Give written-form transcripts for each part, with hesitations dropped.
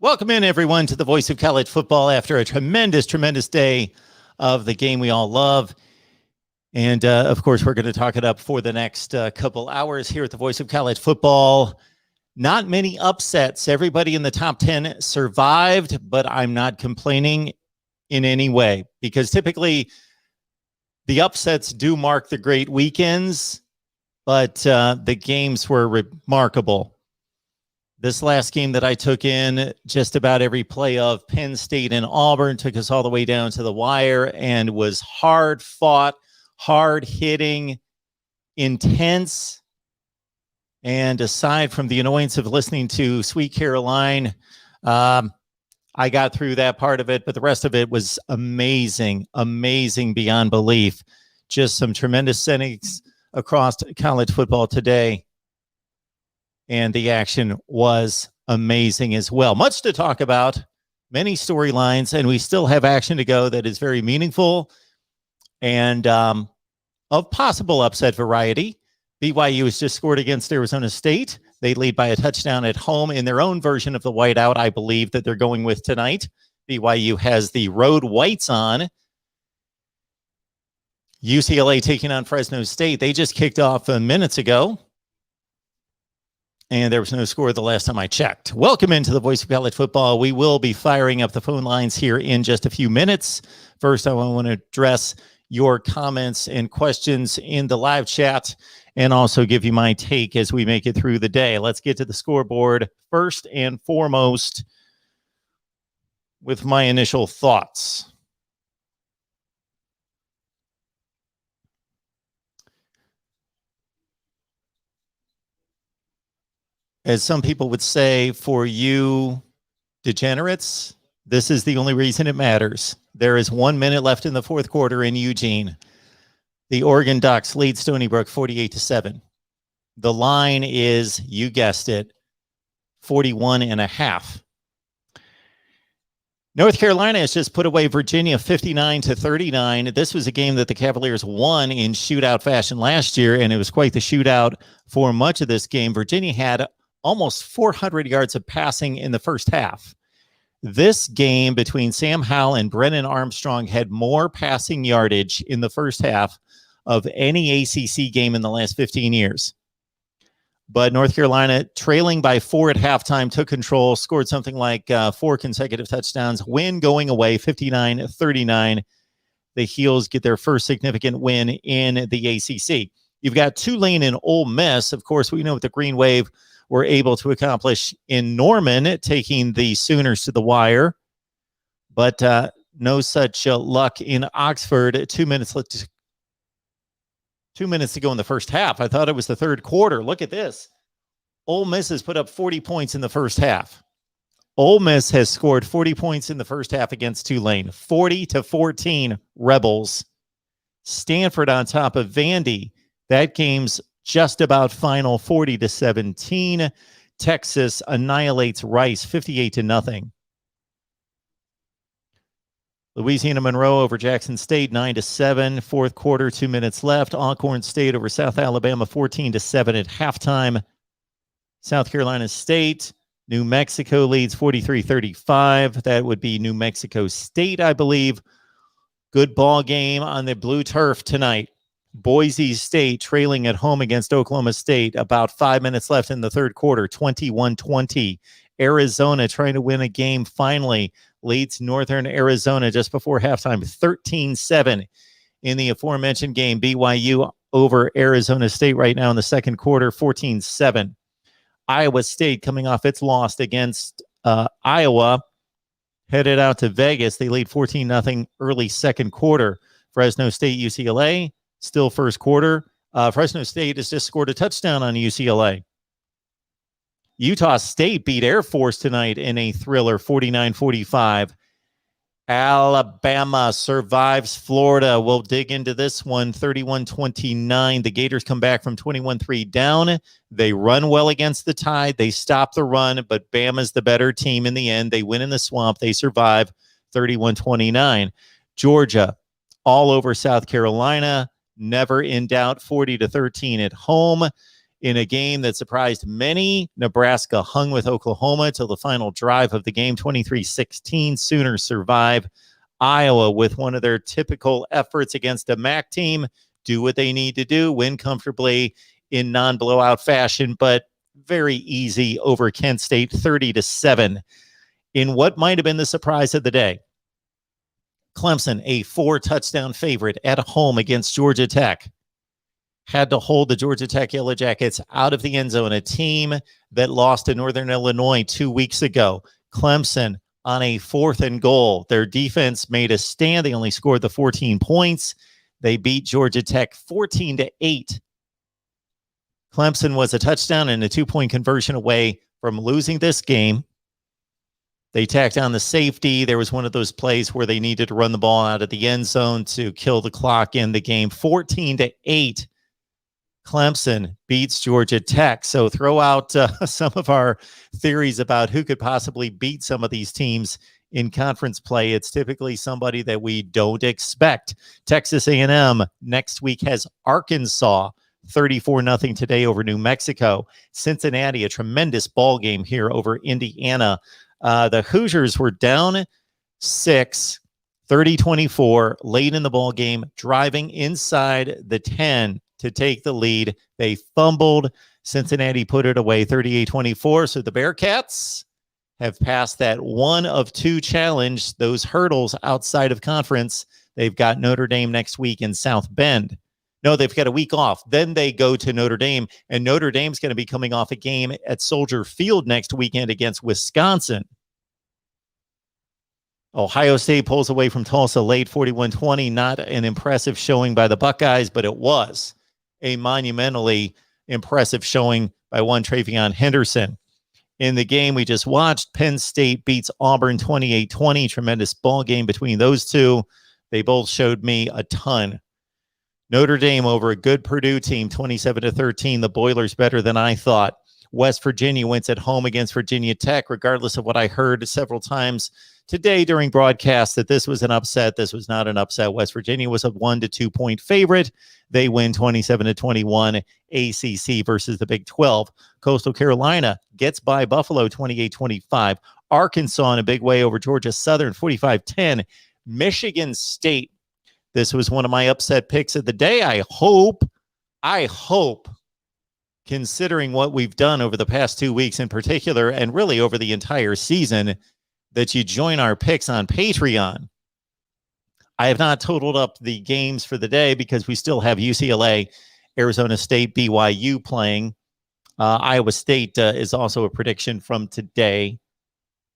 Welcome in, everyone, to the Voice of College Football after a tremendous day of the game we all love. And, of course, we're going to talk it up for the next couple hours here at the Voice of College Football. Not many upsets. Everybody in the top 10 survived, but I'm not complaining in any way because typically the upsets do mark the great weekends, but the games were remarkable. This last game that I took in, just about every play of Penn State and Auburn took us all the way down to the wire and was hard fought, hard hitting, intense. And aside from the annoyance of listening to Sweet Caroline, I got through that part of it, but the rest of it was amazing beyond belief. Just some tremendous settings across college football today. And the action was amazing as well. Much to talk about, many storylines, and we still have action to go that is very meaningful and of possible upset variety. BYU has just scored against Arizona State. They lead by a touchdown at home in their own version of the whiteout, I believe, that they're going with tonight. BYU has the road whites on. UCLA taking on Fresno State. They just kicked off minutes ago. And there was no score the last time I checked. Welcome into the Voice of College Football. We will be firing up the phone lines here in just a few minutes. First, I want to address your comments and questions in the live chat and also give you my take as we make it through the day. Let's get to the scoreboard first and foremost with my initial thoughts. As some people would say, for you degenerates, this is the only reason it matters. There is 1 minute left in the fourth quarter in Eugene. The Oregon Ducks lead Stony Brook 48-7. The line is, you guessed it, 41.5. North Carolina has just put away Virginia 59-39. This was a game that the Cavaliers won in shootout fashion last year, and it was quite the shootout for much of this game. Virginia had almost 400 yards of passing in the first half. This game between Sam Howell and Brennan Armstrong had more passing yardage in the first half of any ACC game in the last 15 years. But North Carolina, trailing by 4 at halftime, took control, scored something like 4 consecutive touchdowns, win going away 59-39. The Heels get their first significant win in the ACC. You've got Tulane and Ole Miss. Of course, we know what the Green Wave were able to accomplish in Norman, taking the Sooners to the wire. But no such luck in Oxford. 2 minutes left. 2 minutes to go in the first half. I thought it was the third quarter. Look at this. Ole Miss has put up 40 points in the first half. Ole Miss has scored 40 points in the first half against Tulane. 40-14 Rebels. Stanford on top of Vandy. That game's just about final, 40-17. Texas annihilates Rice 58-0. Louisiana Monroe over Jackson State 9-7. Fourth quarter, 2 minutes left. Alcorn State over South Alabama 14-7 at halftime. South Carolina State, New Mexico leads 43-35. That would be New Mexico State, I believe. Good ball game on the blue turf tonight. Boise State trailing at home against Oklahoma State. About 5 minutes left in the third quarter, 21-20. Arizona trying to win a game finally leads Northern Arizona just before halftime, 13-7 in the aforementioned game. BYU over Arizona State right now in the second quarter, 14-7. Iowa State coming off its loss against Iowa, headed out to Vegas. They lead 14-0 early second quarter. Fresno State, UCLA. Still first quarter. Fresno State has just scored a touchdown on UCLA. Utah State beat Air Force tonight in a thriller, 49-45. Alabama survives Florida. We'll dig into this one, 31-29. The Gators come back from 21-3 down. They run well against the Tide. They stop the run, but Bama's the better team in the end. They win in the swamp. They survive, 31-29. Georgia, all over South Carolina. Never in doubt, 40-13 at home. In a game that surprised many, Nebraska hung with Oklahoma till the final drive of the game, 23-16. Sooners survive. Iowa, with one of their typical efforts against a MAC team, do what they need to do, win comfortably in non-blowout fashion, but very easy over Kent State, 30-7. In what might have been the surprise of the day, Clemson, a 4-touchdown favorite at home against Georgia Tech, had to hold the Georgia Tech Yellow Jackets out of the end zone, a team that lost to Northern Illinois 2 weeks ago. Clemson on a 4th and goal. Their defense made a stand. They only scored the 14 points. They beat Georgia Tech 14-8. Clemson was a touchdown and a 2-point conversion away from losing this game. They tacked on the safety. There was one of those plays where they needed to run the ball out of the end zone to kill the clock in the game. 14-8. Clemson beats Georgia Tech. So throw out some of our theories about who could possibly beat some of these teams in conference play. It's typically somebody that we don't expect. Texas A&M next week has Arkansas, 34-0 today over New Mexico. Cincinnati, a tremendous ball game here over Indiana. The Hoosiers were down 6, 30-24, late in the ball game, driving inside the 10 to take the lead. They fumbled. Cincinnati put it away 38-24. So the Bearcats have passed that 1 of 2 challenge, those hurdles outside of conference. They've got Notre Dame next week in South Bend. No, they've got a week off. Then they go to Notre Dame, and Notre Dame's going to be coming off a game at Soldier Field next weekend against Wisconsin. Ohio State pulls away from Tulsa late, 41-20. Not an impressive showing by the Buckeyes, but it was a monumentally impressive showing by one Travion Henderson. In the game we just watched, Penn State beats Auburn 28-20. Tremendous ball game between those two. They both showed me a ton. Notre Dame over a good Purdue team, 27-13. The Boilers better than I thought. West Virginia wins at home against Virginia Tech, regardless of what I heard several times today during broadcast that this was an upset. This was not an upset. West Virginia was a 1-2 point favorite. They win 27-21. ACC versus the Big 12. Coastal Carolina gets by Buffalo 28-25. Arkansas in a big way over Georgia Southern 45-10. Michigan State. This was one of my upset picks of the day. I hope, considering what we've done over the past 2 weeks in particular, and really over the entire season, that you join our picks on Patreon. I have not totaled up the games for the day because we still have UCLA, Arizona State, BYU playing. Iowa State is also a prediction from today.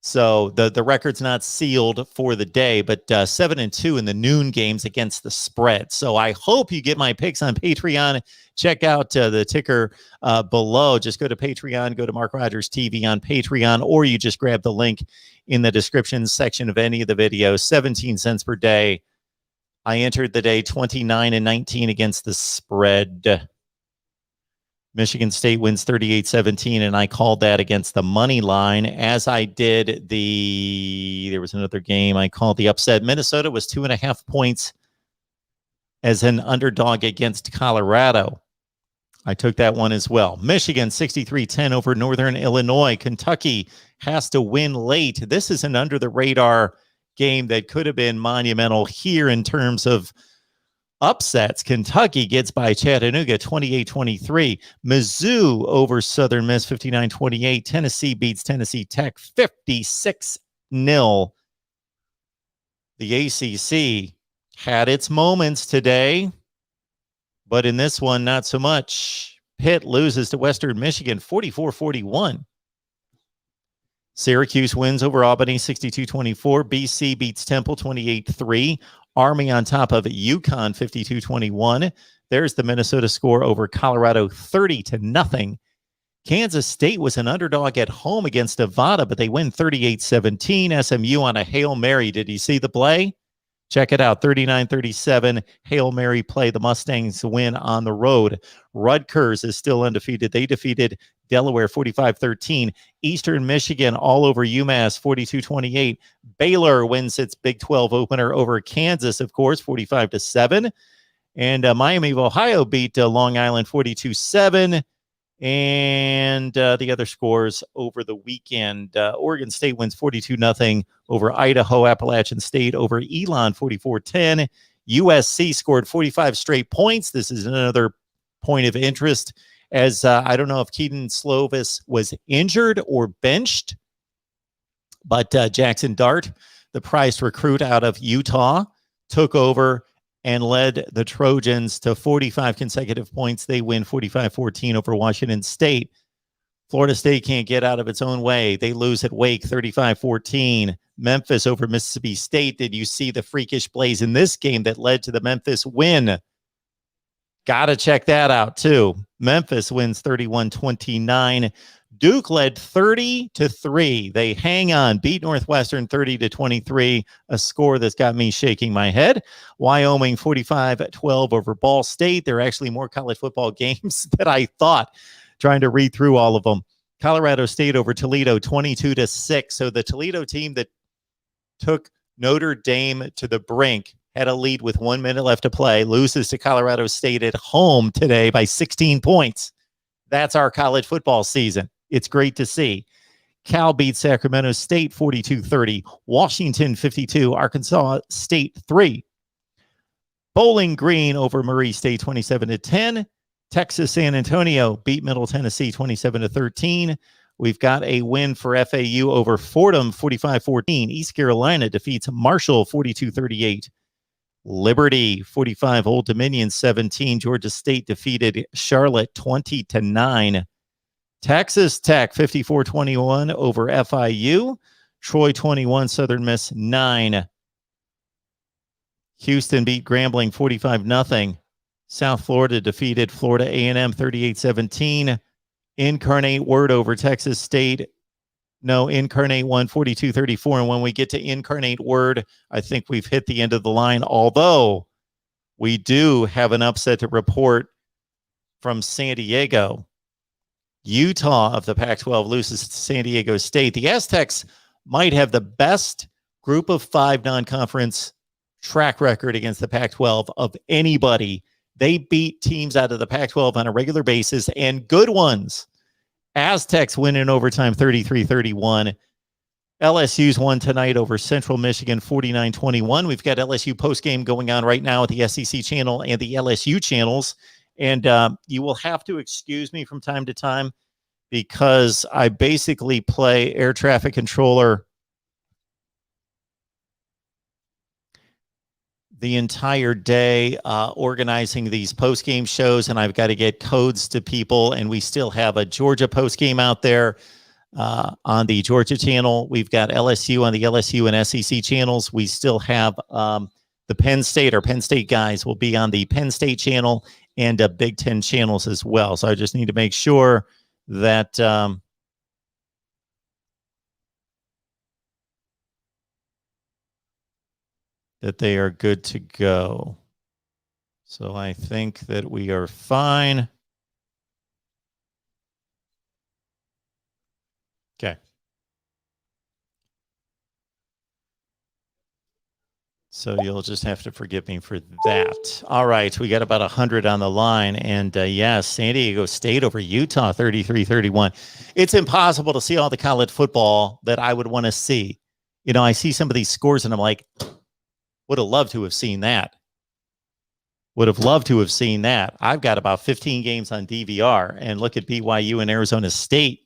So the record's not sealed for the day, but 7-2 in the noon games against the spread. So I hope you get my picks on Patreon. Check out the ticker below. Just go to Patreon, go to MarkRogersTV on Patreon, or you just grab the link in the description section of any of the videos. 17 cents per day. I entered the day 29-19 against the spread. Michigan State wins 38-17, and I called that against the money line, as I did there was another game I called the upset. Minnesota was 2.5 points as an underdog against Colorado. I took that one as well. Michigan 63-10 over Northern Illinois. Kentucky has to win late. This is an under-the-radar game that could have been monumental here in terms of upsets. Kentucky gets by Chattanooga 28-23. Mizzou over Southern Miss 59-28. Tennessee beats Tennessee Tech 56-0. The ACC had its moments today, but in this one, not so much. Pitt loses to Western Michigan 44-41. Syracuse wins over Albany 62-24. BC beats Temple 28-3. Army on top of UConn 52-21. There's the Minnesota score over Colorado 30-0. Kansas State was an underdog at home against Nevada, but they win 38-17. SMU on a Hail Mary. Did you see the play? Check it out. 39-37 Hail Mary play. The Mustangs win on the road. Rutgers is still undefeated. They defeated Delaware 45-13. Eastern Michigan all over UMass 42-28. Baylor wins its Big 12 opener over Kansas, of course, 45-7. And Miami of Ohio beat Long Island 42-7. And the other scores over the weekend. Oregon State wins 42-0 over Idaho. Appalachian State over Elon 44-10. USC scored 45 straight points. This is another point of interest, as I don't know if Keaton Slovis was injured or benched, but Jackson Dart, the prized recruit out of Utah, took over and led the Trojans to 45 consecutive points. They win 45-14 over Washington State. Florida State can't get out of its own way. They lose at Wake 35-14. Memphis over Mississippi State. Did you see the freakish plays in this game that led to the Memphis win? Got to check that out, too. Memphis wins 31-29. Duke led 30-3. They hang on, beat Northwestern 30-23, a score that's got me shaking my head. Wyoming 45-12 over Ball State. There are actually more college football games than I thought, trying to read through all of them. Colorado State over Toledo 22-6. So the Toledo team that took Notre Dame to the brink had a lead with 1 minute left to play, loses to Colorado State at home today by 16 points. That's our college football season. It's great to see. Cal beats Sacramento State 42-30. Washington 52. Arkansas State 3. Bowling Green over Murray State 27-10. Texas San Antonio beat Middle Tennessee 27-13. We've got a win for FAU over Fordham 45-14. East Carolina defeats Marshall 42-38. Liberty 45, Old Dominion 17. Georgia State defeated Charlotte 20-9. Texas Tech 54-21 over FIU. Troy 21, Southern Miss 9. Houston beat Grambling 45-0. South Florida defeated Florida A&M 38-17. Incarnate Word over Texas State. No, Incarnate won 42-34. And when we get to Incarnate Word, I think we've hit the end of the line, although we do have an upset to report from San Diego. Utah of the Pac-12 loses to San Diego State. The Aztecs might have the best group of 5 non-conference track record against the Pac-12 of anybody. They beat teams out of the Pac-12 on a regular basis, and good ones. Aztecs win in overtime 33-31. LSU's won tonight over Central Michigan 49-21. We've got LSU postgame going on right now at the SEC channel and the LSU channels. And you will have to excuse me from time to time because I basically play air traffic controller the entire day organizing these post-game shows, and I've got to get codes to people, and we still have a Georgia post-game out there on the Georgia channel. We've got LSU on the LSU and SEC channels. We still have the Penn State, our Penn State guys will be on the Penn State channel and Big Ten channels as well. So I just need to make sure that that they are good to go. So I think that we are fine. Okay. So you'll just have to forgive me for that. All right, we got about 100 on the line. And yes, San Diego State over Utah, 33-31. It's impossible to see all the college football that I would want to see. You know, I see some of these scores and I'm like, would have loved to have seen that. Would have loved to have seen that. I've got about 15 games on DVR. And look at BYU and Arizona State.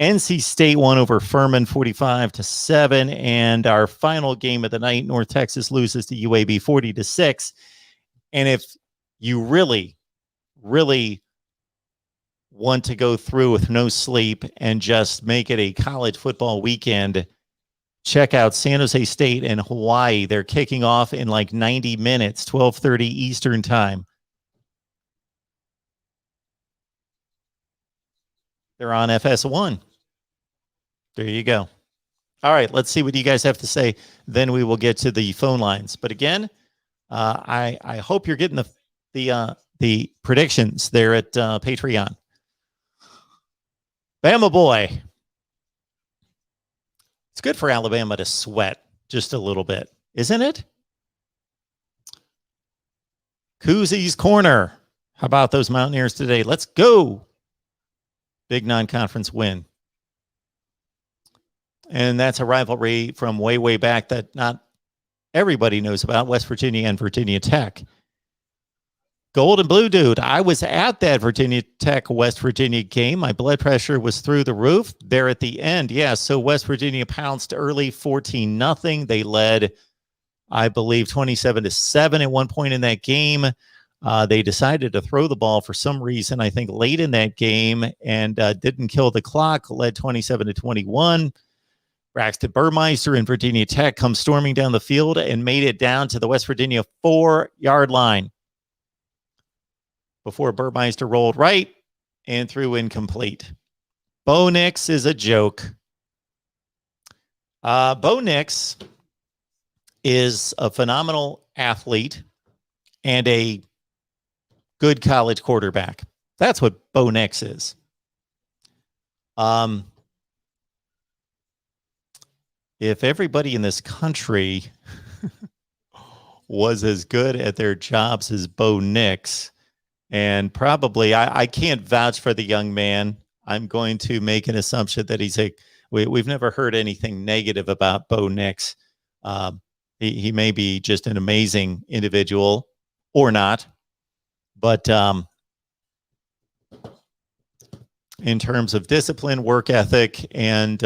NC State won over Furman 45-7. And our final game of the night, North Texas loses to UAB 40-6. And if you really, really want to go through with no sleep and just make it a college football weekend, check out San Jose State and Hawaii. They're kicking off in like 90 minutes, 12:30 Eastern time. They're on FS1. There you go. All right, let's see what you guys have to say. Then we will get to the phone lines. But again, I hope you're getting the predictions there at Patreon. Bama boy. It's good for Alabama to sweat just a little bit, isn't it? Koozy's Corner. How about those Mountaineers today? Let's go. Big non-conference win. And that's a rivalry from way, way back that not everybody knows about, West Virginia and Virginia Tech. Gold and blue dude, I was at that Virginia Tech West Virginia game. My blood pressure was through the roof there at the end. Yeah, so West Virginia pounced early 14-0. They led, I believe, 27-7 at one point in that game. They decided to throw the ball for some reason, I think late in that game, and didn't kill the clock, led 27-21. Braxton Burmeister and Virginia Tech come storming down the field and made it down to the West Virginia 4-yard line before Burmeister rolled right and threw incomplete. Bo Nix is a joke. Bo Nix is a phenomenal athlete and a good college quarterback. That's what Bo Nix is. If everybody in this country was as good at their jobs as Bo Nix, and probably, I can't vouch for the young man. I'm going to make an assumption that we've never heard anything negative about Bo Nix. He may be just an amazing individual or not. But in terms of discipline, work ethic, and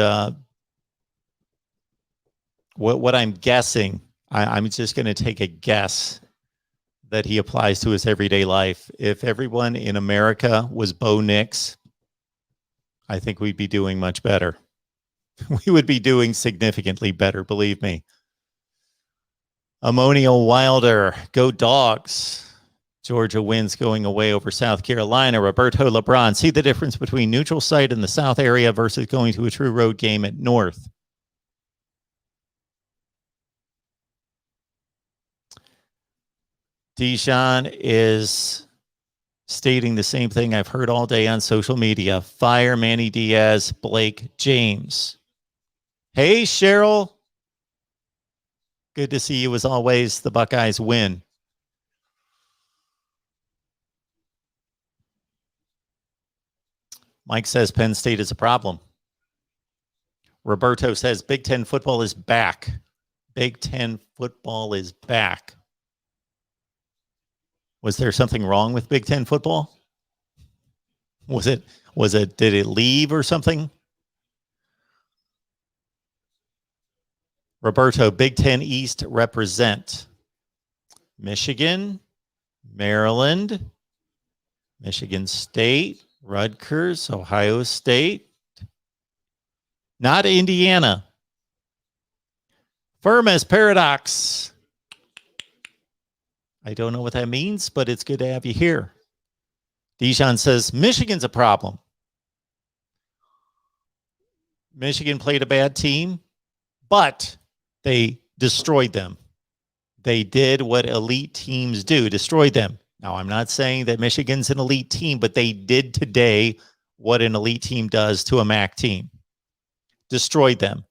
what I'm guessing, I'm just going to take a guess that he applies to his everyday life. If everyone in America was Bo Nix, I think we'd be doing much better. We would be doing significantly better, believe me. Ammonia Wilder, go Dogs. Georgia wins going away over South Carolina. Roberto LeBron, see the difference between neutral site in the South area versus going to a true road game at North. Dijon is stating the same thing I've heard all day on social media. Fire Manny Diaz, Blake James. Hey, Cheryl. Good to see you as always. The Buckeyes win. Mike says Penn State is a problem. Roberto says Big Ten football is back. Big Ten football is back. Was there something wrong with Big Ten football? Did it leave or something? Roberto, Big Ten East represent Michigan, Maryland, Michigan State, Rutgers, Ohio State, not Indiana. Firmus Paradox. I don't know what that means, but it's good to have you here. Dijon says, Michigan's a problem. Michigan played a bad team, but they destroyed them. They did what elite teams do, destroyed them. Now, I'm not saying that Michigan's an elite team, but they did today what an elite team does to a MAC team. Destroyed them.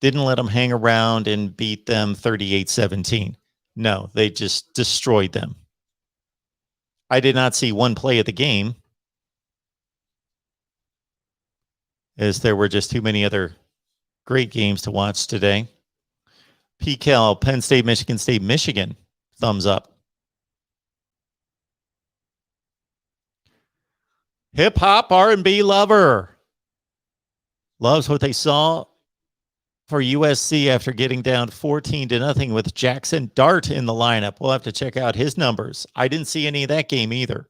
Didn't let them hang around and beat them 38-17. No, they just destroyed them. I did not see one play of the game, as there were just too many other great games to watch today. PCal, Penn State, Michigan, thumbs up. Hip-hop R&B lover loves what they saw for USC after getting down 14-0 with Jackson Dart in the lineup. We'll have to check out his numbers. I didn't see any of that game either.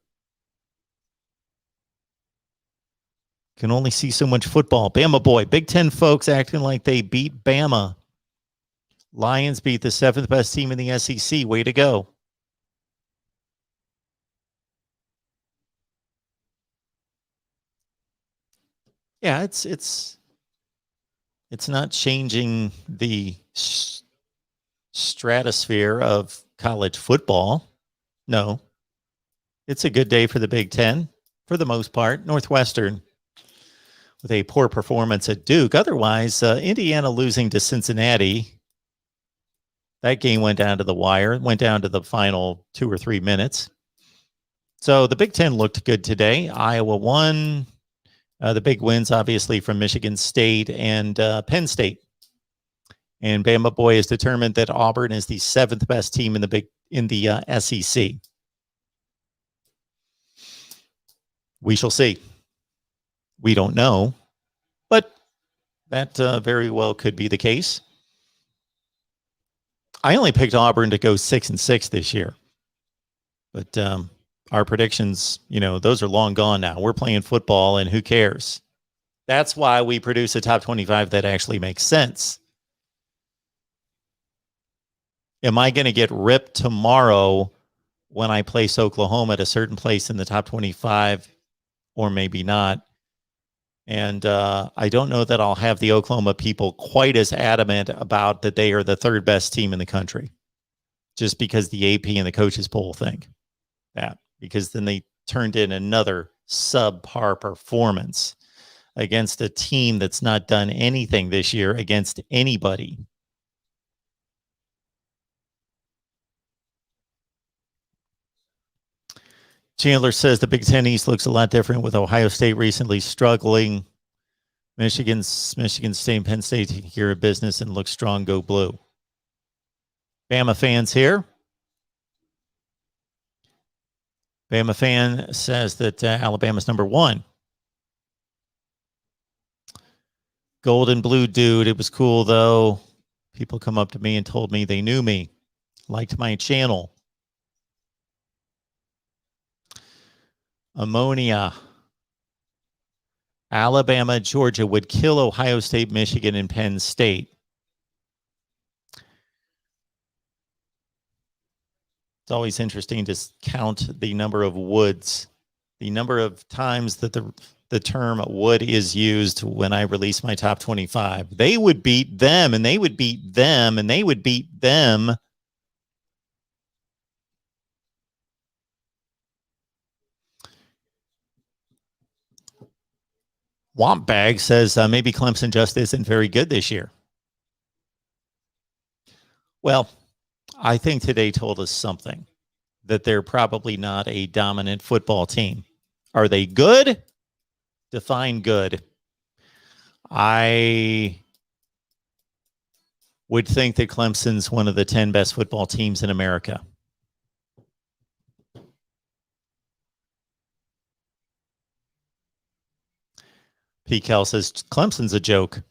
Can only see so much football. Bama boy. Big Ten folks acting like they beat Bama. Lions beat the 7th best team in the SEC. Way to go. Yeah, it's not changing the stratosphere of college football. No. It's a good day for the Big Ten, for the most part. Northwestern with a poor performance at Duke. Otherwise, Indiana losing to Cincinnati. That game went down to the wire. Went down to the final 2 or 3 minutes. So the Big Ten looked good today. Iowa won. The big wins, obviously, from Michigan State and Penn State. And Bama Boy is determined that Auburn is the 7th best team in the SEC. We shall see. We don't know, but that very well could be the case. I only picked Auburn to go 6-6 this year, but our predictions, those are long gone now. We're playing football, and who cares? That's why we produce a top 25 that actually makes sense. Am I going to get ripped tomorrow when I place Oklahoma at a certain place in the top 25, or maybe not? And I don't know that I'll have the Oklahoma people quite as adamant about that they are the 3rd best team in the country, just because the AP and the coaches poll think that, because then they turned in another subpar performance against a team that's not done anything this year against anybody. Chandler says the Big Ten East looks a lot different with Ohio State recently struggling. Michigan State and Penn State take care of business and look strong, go blue. Bama fans here. Bama fan says that Alabama's number 1. Golden blue dude. It was cool, though. People come up to me and told me they knew me, liked my channel. Ammonia. Alabama, Georgia would kill Ohio State, Michigan, and Penn State. It's always interesting to count the number of woods, the number of times that the term would is used when I release my top 25. They would beat them, and they would beat them, and they would beat them. Wompbag says maybe Clemson just isn't very good this year. Well, I think today told us something, that they're probably not a dominant football team. Are they good? Define good. I would think that Clemson's one of the 10 best football teams in America. P. Cal says Clemson's a joke.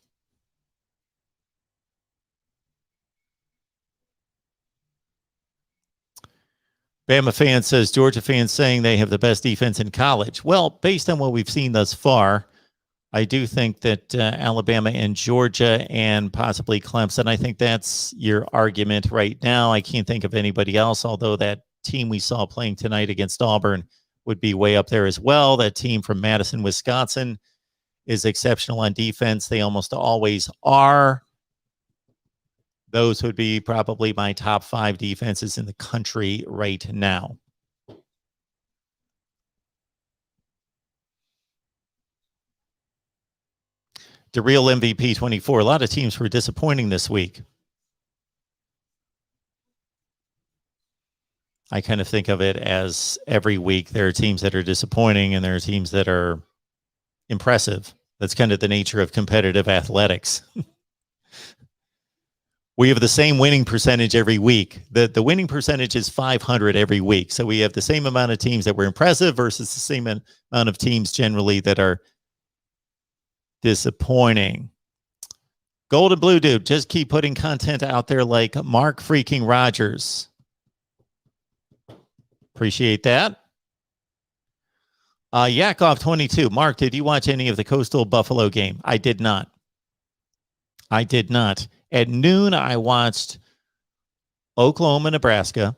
Bama fan says Georgia fans saying they have the best defense in college. Well, based on what we've seen thus far, I do think that Alabama and Georgia and possibly Clemson, I think that's your argument right now. I can't think of anybody else, although that team we saw playing tonight against Auburn would be way up there as well. That team from Madison, Wisconsin is exceptional on defense. They almost always are. Those would be probably my top 5 defenses in the country right now. The real MVP 24. A lot of teams were disappointing this week. I kind of think of it as every week there are teams that are disappointing and there are teams that are impressive. That's kind of the nature of competitive athletics. We have the same winning percentage every week. The winning percentage is 500 every week. So we have the same amount of teams that were impressive versus the same amount of teams generally that are disappointing. Gold and Blue Dude, just keep putting content out there like Mark freaking Rogers. Appreciate that. Yakov 22. Mark, did you watch any of the Coastal Buffalo game? I did not. At noon, I watched Oklahoma, Nebraska,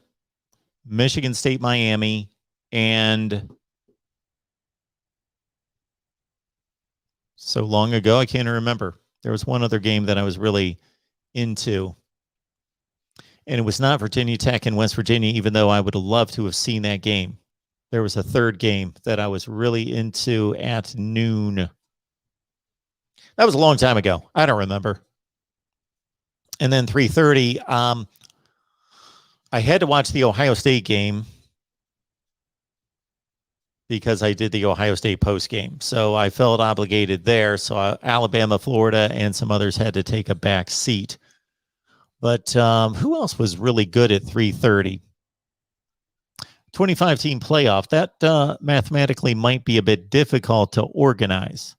Michigan State, Miami, and so long ago, I can't remember. There was one other game that I was really into, and it was not Virginia Tech and West Virginia, even though I would have loved to have seen that game. There was a third game that I was really into at noon. That was a long time ago. I don't remember. And then 3:30, I had to watch the Ohio State game because I did the Ohio State post game. So I felt obligated there. So Alabama, Florida, and some others had to take a back seat. But who else was really good at 3:30? 25-team playoff. That mathematically might be a bit difficult to organize.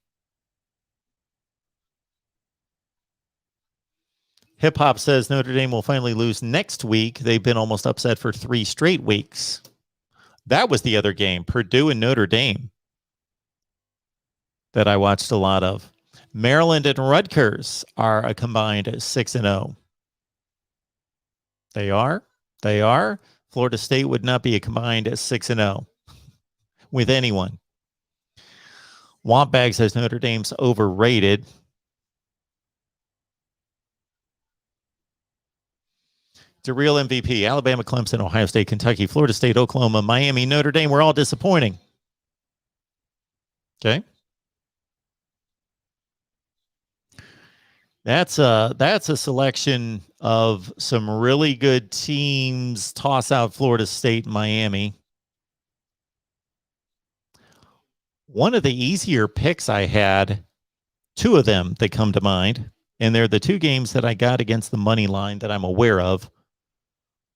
Hip Hop says Notre Dame will finally lose next week. They've been almost upset for 3 straight weeks. That was the other game, Purdue and Notre Dame, that I watched a lot of. Maryland and Rutgers are a combined 6-0. They are. They are. Florida State would not be a combined 6-0 with anyone. Wampbag says Notre Dame's overrated. It's a real MVP. Alabama, Clemson, Ohio State, Kentucky, Florida State, Oklahoma, Miami, Notre Dame. We're all disappointing. Okay. That's a selection of some really good teams. Toss out Florida State and Miami. One of the easier picks I had, 2 of them that come to mind, and they're the 2 games that I got against the money line that I'm aware of,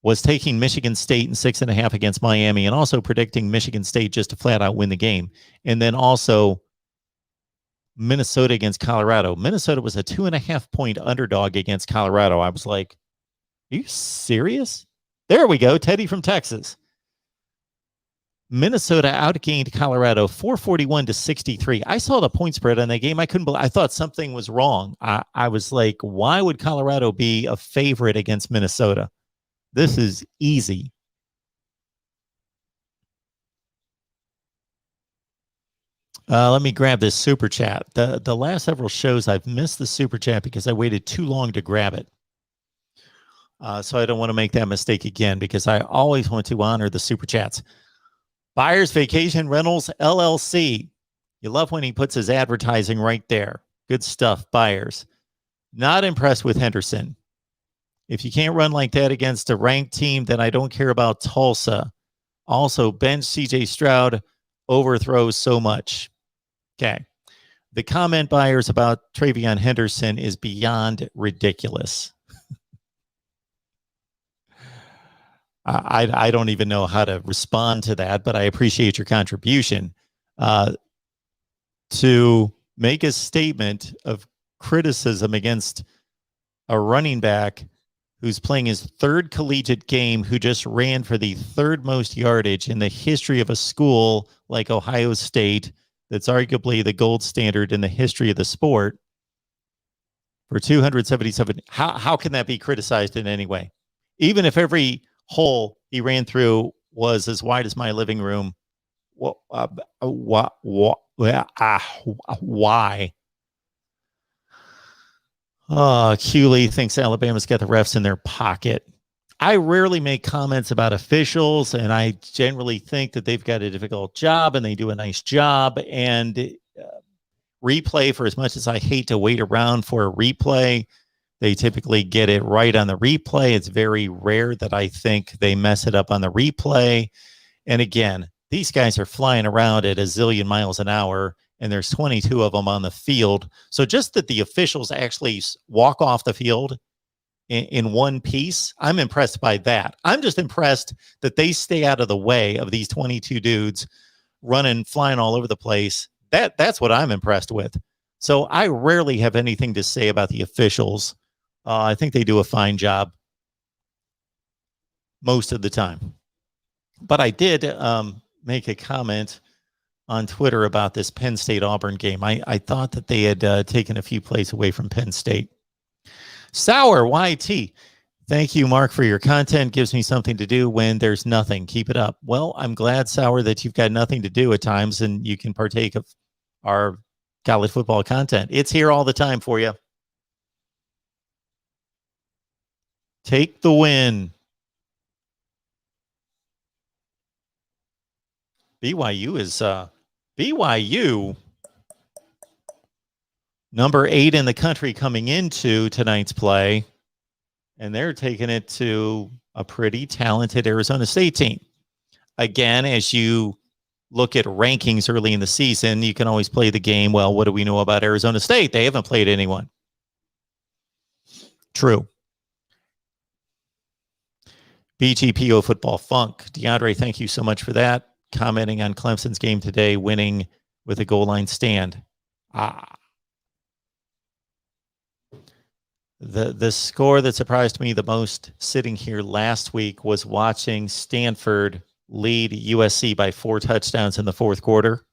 was taking Michigan State in 6.5 against Miami, and also predicting Michigan State just to flat out win the game. And then also Minnesota against Colorado. Minnesota was a 2.5-point underdog against Colorado. I was like, are you serious? There we go. Teddy from Texas. Minnesota outgained Colorado 441-63. I saw the point spread on that game. I couldn't believe. I thought something was wrong. I was like, why would Colorado be a favorite against Minnesota? This is easy. Let me grab this super chat. The last several shows I've missed the super chat because I waited too long to grab it. So I don't want to make that mistake again because I always want to honor the super chats. Buyers Vacation Rentals LLC. You love when he puts his advertising right there. Good stuff, Buyers. Not impressed with Henderson. If you can't run like that against a ranked team, then I don't care about Tulsa. Also, bench CJ Stroud overthrows so much. Okay. The comment, Buyers, about Travion Henderson is beyond ridiculous. I don't even know how to respond to that, but I appreciate your contribution. To make a statement of criticism against a running back who's playing his 3rd collegiate game, who just ran for the 3rd most yardage in the history of a school like Ohio State, that's arguably the gold standard in the history of the sport, for 277. How can that be criticized in any way? Even if every hole he ran through was as wide as my living room, why? Cooley thinks Alabama's got the refs in their pocket. I rarely make comments about officials, and I generally think that they've got a difficult job and they do a nice job. And replay, for as much as I hate to wait around for a replay, they typically get it right on the replay. It's very rare that I think they mess it up on the replay. And again, these guys are flying around at a zillion miles an hour, and there's 22 of them on the field. So just that the officials actually walk off the field in one piece, I'm impressed by that. I'm just impressed that they stay out of the way of these 22 dudes running, flying all over the place. That's what I'm impressed with. So I rarely have anything to say about the officials. I think they do a fine job most of the time. But I did make a comment on Twitter about this Penn State-Auburn game. I thought that they had taken a few plays away from Penn State. Sour YT. Thank you, Mark, for your content. Gives me something to do when there's nothing. Keep it up. Well, I'm glad, Sour, that you've got nothing to do at times and you can partake of our college football content. It's here all the time for you. Take the win. BYU is BYU number 8 in the country coming into tonight's play, and they're taking it to a pretty talented Arizona State team. Again, as you look at rankings early in the season, you can always play the game. Well, what do we know about Arizona State? They haven't played anyone. True. BGPO Football Funk. DeAndre, thank you so much for that. Commenting on Clemson's game today, winning with a goal line stand. The score that surprised me the most sitting here last week was watching Stanford lead USC by 4 touchdowns in the fourth quarter.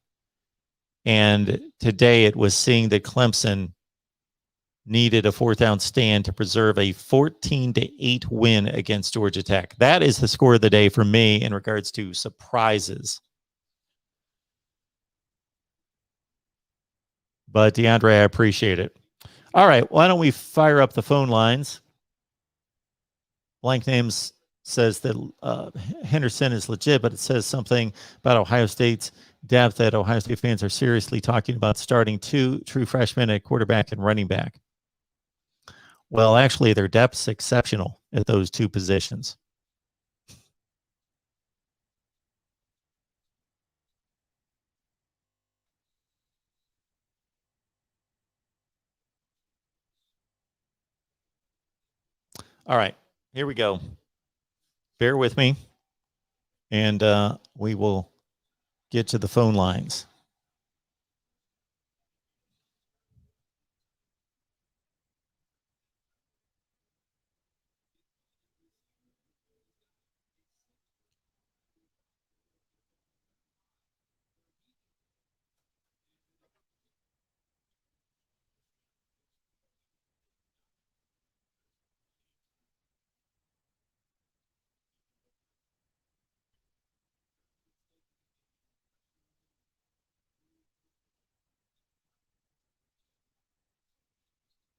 And today it was seeing that Clemson needed a 4th down stand to preserve a 14-8 win against Georgia Tech. That is the score of the day for me in regards to surprises. But DeAndre, I appreciate it. All right, why don't we fire up the phone lines? Blank Names says that Henderson is legit, but it says something about Ohio State's depth that Ohio State fans are seriously talking about starting 2 true freshmen at quarterback and running back. Well, actually, their depth's exceptional at those 2 positions. All right, here we go. Bear with me, and we will get to the phone lines.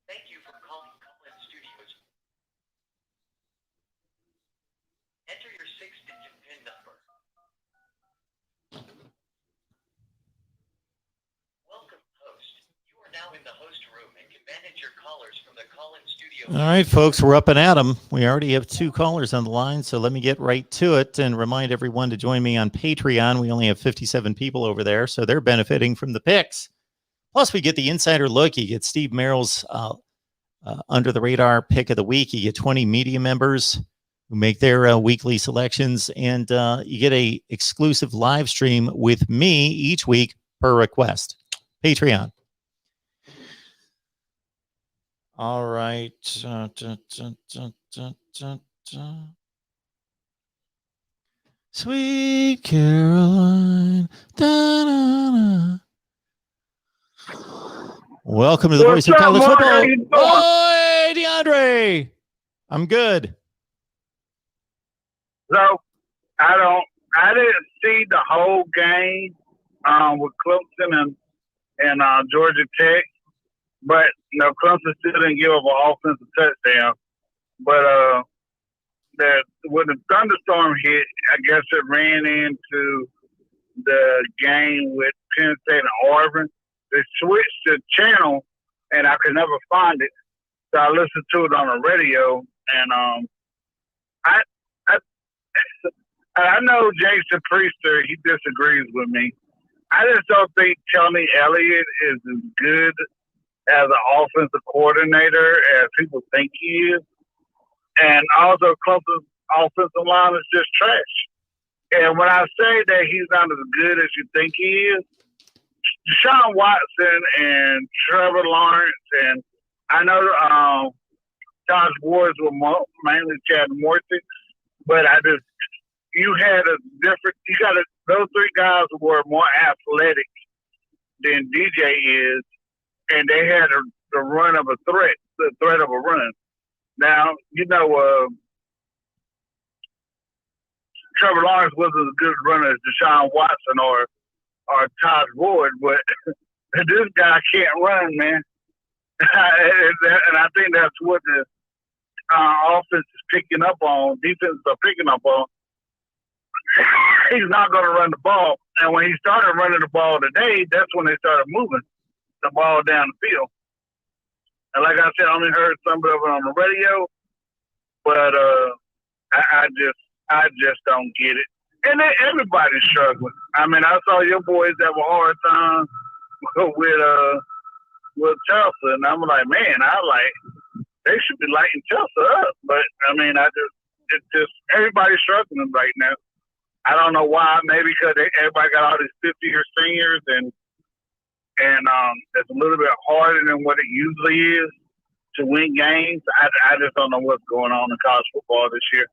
Thank you for calling Cullen Studios. Enter your 6-digit PIN number. Welcome, host. You are now in the host room and can manage your callers from the Cullen Studios. All right, folks, we're up and at 'em. We already have 2 callers on the line, so let me get right to it and remind everyone to join me on Patreon. We only have 57 people over there, so they're benefiting from the picks. Plus, we get the insider look. You get Steve Merrill's under the radar pick of the week. You get 20 media members who make their weekly selections, and you get a exclusive live stream with me each week per request. Patreon. All right. Sweet Caroline. Da-da-da. Welcome to the Voice of College Mark? Football. How you doing? Oh, hey, DeAndre. I'm good. So I didn't see the whole game with Clemson and Georgia Tech, but Clemson still didn't give up an offensive touchdown. But when the thunderstorm hit, I guess it ran into the game with Penn State and Auburn. They switched the channel, and I could never find it. So I listened to it on the radio, and I know Jason Priester, he disagrees with me. I just don't think Tony Elliott is as good as an offensive coordinator as people think he is. And also, Clemson's offensive line is just trash. And when I say that he's not as good as you think he is, Deshaun Watson and Trevor Lawrence, and I know Josh Ward's were mainly Chad Morton, but those 3 guys were more athletic than DJ is, and they had the run of a threat, the threat of a run. Now, Trevor Lawrence wasn't as good a runner as Deshaun Watson or Todd Ward, but this guy can't run, man. And I think that's what the offense is picking up on, defenses are picking up on. He's not going to run the ball. And when he started running the ball today, that's when they started moving the ball down the field. And like I said, I only heard some of it on the radio, but I just don't get it. And then everybody's struggling. I mean, I saw your boys have a hard time with Tulsa, and I'm like, man, they should be lighting Tulsa up. But I mean, it's just everybody's struggling right now. I don't know why. Maybe because everybody got all these 50-year seniors, and it's a little bit harder than what it usually is to win games. I just don't know what's going on in college football this year.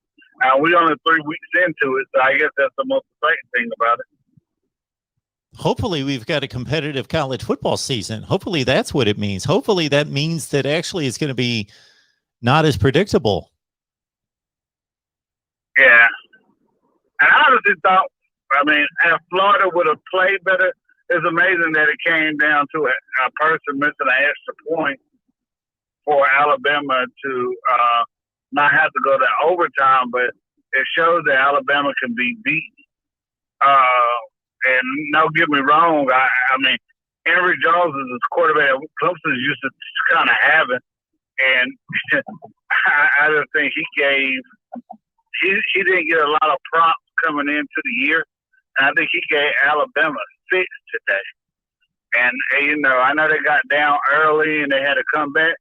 We're only 3 weeks into it, so I guess that's the most exciting thing about it. Hopefully we've got a competitive college football season. Hopefully that's what it means. Hopefully that means that actually it's going to be not as predictable. Yeah. And I honestly thought, if Florida would have played better, it's amazing that it came down to a person missing an extra point for Alabama to not have to go to overtime, but it shows that Alabama can be beat. And don't get me wrong, Emory Jones is a quarterback Clemson used to kind of having, and I just think he didn't get a lot of props coming into the year, and I think he gave Alabama 6 today. And I know they got down early and they had to come back,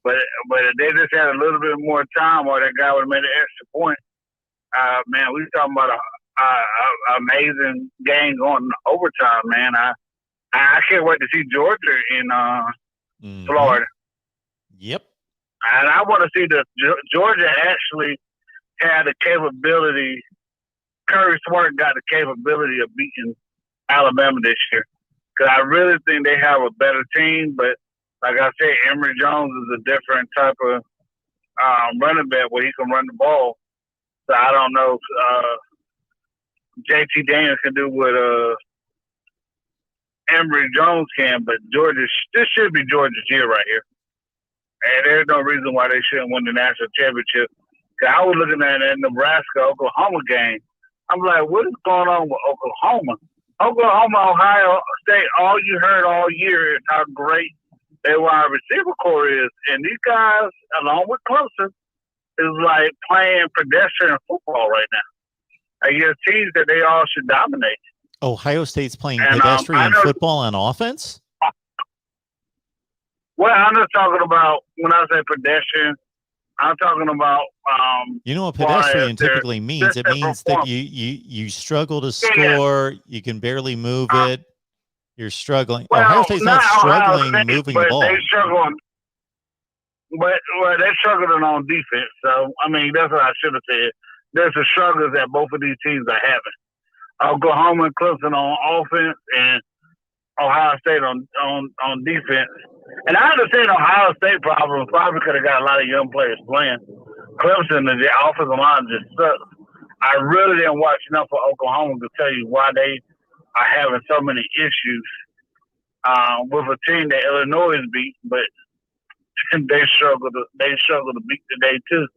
but if they just had a little bit more time, or that guy would have made an extra point. Man, we were talking about a amazing game going to overtime, man. I can't wait to see Georgia in Florida. Yep. And I want to see Georgia actually had the capability. Curry Smart got the capability of beating Alabama this year, because I really think they have a better team. But like I said, Emory Jones is a different type of running back where he can run the ball. So I don't know if JT Daniels can do what Emory Jones can, but this should be Georgia's year right here. And there's no reason why they shouldn't win the national championship. I was looking at that Nebraska-Oklahoma game. I'm like, what is going on with Oklahoma? Ohio State, all you heard all year is how great their wide receiver core is. And these guys, along with Clemson, is like playing pedestrian football right now. I guess teams that they all should dominate. Ohio State's playing pedestrian football on offense? Well, I'm just talking about, when I say pedestrian, I'm talking about what pedestrian typically means? It means that you struggle to score, you can barely move it, you're struggling. Well, Ohio State's not struggling moving the ball. They're struggling. But they're struggling on defense. So that's what I should have said. There's the struggles that both of these teams are having. Oklahoma and Clemson on offense, and Ohio State on defense. And I understand Ohio State probably could have got a lot of young players playing. Clemson, the offensive line just sucks. I really didn't watch enough of Oklahoma to tell you why they are having so many issues with a team that Illinois beat, but they struggle to beat today too.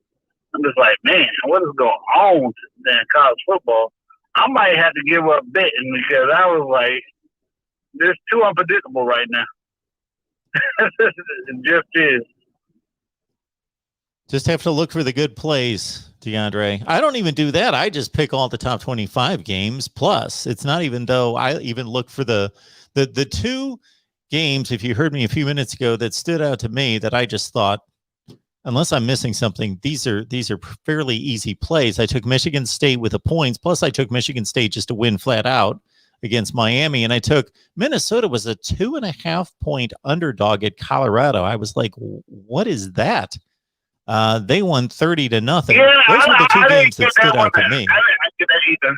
I'm just like, man, what is going on in college football? I might have to give up betting, because I was like, this is too unpredictable right now. It just is. Just have to look for the good plays, DeAndre. I don't even do that. I just pick all the top 25 games. Plus, it's not even though I even look for the two games, if you heard me a few minutes ago, that stood out to me that I just thought, unless I'm missing something, these are fairly easy plays. I took Michigan State with the points. Plus, I took Michigan State just to win flat out against Miami, and I took Minnesota was a 2.5 point underdog at Colorado. I was like, what is that? They won 30-0. Yeah, those were the two games that stood out to me. I didn't get that either.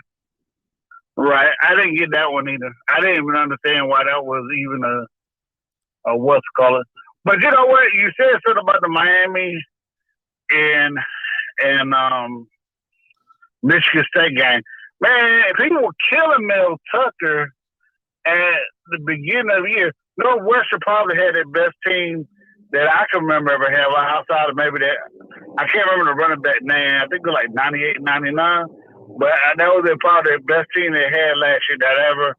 Right, I didn't get that one either. I didn't even understand why that was even a what's called it. But you know what? You said something about the Miami and Michigan State game. Man, people were killing Mel Tucker at the beginning of the year. Northwestern probably had their best team that I can remember ever have, outside of maybe that. I can't remember the running back name. I think it was like 98, 99. But that was probably the best team they had last year that I ever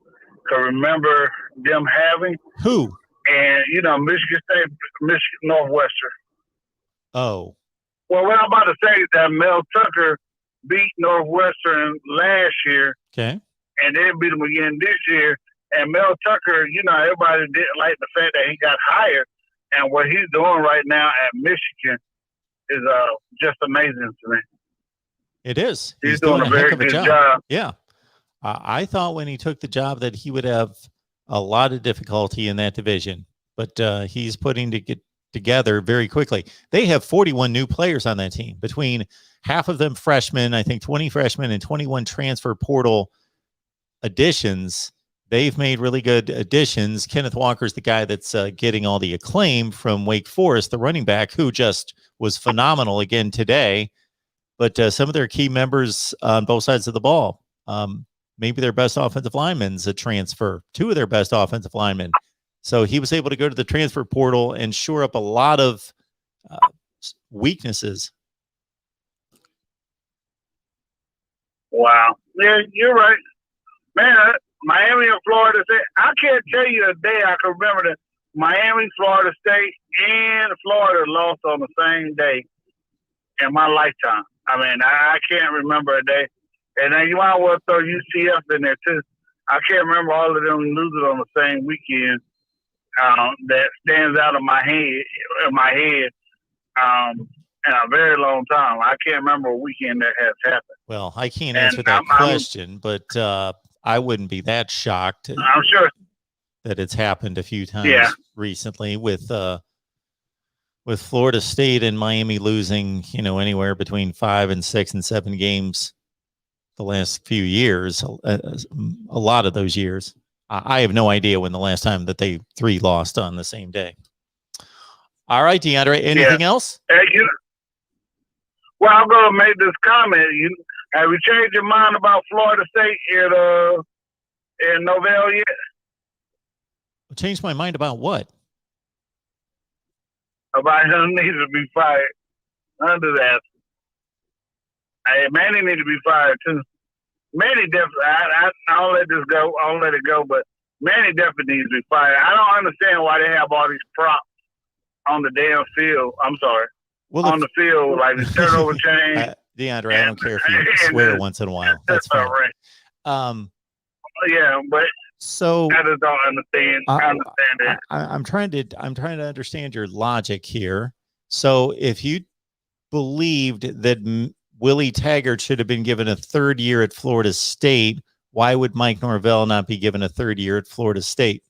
could remember them having. Who? And, Michigan State, Northwestern. Oh. Well, what I'm about to say is that Mel Tucker beat Northwestern last year, Okay. and then beat them again this year. And Mel Tucker, everybody didn't like the fact that he got hired, and what he's doing right now at Michigan is just amazing to me. It is. He's doing a heck very of a good job. Yeah. I thought when he took the job that he would have a lot of difficulty in that division, but he's putting to get together very quickly. They have 41 new players on that team, between half of them freshmen, I think 20 freshmen, and 21 transfer portal additions. They've made really good additions. Kenneth Walker's the guy that's getting all the acclaim from Wake Forest, the running back, who just was phenomenal again today. But some of their key members on both sides of the ball, maybe their best offensive lineman's a transfer, two of their best offensive linemen. So he was able to go to the transfer portal and shore up a lot of weaknesses. Wow. Yeah, you're right. Man, Miami and Florida State, I can't tell you a day I can remember that Miami, Florida State, and Florida lost on the same day in my lifetime. I mean, I can't remember a day. And then you might as well throw UCF in there, too. I can't remember all of them losing on the same weekend. That stands out in my head in a very long time. I can't remember a weekend that has happened. Well, I can't answer that question, but I wouldn't be that shocked. I'm sure that it's happened a few times recently with Florida State and Miami losing, anywhere between 5 and 6 and 7 games the last few years, a lot of those years. I have no idea when the last time that they 3 lost on the same day. All right, DeAndre, anything else? Well, I'm going to make this comment. Have you changed your mind about Florida State in Novell yet? Changed my mind about what? About him needs to be fired. Under that. Hey, Manny needs to be fired, too. Manny definitely, I don't let this go. I don't let it go, but Manny definitely needs to be fired. I don't understand why they have all these props on the damn field. I'm sorry. Well, on the field, like the turnover chain. DeAndre, I don't care if you swear once in a while. That's fine. Right. Yeah, but so I just don't understand. I understand that. I'm trying to understand your logic here. So if you believed that Willie Taggart should have been given a 3rd year at Florida State, why would Mike Norvell not be given a 3rd year at Florida State?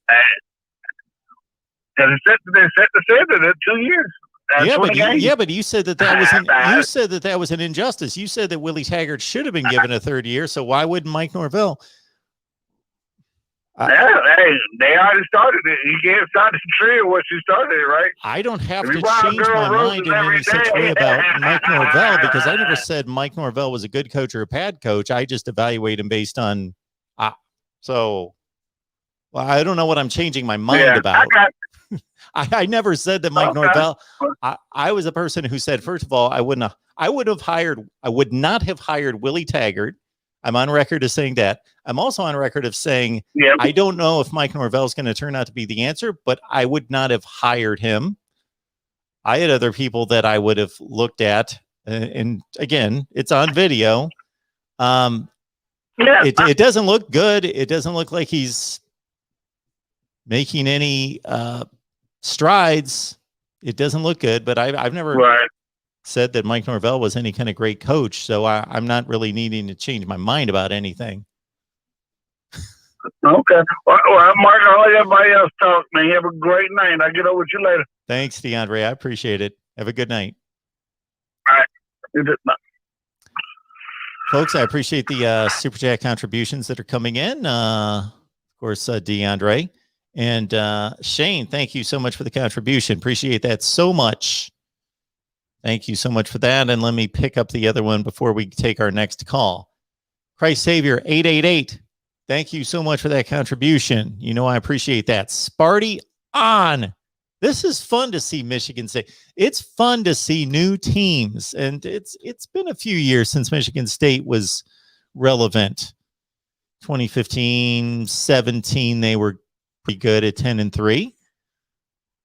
They set the standard at 2 years. But you said that was an injustice. You said that Willie Taggart should have been given a 3rd year. So why wouldn't Mike Norvell? They already started it. You can't start the tree once you started it, right? I don't have to change my mind in any such way about Mike Norvell, because I never said Mike Norvell was a good coach or a bad coach. I just evaluate him based on. I don't know what I'm changing my mind about. I never said that Mike Norvell. I was a person who said, first of all, I would not have hired Willie Taggart. I'm on record as saying that. I'm also on record of saying, I don't know if Mike Norvell is going to turn out to be the answer, but I would not have hired him. I had other people that I would have looked at. And again, it's on video. It doesn't look good. It doesn't look like he's making any strides. It doesn't look good, but I've never said that Mike Norvell was any kind of great coach, so I'm not really needing to change my mind about anything. Okay. Well, Mark, I'll let everybody else talk, man. You have a great night. I'll get over with you later. Thanks, DeAndre. I appreciate it. Have a good night. All right. Folks, I appreciate the Super Chat contributions that are coming in. Of course, DeAndre. And Shane, thank you so much for the contribution. Appreciate that so much. Thank you so much for that. And let me pick up the other one before we take our next call. Christ Savior 888. Thank you so much for that contribution. I appreciate that. Sparty on. This is fun to see Michigan State. It's fun to see new teams. And it's been a few years since Michigan State was relevant. 2015, 17, they were pretty good at 10-3.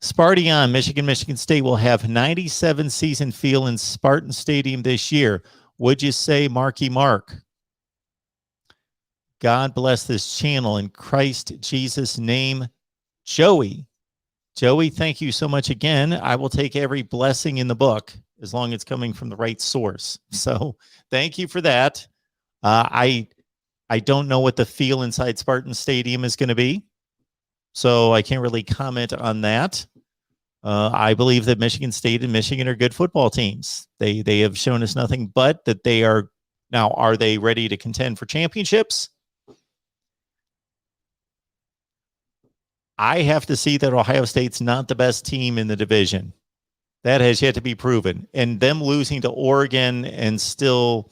Sparty on. Michigan State will have 97 season feel in Spartan Stadium this year. Would you say Marky Mark? God bless this channel in Christ Jesus' name. Joey, thank you so much again. I will take every blessing in the book as long as it's coming from the right source. So thank you for that. I don't know what the feel inside Spartan Stadium is going to be, so I can't really comment on that. I believe that Michigan State and Michigan are good football teams. They have shown us nothing but that they are. Now, are they ready to contend for championships? I have to see that Ohio State's not the best team in the division. That has yet to be proven. And them losing to Oregon and still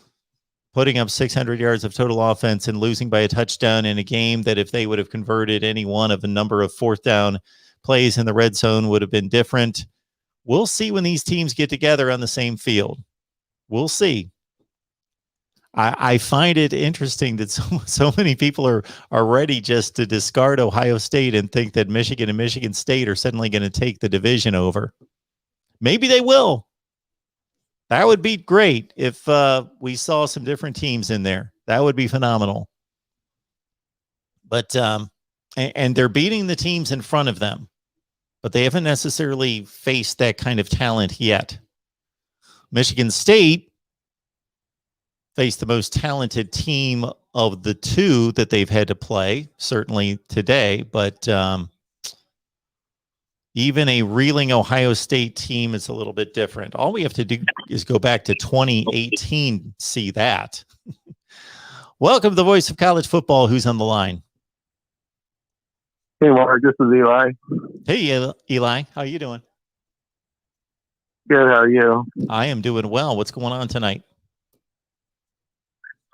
putting up 600 yards of total offense and losing by a touchdown in a game that if they would have converted any one of a number of fourth down plays in the red zone would have been different. We'll see when these teams get together on the same field. We'll see. I find it interesting that so many people are ready just to discard Ohio State and think that Michigan and Michigan State are suddenly going to take the division over. Maybe they will. That would be great if we saw some different teams in there. That would be phenomenal. But and they're beating the teams in front of them, but they haven't necessarily faced that kind of talent yet. Michigan State faced the most talented team of the two that they've had to play, certainly today, but even a reeling Ohio State team is a little bit different. All we have to do is go back to 2018, see that. Welcome to the Voice of College Football. Who's on the line? Hey, Mark, this is Eli. Hey, Eli. How you doing? Good, how are you? I am doing well. What's going on tonight?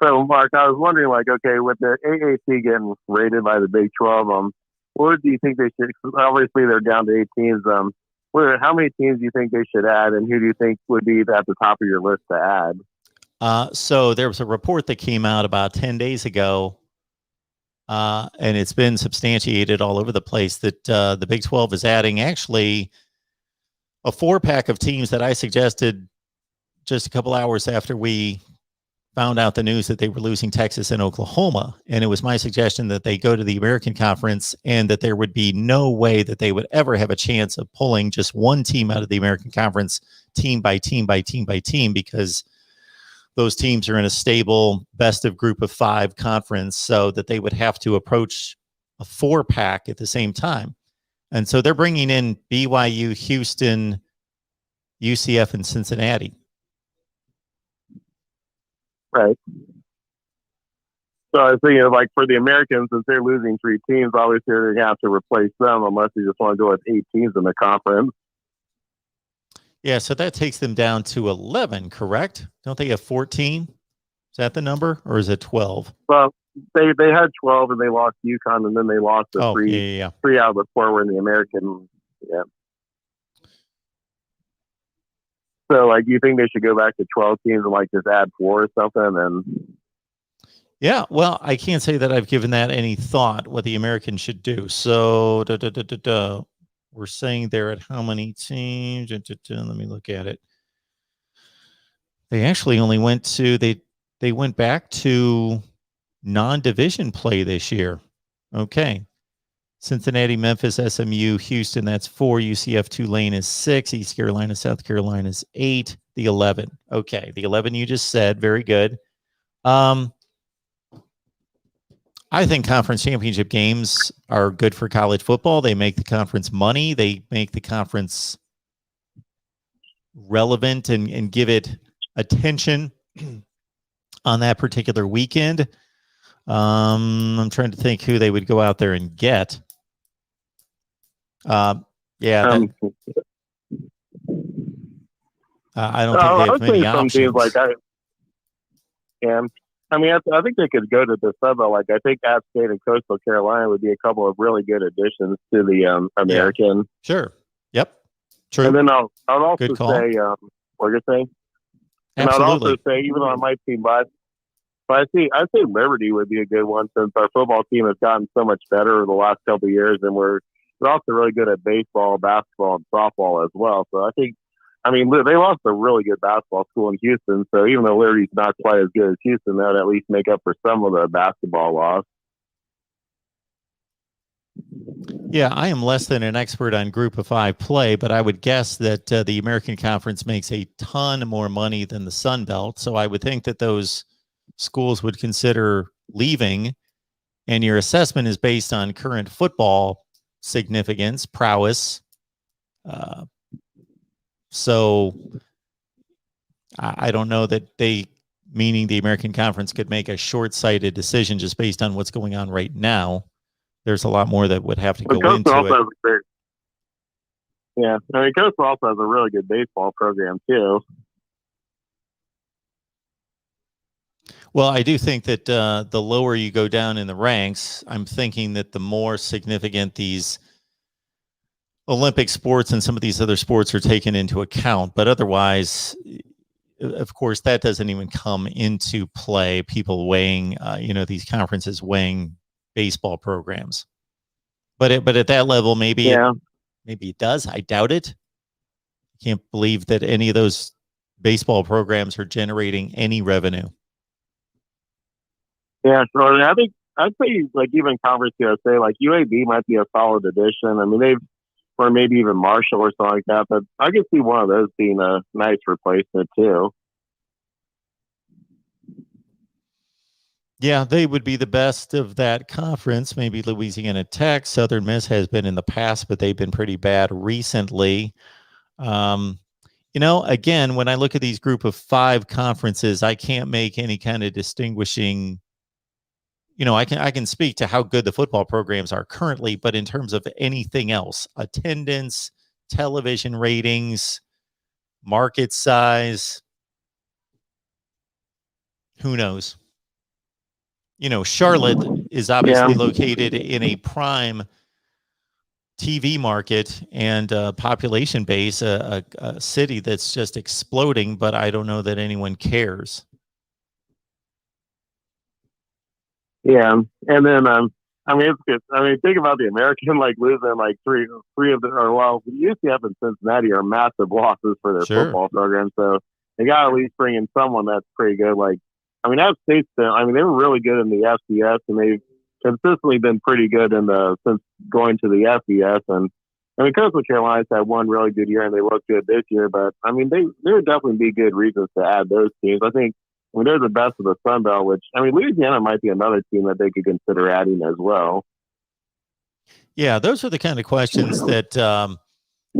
So, Mark, I was wondering, okay, with the AAC getting rated by the Big 12, what do you think they should? Obviously, they're down to 8 teams. How many teams do you think they should add, and who do you think would be at the top of your list to add? So there was a report that came out about 10 days ago, and it's been substantiated all over the place that the Big 12 is adding actually a 4-pack of teams that I suggested just a couple hours after we found out the news that they were losing Texas and Oklahoma. And it was my suggestion that they go to the American Conference and that there would be no way that they would ever have a chance of pulling just one team out of the American Conference team by team by team by team, because those teams are in a stable best of group of 5 conference, so that they would have to approach a 4-pack at the same time. And so they're bringing in BYU, Houston, UCF, and Cincinnati. Right. So I was thinking, for the Americans, since they're losing 3 teams, obviously they're going to have to replace them unless you just want to go with 8 teams in the conference. Yeah, so that takes them down to 11, correct? Don't they have 14? Is that the number, or is it 12? Well, they had 12, and they lost UConn, and then they lost the 3 out of the 4 were in the American. Yeah. So, do you think they should go back to 12 teams and just add 4 or something? And yeah, well, I can't say that I've given that any thought what the Americans should do. So, we're saying they're at how many teams? Let me look at it. They actually only went to they went back to non-division play this year. Okay. Cincinnati, Memphis, SMU, Houston, that's 4. UCF, Tulane is 6. East Carolina, South Carolina is 8. The 11. Okay, the 11 you just said. Very good. I think conference championship games are good for college football. They make the conference money. They make the conference relevant and give it attention on that particular weekend. I'm trying to think who they would go out there and get. I don't think they have many options. I think they could go to the Sub. I think App State and Coastal Carolina would be a couple of really good additions to the American. Yeah. Sure. Yep. True. And then I'd also say, what you're saying? And I'd also say, even though I might be biased, but I'd say Liberty would be a good one, since our football team has gotten so much better over the last couple of years, and we're also really good at baseball, basketball, and softball as well. So I think I mean, they lost a really good basketball school in Houston. So even though Liberty's not quite as good as Houston, that would at least make up for some of the basketball loss. Yeah, I am less than an expert on Group of Five play, but I would guess that the American Conference makes a ton more money than the Sun Belt. So I would think that those schools would consider leaving. And your assessment is based on current football significance, prowess. So I don't know that meaning the American Conference, could make a short-sighted decision just based on what's going on right now. There's a lot more that would have to go into it. Yeah, I mean, Coastal also has a really good baseball program too. Well, I do think that the lower you go down in the ranks, I'm thinking that the more significant these Olympic sports and some of these other sports are taken into account. But otherwise, of course, that doesn't even come into play. People weighing, these conferences weighing baseball programs. But at that level, maybe it does. I doubt it. I can't believe that any of those baseball programs are generating any revenue. Yeah, so I think I'd say like even Conference USA, like UAB might be a solid addition. I mean, or maybe even Marshall or something like that. But I could see one of those being a nice replacement too. Yeah, they would be the best of that conference. Maybe Louisiana Tech, Southern Miss has been in the past, but they've been pretty bad recently. Again, when I look at these Group of Five conferences, I can't make any kind of distinguishing. I can speak to how good the football programs are currently, but in terms of anything else, attendance, television ratings, market size, who knows? Charlotte is obviously located in a prime TV market and population base, a city that's just exploding, but I don't know that anyone cares. Yeah, and then it's good. I mean, think about the American losing three of the UCF and Cincinnati are massive losses for their football program. So they got to at least bring in someone that's pretty good. App State's they were really good in the FCS, and they've consistently been pretty good since going to the FBS. And Coastal Carolina's had one really good year, and they look good this year. But there would definitely be good reasons to add those teams. I think. They're the best of the Sun Belt, which, Louisiana might be another team that they could consider adding as well. Yeah, those are the kind of questions that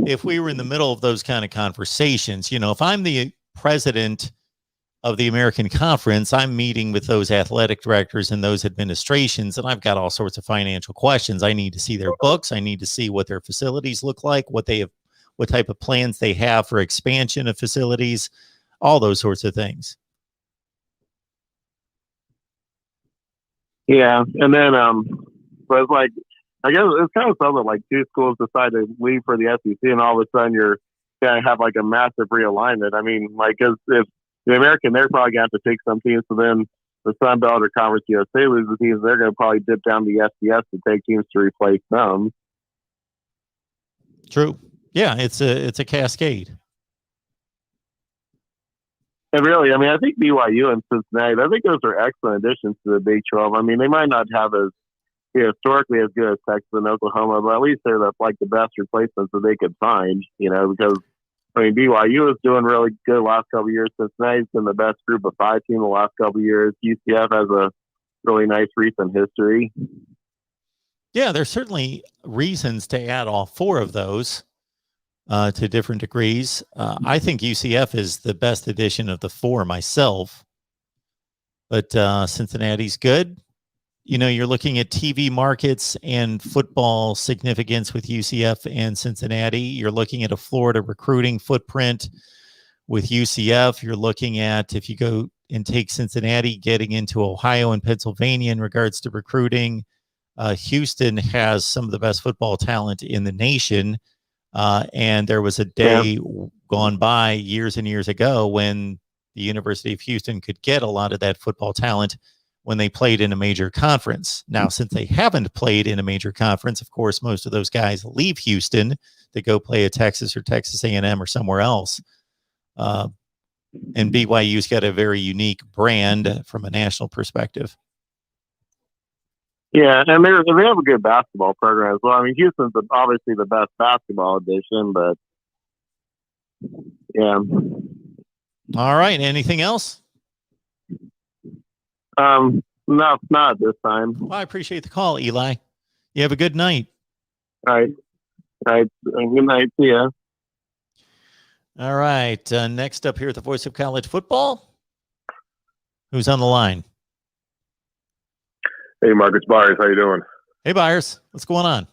if we were in the middle of those kind of conversations, if I'm the president of the American Conference, I'm meeting with those athletic directors and those administrations, and I've got all sorts of financial questions. I need to see their books. I need to see what their facilities look like, what type of plans they have for expansion of facilities, all those sorts of things. Yeah, and then but it's I guess it's kind of something two schools decide to leave for the SEC, and all of a sudden you're gonna have a massive realignment. Because if the American, they're probably gonna have to take some teams, so then the Sun Belt or Conference USA loses teams, they're gonna probably dip down the FCS to take teams to replace them. True. Yeah, it's a cascade. And really, I think BYU and Cincinnati, I think those are excellent additions to the Big 12. They might not have historically as good as Texas and Oklahoma, but at least they're the best replacements that they could find, because, BYU is doing really good the last couple of years. Cincinnati's been the best Group of Five team the last couple of years. UCF has a really nice recent history. Yeah, there's certainly reasons to add all four of those. To different degrees. I think UCF is the best addition of the four myself, but Cincinnati's good. You're looking at TV markets and football significance with UCF and Cincinnati. You're looking at a Florida recruiting footprint with UCF. You're looking at, if you go and take Cincinnati, getting into Ohio and Pennsylvania in regards to recruiting. Houston has some of the best football talent in the nation. And there was a day gone by years and years ago when the University of Houston could get a lot of that football talent when they played in a major conference. Now, since they haven't played in a major conference, of course, most of those guys leave Houston to go play at Texas or Texas A&M or somewhere else. And BYU's got a very unique brand from a national perspective. Yeah, and they have a good basketball program as well. I mean, Houston's obviously the best basketball edition, but yeah. All right. Anything else? No, not this time. Well, I appreciate the call, Eli. You have a good night. All right. Good night. See ya. All right. Next up here at the Voice of College Football, who's on the line? Hey, Mark, it's Byers. How you doing? Hey, Byers. What's going on?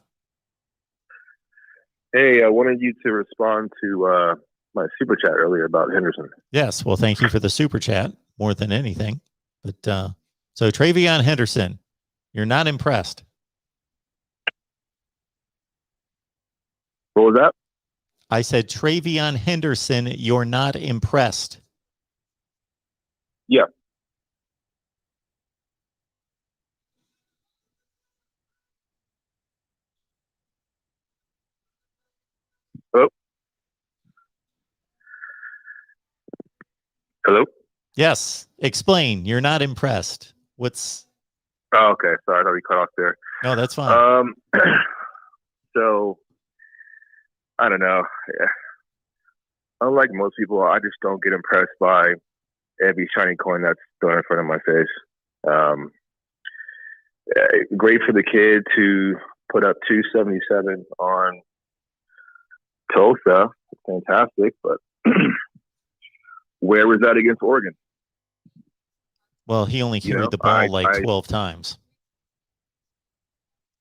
Hey, I wanted you to respond to my super chat earlier about Henderson. Yes. Well, thank you for the super chat more than anything. But so Travion Henderson, you're not impressed. What was that? I said Travion Henderson, you're not impressed. Yeah. Hello? Hello? Yes. Explain. You're not impressed. What's... Oh, okay. Sorry, I thought we cut off there. No, that's fine. So, I don't know. Unlike most people, I just don't get impressed by every shiny coin that's thrown in front of my face. Great for the kid to put up 277 on Tulsa. Fantastic, but where was that against Oregon? Well, he only carried the ball 12 times.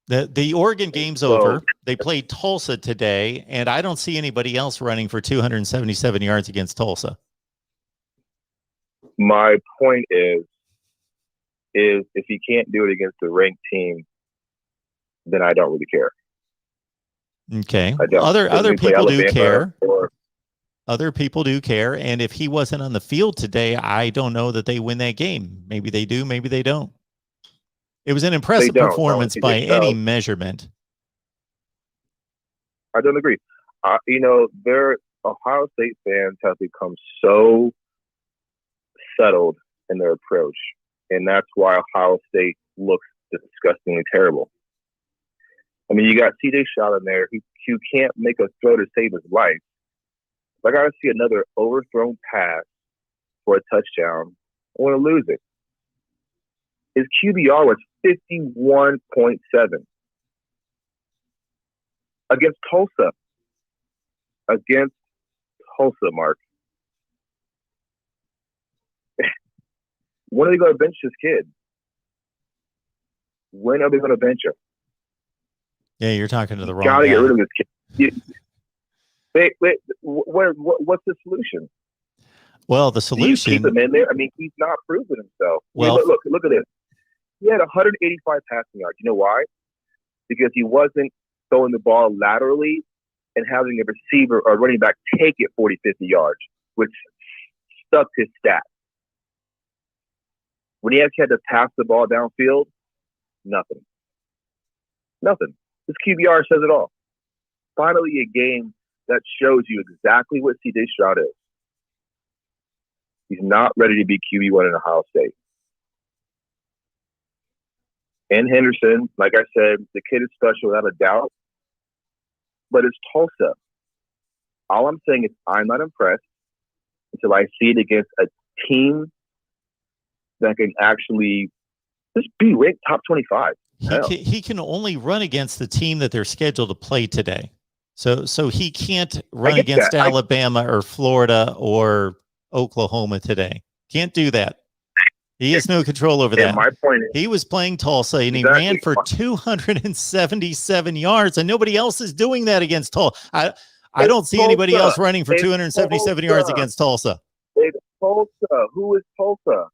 The Oregon game's over. They played Tulsa today, and I don't see anybody else running for 277 yards against Tulsa. My point is if he can't do it against a ranked team, then I don't really care. Okay. I don't. Other people do care. Or, Other people do care, and if he wasn't on the field today, I don't know that they win that game. Maybe they do, maybe they don't. It was an impressive performance by any measurement. I don't agree. Ohio State fans have become so settled in their approach, and that's why Ohio State looks disgustingly terrible. I mean, you got C.J. Stroud in there. He can't make a throw to save his life. I got to see another overthrown pass for a touchdown. I want to lose it. His QBR was 51.7 against Tulsa. Against Tulsa, Mark. When are they going to bench this kid? When are they going to bench him? Yeah, you're talking to the wrong guy. Got to get rid of this kid. Wait, what's the solution? Well, the solution... Do you keep him in there? I mean, he's not proven himself. Well, look at this. He had 185 passing yards. You know why? Because he wasn't throwing the ball laterally and having a receiver or running back take it 40, 50 yards, which stuck his stats. When he actually had to pass the ball downfield, nothing. This QBR says it all. Finally, a game that shows you exactly what C.J. Stroud is. He's not ready to be QB1 in Ohio State. And Henderson, like I said, the kid is special without a doubt. But it's Tulsa. All I'm saying is I'm not impressed until I see it against a team that can actually just be ranked top 25. He can only run against the team that they're scheduled to play today. So he can't run against Alabama or Florida or Oklahoma today. Can't do that. He has no control over that. My point is, he was playing Tulsa, and he ran for 277 yards, and nobody else is doing that against Tulsa. I don't see anybody else running for 277 yards against Tulsa. It's Tulsa. Who is Tulsa?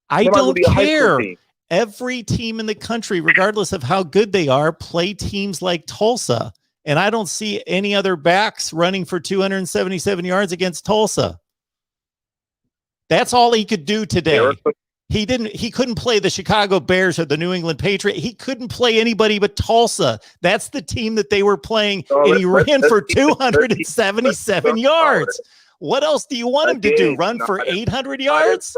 I don't care. Every team in the country, regardless of how good they are, play teams like Tulsa. And I don't see any other backs running for 277 yards against Tulsa. That's all he could do today. He couldn't play the Chicago Bears or the New England Patriots. He couldn't play anybody but Tulsa. That's the team that they were playing, and he ran for 277 yards. What else do you want him to do? Run for 800 yards?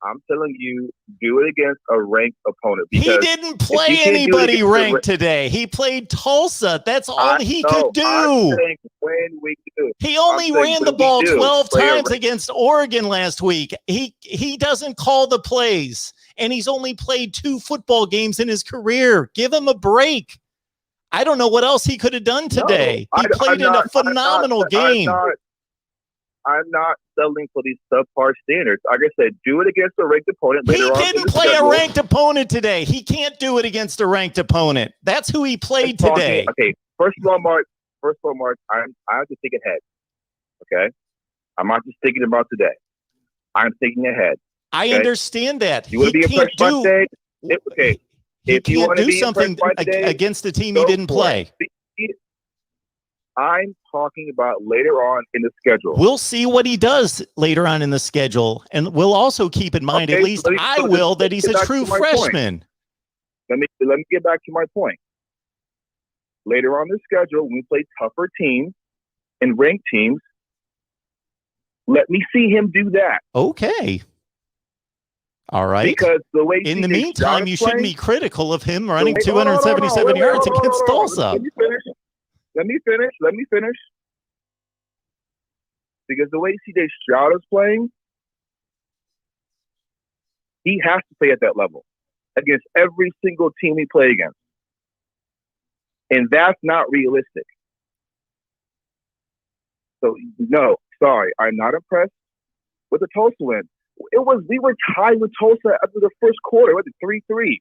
I'm telling you, do it against a ranked opponent. He didn't play anybody ranked today. He played Tulsa. That's all he could do. He only ran the ball 12 times against Oregon last week. He doesn't call the plays, and he's only played 2 football games in his career. Give him a break. I don't know what else he could have done today. He played in a phenomenal game. I'm not settling for these subpar standards. Like I said, do it against a ranked opponent. He didn't play a ranked opponent today. He can't do it against a ranked opponent. That's who he played today. Okay, first of all, Mark, I have to think ahead. Okay? I'm not just thinking about today. I'm thinking ahead. I understand that. You want to be impressed by today? Okay. If you want to do something against the team he didn't play. I'm talking about later on in the schedule. We'll see what he does later on in the schedule. And we'll also keep in mind, at least I will, that he's a true freshman. Let me get back to my point. Later on in the schedule, when we play tougher teams and ranked teams, let me see him do that. Okay. All right. Because the way in the meantime, you shouldn't be critical of him running 277 yards against Tulsa. Let me finish. Because the way CJ Stroud is playing, he has to play at that level against every single team he plays against. And that's not realistic. So, no, sorry, I'm not impressed with the Tulsa win. We were tied with Tulsa after the first quarter. What, 3-3?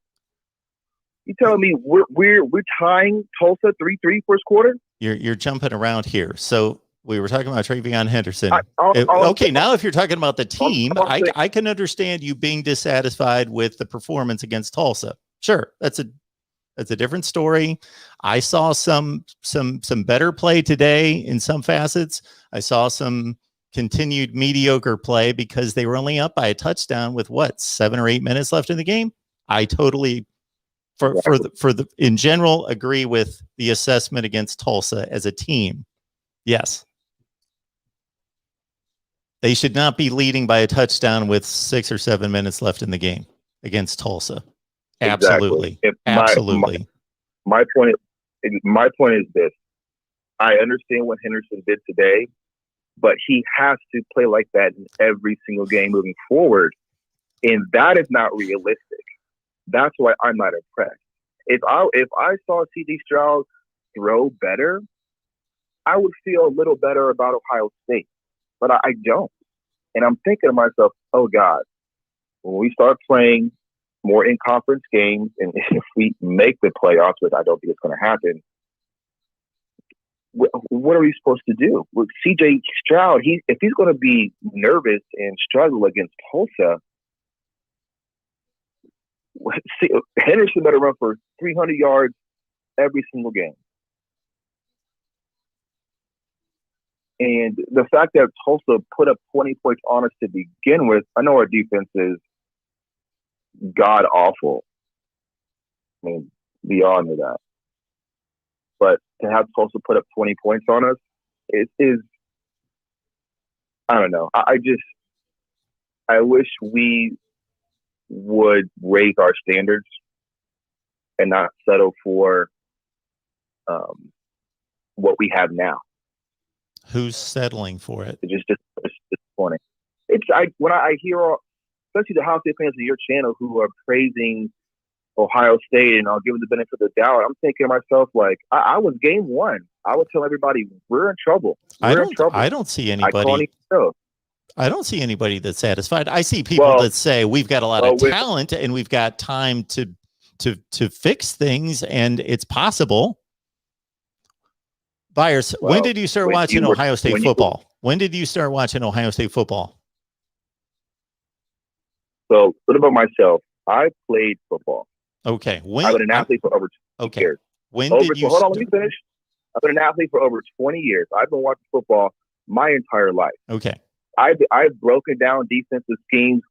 You telling me we're tying Tulsa 3-3 first quarter? You're jumping around here. So we were talking about Travion Henderson. Okay, now if you're talking about the team, I can understand you being dissatisfied with the performance against Tulsa. Sure, that's a different story. I saw some better play today in some facets. I saw some continued mediocre play because they were only up by a touchdown with 7 or 8 minutes left in the game. I totally in general agree with the assessment against Tulsa as a team. Yes. They should not be leading by a touchdown with 6 or 7 minutes left in the game against Tulsa. Absolutely. Absolutely. My point is this. I understand what Henderson did today, but he has to play like that in every single game moving forward. And that is not realistic. That's why I'm not impressed. If I saw C.D. Stroud throw better, I would feel a little better about Ohio State. But I don't. And I'm thinking to myself, oh, God, when we start playing more in-conference games, and if we make the playoffs, which I don't think it's going to happen, what are we supposed to do? With C.J. Stroud, if he's going to be nervous and struggle against Tulsa, Henderson better run for 300 yards every single game. And the fact that Tulsa put up 20 points on us to begin with, I know our defense is god awful. I mean, beyond that. But to have Tulsa put up 20 points on us, it is, I don't know. I wish we would raise our standards and not settle for what we have now. Who's settling for it? It's just disappointing. When I hear, especially the Ohio State fans of your channel who are praising Ohio State and I'll give them the benefit of the doubt, I'm thinking to myself, like, I was game one. I would tell everybody we're in trouble. I don't see anybody. I don't see anybody that's satisfied. I see people that say we've got a lot of talent and we've got time to fix things, and it's possible. Byers, when did you start watching Ohio State football? When did you start watching Ohio State football? So, what about myself? I played football. Okay. I've been an athlete for over 20 years. Hold on, let me finish. I've been an athlete for over 20 years. I've been watching football my entire life. Okay. I've broken down defensive schemes.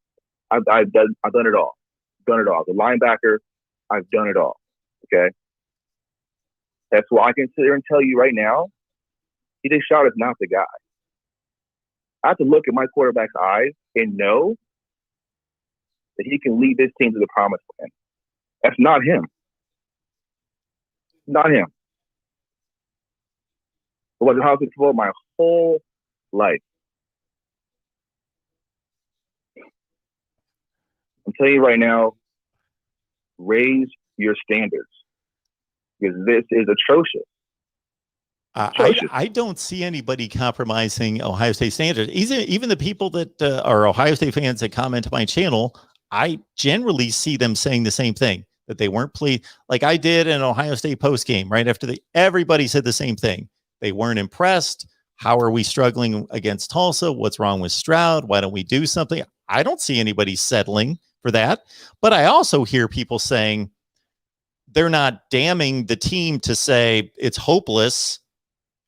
I've done it all. Done it all. The linebacker, I've done it all. Okay. That's why I can sit here and tell you right now, CJ Stroud is not the guy. I have to look at my quarterback's eyes and know that he can lead this team to the promised land. That's not him. Not him. I was in college football my whole life. I'm telling you right now, raise your standards because this is atrocious. I don't see anybody compromising Ohio State standards. Even the people that are Ohio State fans that comment to my channel, I generally see them saying the same thing, that they weren't pleased. Like I did in Ohio State post game right after everybody said the same thing. They weren't impressed. How are we struggling against Tulsa? What's wrong with Stroud? Why don't we do something? I don't see anybody settling for that. But I also hear people saying they're not damning the team to say it's hopeless.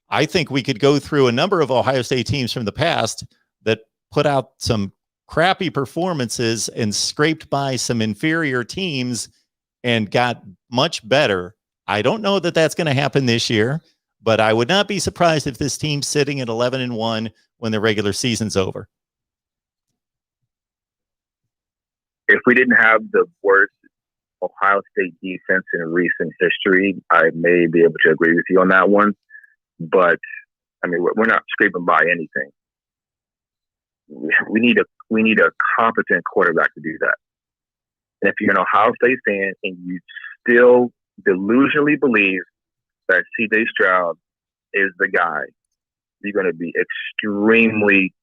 I think we could go through a number of Ohio State teams from the past that put out some crappy performances and scraped by some inferior teams and got much better. I don't know that that's going to happen this year, but I would not be surprised if this team's sitting at 11-1 when the regular season's over. If we didn't have the worst Ohio State defense in recent history, I may be able to agree with you on that one. But I mean, we're not scraping by anything. We need a competent quarterback to do that. And if you're an Ohio State fan and you still delusionally believe that CJ Stroud is the guy, you're going to be extremely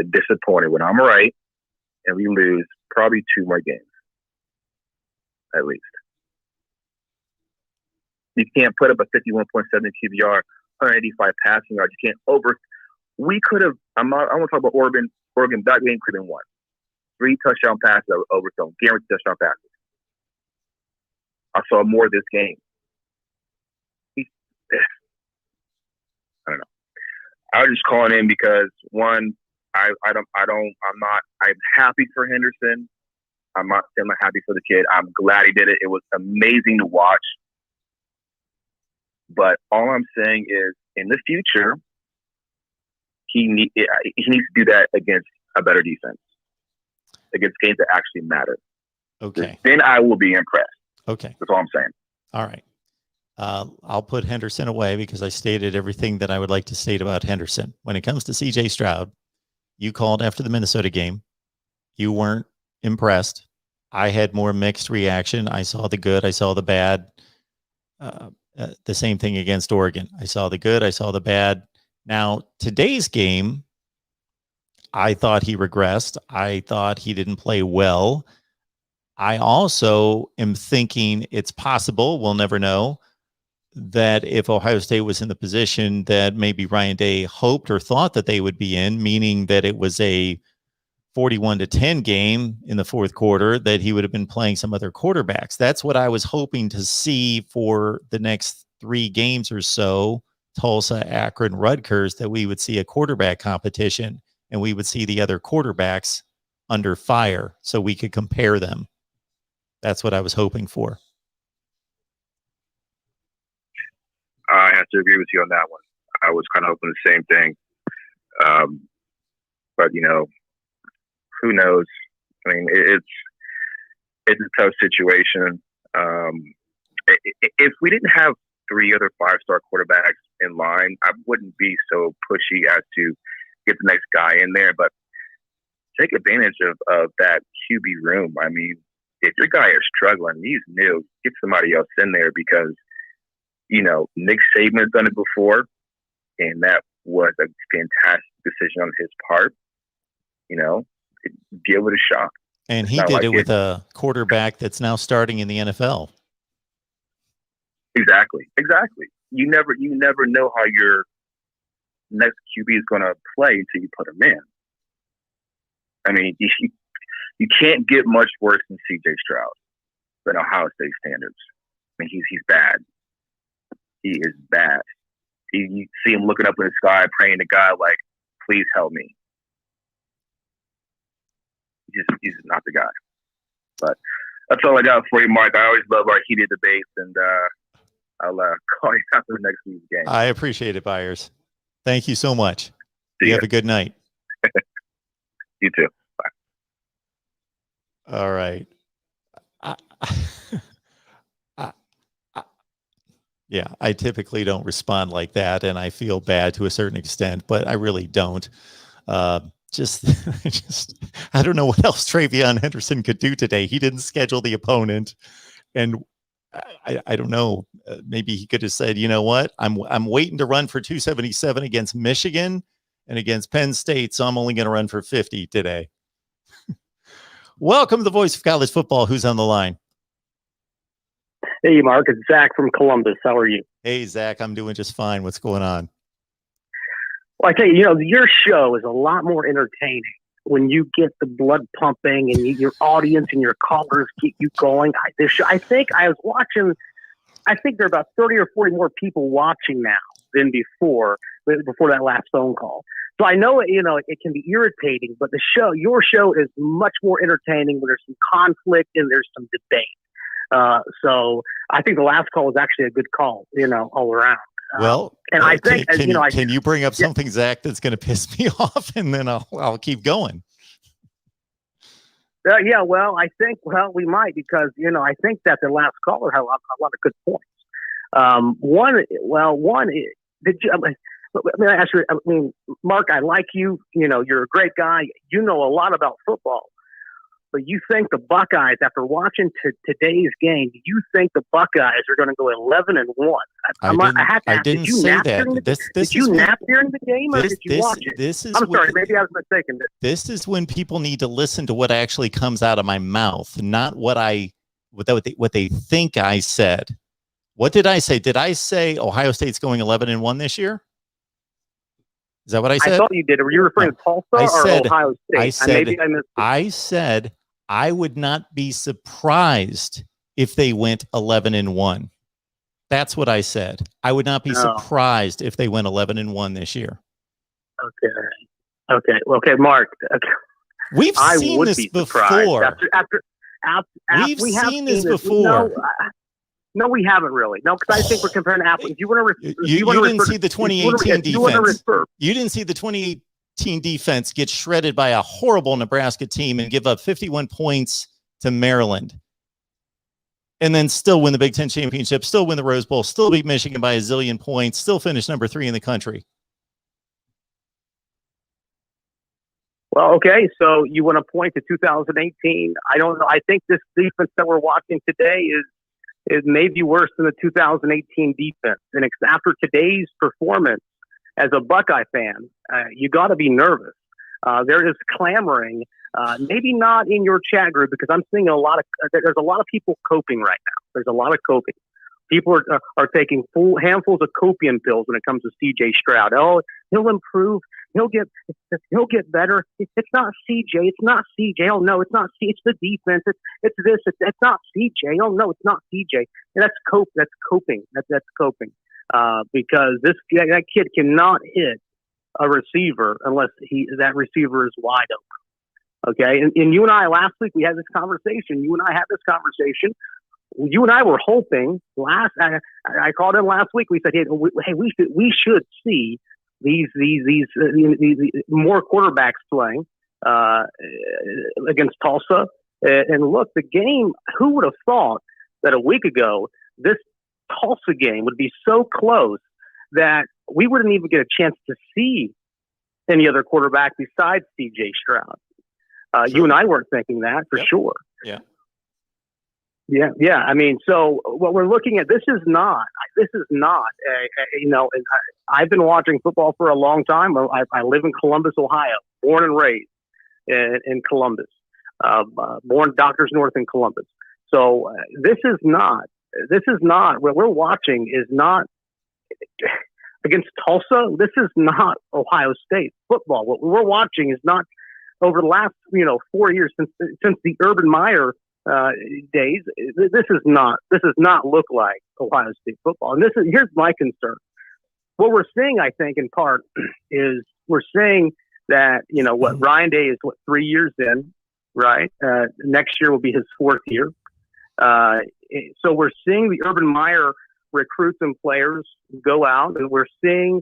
disappointed when I'm right and we lose probably 2 more games, at least. You can't put up a 51.7 QBR, 185 passing yards. You can't over. We could have. I want to talk about Oregon. That game could have been won. 3 touchdown passes that were overthrown, guaranteed touchdown passes. I saw more of this game. I don't know. I was just calling in because one, I'm happy for Henderson. I'm not happy for the kid. I'm glad he did it. It was amazing to watch. But all I'm saying is, in the future, he needs to do that against a better defense, against games that actually matter. Okay. Then I will be impressed. Okay. That's all I'm saying. All right. I'll put Henderson away because I stated everything that I would like to state about Henderson. When it comes to CJ Stroud, you called after the Minnesota game. You weren't impressed. I had more mixed reaction. I saw the good. I saw the bad. The same thing against Oregon. I saw the good. I saw the bad. Now, today's game, I thought he regressed. I thought he didn't play well. I also am thinking it's possible, we'll never know, that if Ohio State was in the position that maybe Ryan Day hoped or thought that they would be in, meaning that it was a 41-10 game in the fourth quarter, that he would have been playing some other quarterbacks. That's what I was hoping to see for the next 3 games or so, Tulsa, Akron, Rutgers, that we would see a quarterback competition and we would see the other quarterbacks under fire so we could compare them. That's what I was hoping for. I have to agree with you on that one. I was kind of hoping the same thing. But, who knows? I mean, it's a tough situation. If we didn't have 3 other 5-star quarterbacks in line, I wouldn't be so pushy as to get the next guy in there. But take advantage of that QB room. I mean, if your guy is struggling, he's new, get somebody else in there because, Nick Saban's done it before, and that was a fantastic decision on his part. Give it a shot. And he did it with a quarterback that's now starting in the NFL. Exactly. You never know how your next QB is going to play until you put him in. I mean, you can't get much worse than CJ Stroud than Ohio State standards. I mean, he's bad. He is bad. You see him looking up in the sky, praying to God, like, please help me. he's not the guy. But that's all I got for you, Mark. I always love our heated debates, and I'll call you after next week's game. I appreciate it, Byers. Thank you so much. See You ya. have a good night. You too. All right. Yeah, I typically don't respond like that, and I feel bad to a certain extent, but I really don't. Just, I don't know what else Travion Henderson could do today. He didn't schedule the opponent, and I don't know. Maybe he could have said, you know what, I'm waiting to run for 277 against Michigan and against Penn State, so I'm only going to run for 50 today. Welcome to the Voice of College Football. Who's on the line? Hey, Mark, it's Zach from Columbus. How are you? Hey, Zach, I'm doing just fine. What's going on? Well, I tell you, your show is a lot more entertaining when you get the blood pumping and your audience and your callers keep you going. I think I was watching. I think there are about 30 or 40 more people watching now than before that last phone call. So I know it can be irritating, but your show is much more entertaining when there's some conflict and there's some debate. So I think the last call was actually a good call, all around. Well, and I think, can you bring up something, Zach, that's going to piss me off, and then I'll keep going. Yeah, well, I think, we might, because, I think that the last caller had a lot of good points. One, did you, Mark, I like you, you're a great guy. You know a lot about football. But you think the Buckeyes, after watching today's game, do you think the Buckeyes are going to go 11-1? I have to ask, did you nap during the game, or did you watch it? I'm sorry, maybe I was mistaken. This is when people need to listen to what actually comes out of my mouth, not what they think I said. What did I say? Did I say Ohio State's going 11-1 this year? Is that what I said? I thought you did. Were you referring to Tulsa or Ohio State? I said I would not be surprised if they went 11-1. That's what I said. I would not be surprised if they went 11-1 this year. Okay, Mark. Okay. We've seen this before. We've seen this before. No, we haven't really. No, because I think we're comparing apples. You didn't see the 2018 defense. You didn't see the 2018 defense get shredded by a horrible Nebraska team and give up 51 points to Maryland, and then still win the Big Ten championship, still win the Rose Bowl, still beat Michigan by a zillion points, still finish number 3 in the country. Well, okay, so you want to point to 2018. I don't know. I think this defense that we're watching today is maybe worse than the 2018 defense. And after today's performance, as a Buckeye fan, you got to be nervous. There is clamoring, maybe not in your chat group, because I'm seeing there's a lot of people coping right now. There's a lot of coping. People are taking full handfuls of copium pills when it comes to C.J. Stroud. Oh, he'll improve. He'll get better. It's not CJ. It's not CJ. Oh no, it's not C. It's the defense. It's this. It's not CJ. Oh no, it's not CJ. And that's coping. That's coping. Because that kid cannot hit a receiver unless that receiver is wide open. Okay, and you and I last week we had this conversation. You and I had this conversation. You and I were hoping I called in last week. We said, hey, we should see these more quarterbacks playing against Tulsa. And look, the game, who would have thought that a week ago this Tulsa game would be so close that we wouldn't even get a chance to see any other quarterback besides C.J. Stroud. Sure. You and I weren't thinking that for sure. Yeah. Yeah. I mean, so what we're looking at, this is not, I've been watching football for a long time. I live in Columbus, Ohio, born and raised in Columbus, born Doctors North in Columbus. So this is not, what we're watching is not against Tulsa. This is not Ohio State football. What we're watching is not over the last, 4 years since the Urban Meyer days. This does not look like Ohio State football. And here's my concern. What we're seeing, I think, in part, is we're seeing that Ryan Day is 3 years in. right? Next year will be his 4th year. So we're seeing the Urban Meyer recruits and players go out, and we're seeing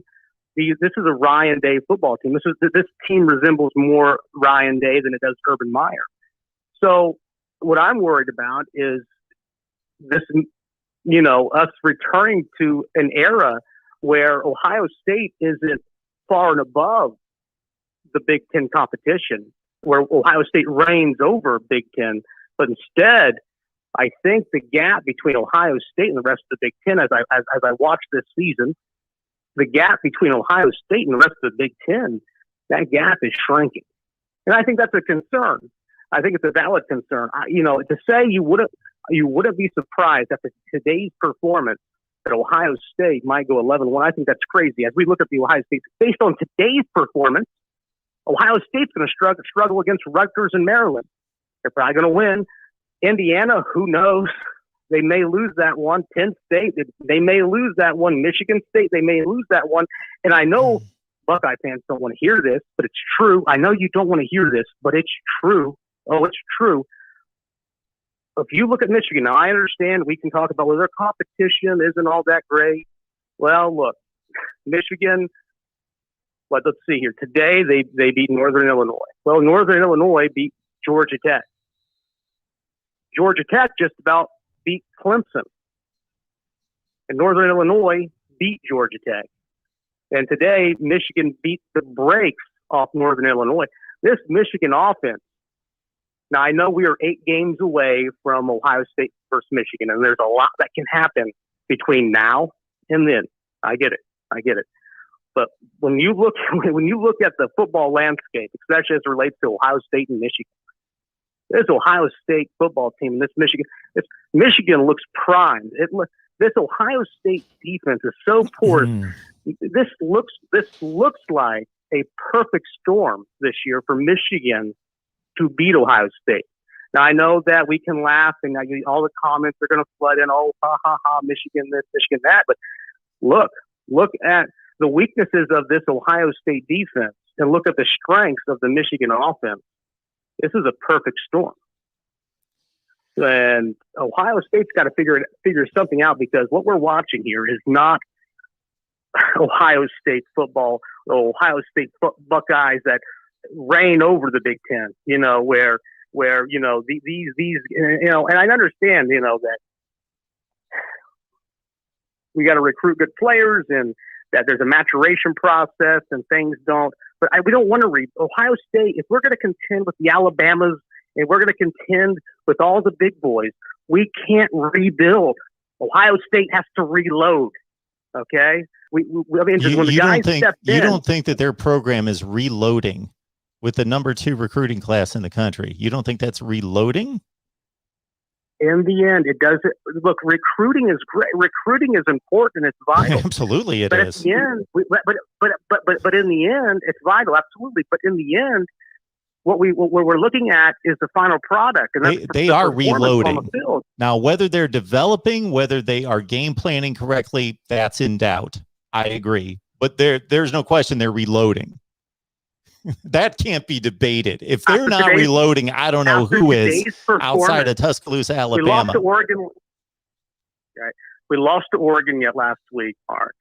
this is a Ryan Day football team. This team resembles more Ryan Day than it does Urban Meyer. So what I'm worried about is this, us returning to an era where Ohio State isn't far and above the Big Ten competition, where Ohio State reigns over Big Ten, but instead, I think the gap between Ohio State and the rest of the Big Ten, as I watch this season, the gap between Ohio State and the rest of the Big Ten, that gap is shrinking, and I think that's a concern. I think it's a valid concern. To say you wouldn't be surprised after today's performance that Ohio State might go 11-1. I think that's crazy. As we look at the Ohio State, based on today's performance, Ohio State's going to struggle against Rutgers and Maryland. They're probably going to win. Indiana, who knows? They may lose that one. Penn State, they may lose that one. Michigan State, they may lose that one. And I know Buckeye fans don't want to hear this, but it's true. I know you don't want to hear this, but it's true. Oh, it's true. If you look at Michigan, now I understand we can talk about whether their competition isn't all that great. Well, look, Michigan, let's see here. Today, they beat Northern Illinois. Well, Northern Illinois beat Georgia Tech. Georgia Tech just about beat Clemson. And Northern Illinois beat Georgia Tech. And today, Michigan beat the brakes off Northern Illinois. This Michigan offense, now I know we are 8 games away from Ohio State versus Michigan, and there's a lot that can happen between now and then. I get it. But when you look at the football landscape, especially as it relates to Ohio State and Michigan, this Ohio State football team, Michigan looks primed. This Ohio State defense is so poor. This looks like a perfect storm this year for Michigan to beat Ohio State. Now I know that we can laugh and all the comments are going to flood in. Oh, ha ha ha! Michigan this, Michigan that. But look at the weaknesses of this Ohio State defense and look at the strengths of the Michigan offense. This is a perfect storm. And Ohio State's got to figure something out, because what we're watching here is not Ohio State football, Ohio State Buckeyes that reign over the Big Ten, where these and I understand, that we got to recruit good players and that there's a maturation process and things don't. But we don't want to read Ohio State. If we're going to contend with the Alabamas and we're going to contend with all the big boys, we can't rebuild. Ohio State has to reload. Okay, when the guys stepped in, you don't think that their program is reloading with the number 2 recruiting class in the country? You don't think that's reloading? In the end, it doesn't. Look, recruiting is great. Recruiting is important. It's vital. Absolutely, it is. At the end, but in the end, it's vital. Absolutely. But in the end, what we're looking at is the final product, and they are reloading. Now, whether they're developing, whether they are game planning correctly, that's in doubt. I agree, but there's no question they're reloading. That can't be debated. If they're not reloading, I don't know who is outside of Tuscaloosa, Alabama. We lost to Oregon. Right. We lost to Oregon yet last week, Mark.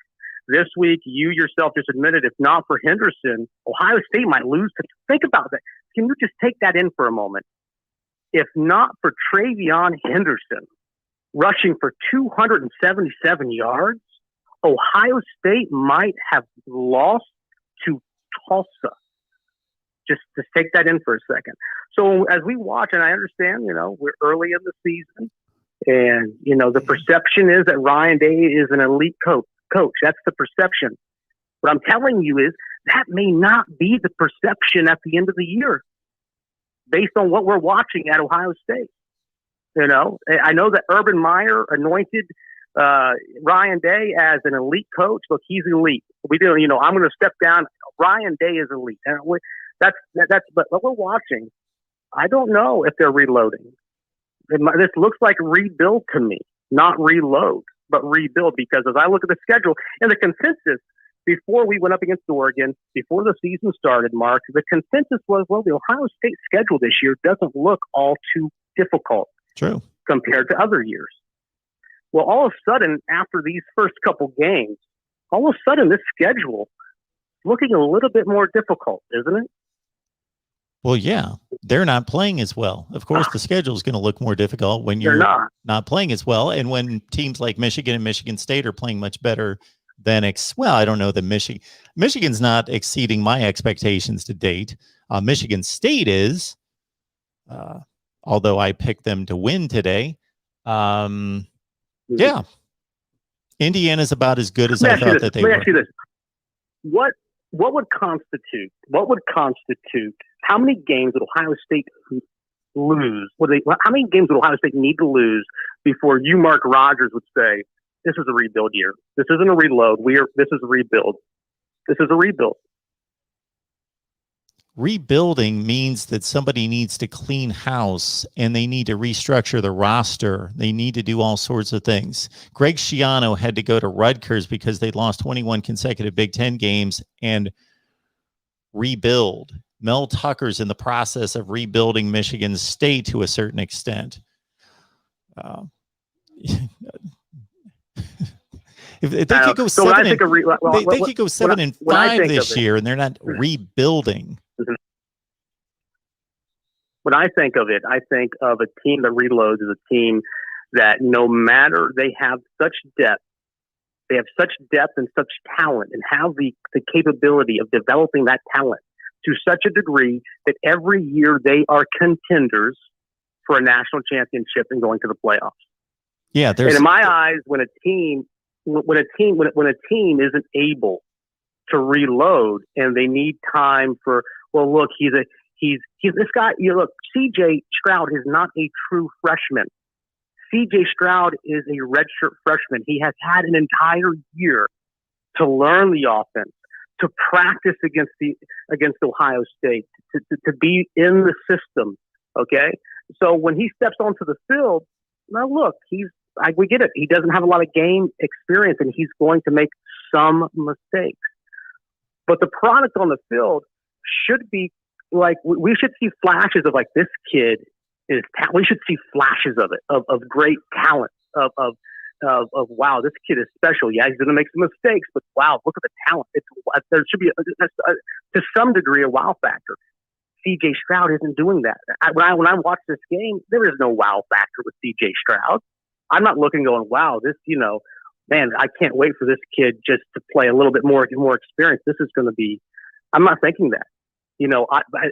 This week, you yourself just admitted, if not for Henderson, Ohio State might lose. Think about that. Can you just take that in for a moment? If not for Travion Henderson rushing for 277 yards, Ohio State might have lost to Tulsa. Just take that in for a second. So as we watch, and I understand, we're early in the season, and, the perception is that Ryan Day is an elite coach. That's the perception. What I'm telling you is that may not be the perception at the end of the year based on what we're watching at Ohio State. I know that Urban Meyer anointed Ryan Day as an elite coach. Look, he's elite. We do, I'm going to step down. Ryan Day is elite. And but what we're watching, I don't know if they're reloading. This looks like rebuild to me, not reload, but rebuild, because as I look at the schedule and the consensus, before we went up against Oregon, before the season started, Mark, the consensus was, well, the Ohio State schedule this year doesn't look all too difficult. True. Compared to other years. Well, all of a sudden, after these first couple games, all of a sudden this schedule is looking a little bit more difficult, isn't it? Well, yeah, they're not playing as well. Of course, the schedule is going to look more difficult when you're not playing as well. And when teams like Michigan and Michigan State are playing much better than well, I don't know that Michigan's not exceeding my expectations to date. Michigan State is, although I picked them to win today. Yeah. Indiana's about as good as I thought that they were. Let me ask you this. What would constitute how many games would Ohio State lose? How many games would Ohio State need to lose before you, Mark Rogers, would say, this is a rebuild year. This isn't a reload. This is a rebuild. This is a rebuild. Rebuilding means that somebody needs to clean house and they need to restructure the roster. They need to do all sorts of things. Greg Schiano had to go to Rutgers because they lost 21 consecutive Big Ten games and rebuild. Mel Tucker's in the process of rebuilding Michigan State to a certain extent. If they could go so 7 they could go 7-5 this year, and they're not rebuilding. When I think of it, I think of a team that reloads as a team that no matter they have such depth and such talent, and have the capability of developing that talent to such a degree that every year they are contenders for a national championship and going to the playoffs. Yeah, and in my eyes, when a team isn't able to reload and they need time for, well, look, he's this guy. Look, C.J. Stroud is not a true freshman. C.J. Stroud is a redshirt freshman. He has had an entire year to learn the offense, to practice against Ohio State, to be in the system. Okay, so when he steps onto the field, now look, we get it. He doesn't have a lot of game experience, and he's going to make some mistakes. But the product on the field should be like, we should see flashes of, like, this kid is. We should see flashes of it, of great talent, of wow, this kid is special. Yeah, he's going to make some mistakes, but wow, look at the talent. There should be to some degree a wow factor. C.J. Stroud isn't doing that. When I watch this game, there is no wow factor with C.J. Stroud. I'm not looking going, wow, this, man, I can't wait for this kid just to play a little bit more experience. This is going to be, I'm not thinking that.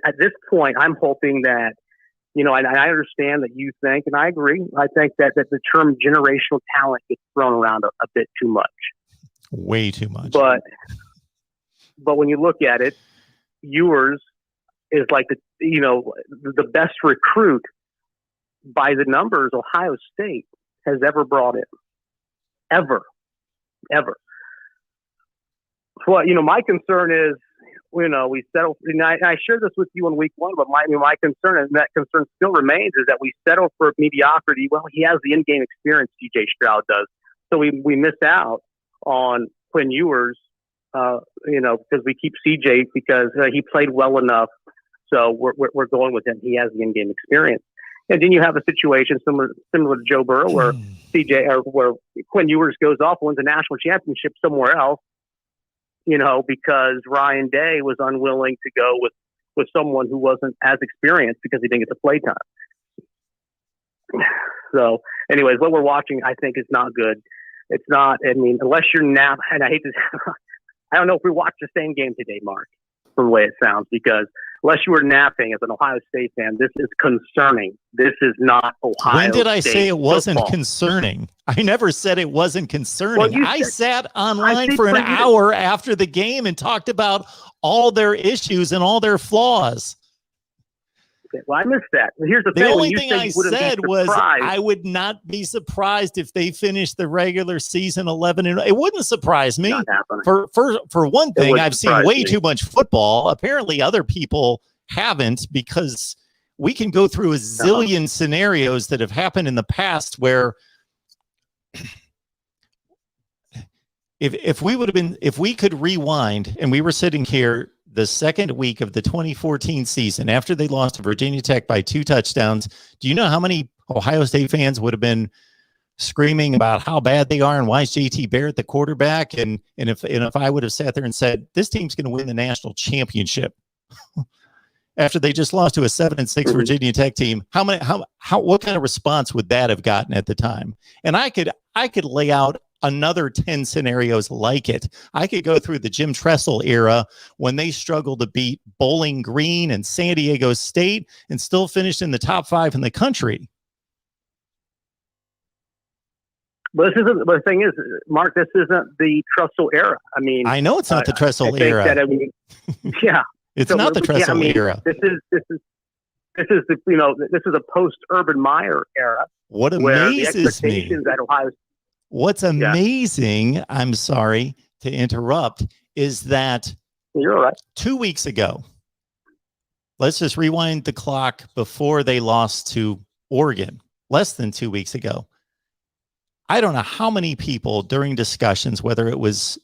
At this point, I'm hoping that, and I understand that you think, and I agree, I think that the term generational talent gets thrown around a bit too much. Way too much. But when you look at it, Ewers is like the best recruit by the numbers Ohio State has ever brought in. Ever. Well, my concern is, we settle, and I shared this with you in week one, but my concern, and that concern still remains, is that we settle for mediocrity. Well, he has the in-game experience, C.J. Stroud does. So we missed out on Quinn Ewers, because we keep C.J. because he played well enough. So we're going with him. He has the in-game experience. And then you have a situation similar to Joe Burrow, where where Quinn Ewers goes off and wins a national championship somewhere else, because Ryan Day was unwilling to go with someone who wasn't as experienced because he didn't get the play time. So, anyways, what we're watching, I think, is not good. It's not. I mean, unless you're now, and I hate to, I don't know if we watched the same game today, Mark, from the way it sounds, because unless you were napping as an Ohio State fan, this is concerning. This is not Ohio When did I State say it wasn't football. Concerning? I never said it wasn't concerning. Well, I sat online for an hour after the game and talked about all their issues and all their flaws. Okay, well, I missed that. Here's the The thing. only thing I said was I would not be surprised if they finished the regular season 11-0. It wouldn't surprise me. For one thing, I've seen way too much football. Apparently, other people haven't, because we can go through a zillion scenarios that have happened in the past where if we could rewind and we were sitting here the second week of the 2014 season after they lost to Virginia Tech by 2 touchdowns, do you know how many Ohio State fans would have been screaming about how bad they are and why is JT Barrett the quarterback? And if I would have sat there and said, this team's going to win the national championship after they just lost to a 7-6 Virginia Tech team, what kind of response would that have gotten at the time? And I could lay out another 10 scenarios like it. I could go through the Jim Tressel era when they struggled to beat Bowling Green and San Diego State and still finished in the top 5 in the country. But the thing is, Mark, this isn't the Tressel era. I mean, I know it's not the Tressel era. Yeah, it's not the Tressel era. This is a post Urban Meyer era. What amazes me? At Ohio. What's amazing, I'm sorry to interrupt, is that you're right. 2 weeks ago, let's just rewind the clock before they lost to Oregon, less than 2 weeks ago. I don't know how many people during discussions, whether it was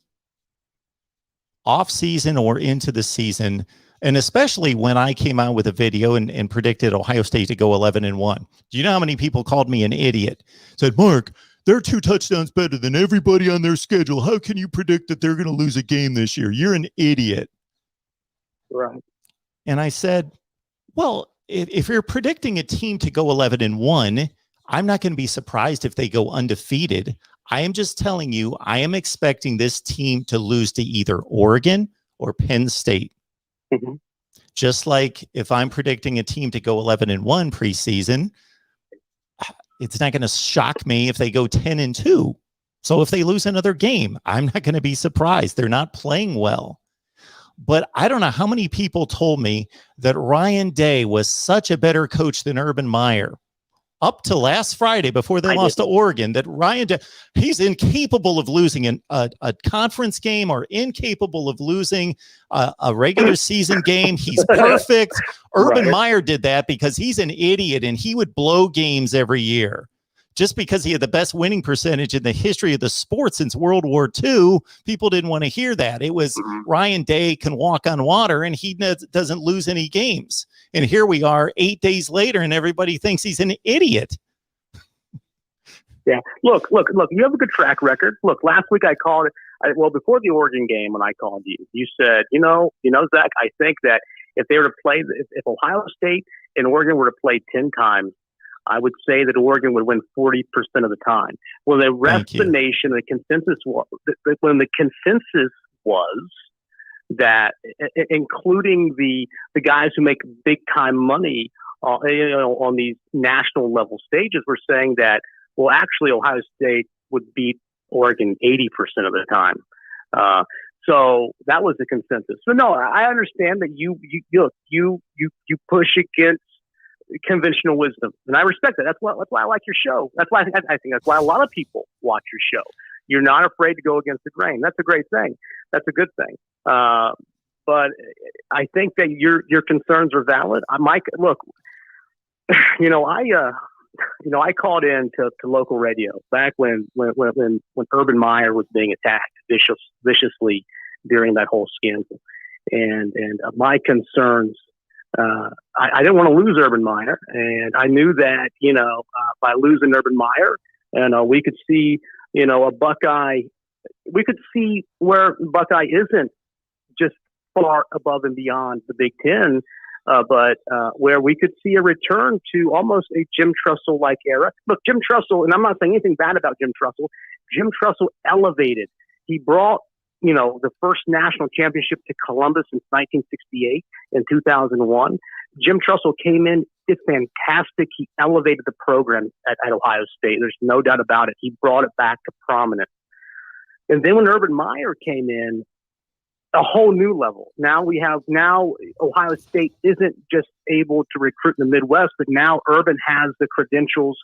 off season or into the season, and especially when I came out with a video and predicted Ohio State to go 11-1. Do you know how many people called me an idiot? Said, Mark, they're 2 touchdowns better than everybody on their schedule. How can you predict that they're going to lose a game this year? You're an idiot. Right. And I said, well, if you're predicting a team to go 11-1, I'm not going to be surprised if they go undefeated. I am just telling you, I am expecting this team to lose to either Oregon or Penn State. Mm-hmm. Just like if I'm predicting a team to go 11-1 preseason, it's not going to shock me if they go 10-2. So if they lose another game, I'm not going to be surprised. They're not playing well. But I don't know how many people told me that Ryan Day was such a better coach than Urban Meyer. Up to last Friday before they lost to Oregon, that Ryan, he's incapable of losing a conference game or incapable of losing a regular season game. He's perfect. Urban Meyer did that because he's an idiot and he would blow games every year. Just because he had the best winning percentage in the history of the sport since World War II, people didn't want to hear that. It was Ryan Day can walk on water and he doesn't lose any games. And here we are 8 days later and everybody thinks he's an idiot. Yeah. Look, you have a good track record. Look, last week I called it. Well, before the Oregon game, when I called you, you said, you know, Zach, I think that if they were to play, if Ohio State and Oregon were to play 10 times, I would say that Oregon would win 40% of the time. Well, the rest of the nation, the consensus was that, including the guys who make big time money, on these national level stages, were saying that, well, actually, Ohio State would beat Oregon 80% of the time. So that was the consensus. So no, I understand that you push against conventional wisdom, and I respect that. That's why I like your show. That's why I think that's why a lot of people watch your show. You're not afraid to go against the grain. That's a great thing. That's a good thing. But I think that your concerns are valid. Look, I called in to local radio back when Urban Meyer was being attacked viciously during that whole scandal, and my concerns. I didn't want to lose Urban Meyer, and I knew that by losing Urban Meyer, we could see a Buckeye. We could see where Buckeye isn't just far above and beyond the Big Ten, but where we could see a return to almost a Jim Tressel-like era. Look, Jim Tressel, and I'm not saying anything bad about Jim Tressel. Jim Tressel elevated. He brought the first national championship to Columbus in 1968 and 2001. Jim Tressel came in, did fantastic. He elevated the program at Ohio State. There's no doubt about it. He brought it back to prominence. And then when Urban Meyer came in, a whole new level. Now Ohio State isn't just able to recruit in the Midwest, but now Urban has the credentials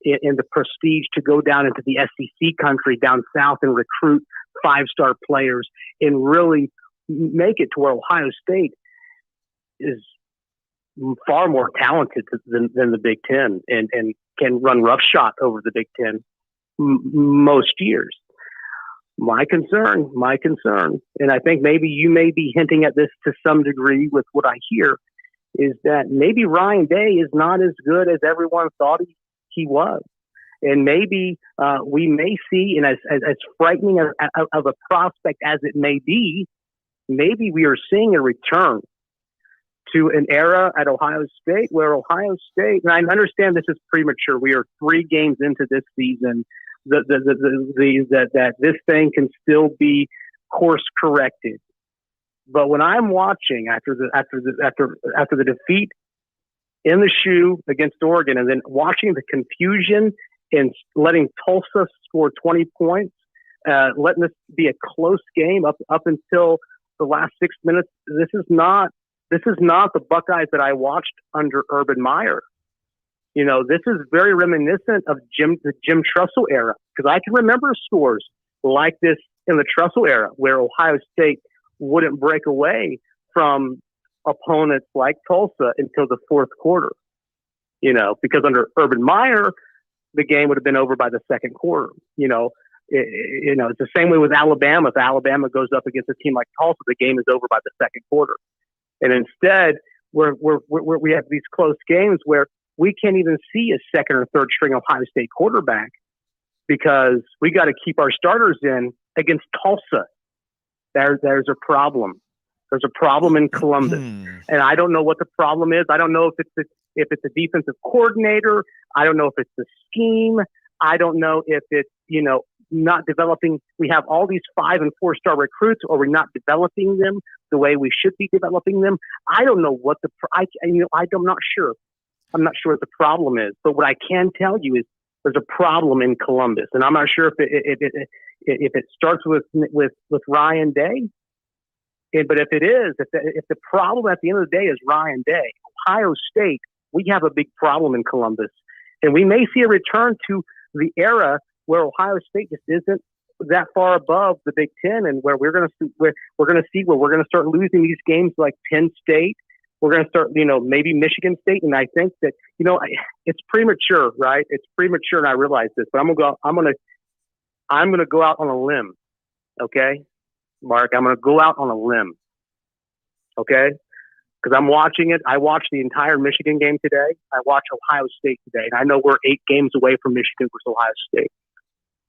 and the prestige to go down into the SEC country down south and recruit 5-star players and really make it to where Ohio State is far more talented than the Big Ten and can run roughshod over the Big Ten most years. My concern, and I think maybe you may be hinting at this to some degree with what I hear, is that maybe Ryan Day is not as good as everyone thought he was. And maybe we may see, and as frightening of a prospect as it may be, maybe we are seeing a return to an era at Ohio State where Ohio State, and I understand this is premature. We are 3 games into this season. That this thing can still be course corrected. But when I'm watching after the defeat in the shoe against Oregon, and then watching the confusion and letting Tulsa score 20 points, letting this be a close game up until the last 6 minutes, this is not the Buckeyes that I watched under Urban Meyer. You know, this is very reminiscent of the Jim Tressel era, because I can remember scores like this in the Tressel era where Ohio State wouldn't break away from opponents like Tulsa until the 4th quarter. You know, because under Urban Meyer, the game would have been over by the 2nd quarter. It's the same way with Alabama. If Alabama goes up against a team like Tulsa, the game is over by the 2nd quarter. And instead, we have these close games where we can't even see a 2nd or 3rd string Ohio State quarterback because we got to keep our starters in against Tulsa. There's a problem. There's a problem in Columbus, and I don't know what the problem is. I don't know if it's a defensive coordinator. I don't know if it's the scheme. I don't know if it's not developing. We have all these 5- and 4-star recruits, or we're not developing them the way we should be developing them. I don't know what I'm not sure. I'm not sure what the problem is, but what I can tell you is there's a problem in Columbus, and I'm not sure if it starts with Ryan Day. But if it is, if the problem at the end of the day is Ryan Day, Ohio State, we have a big problem in Columbus, and we may see a return to the era where Ohio State just isn't that far above the Big Ten, and where we're going to start losing these games like Penn State. We're going to start, maybe Michigan State. And I think that, it's premature, right? It's premature. And I realize this, but I'm going to go out on a limb. Okay. Mark, I'm going to go out on a limb. Okay. Cause I'm watching it. I watched the entire Michigan game today. I watched Ohio State today. And I know we're 8 games away from Michigan versus Ohio State.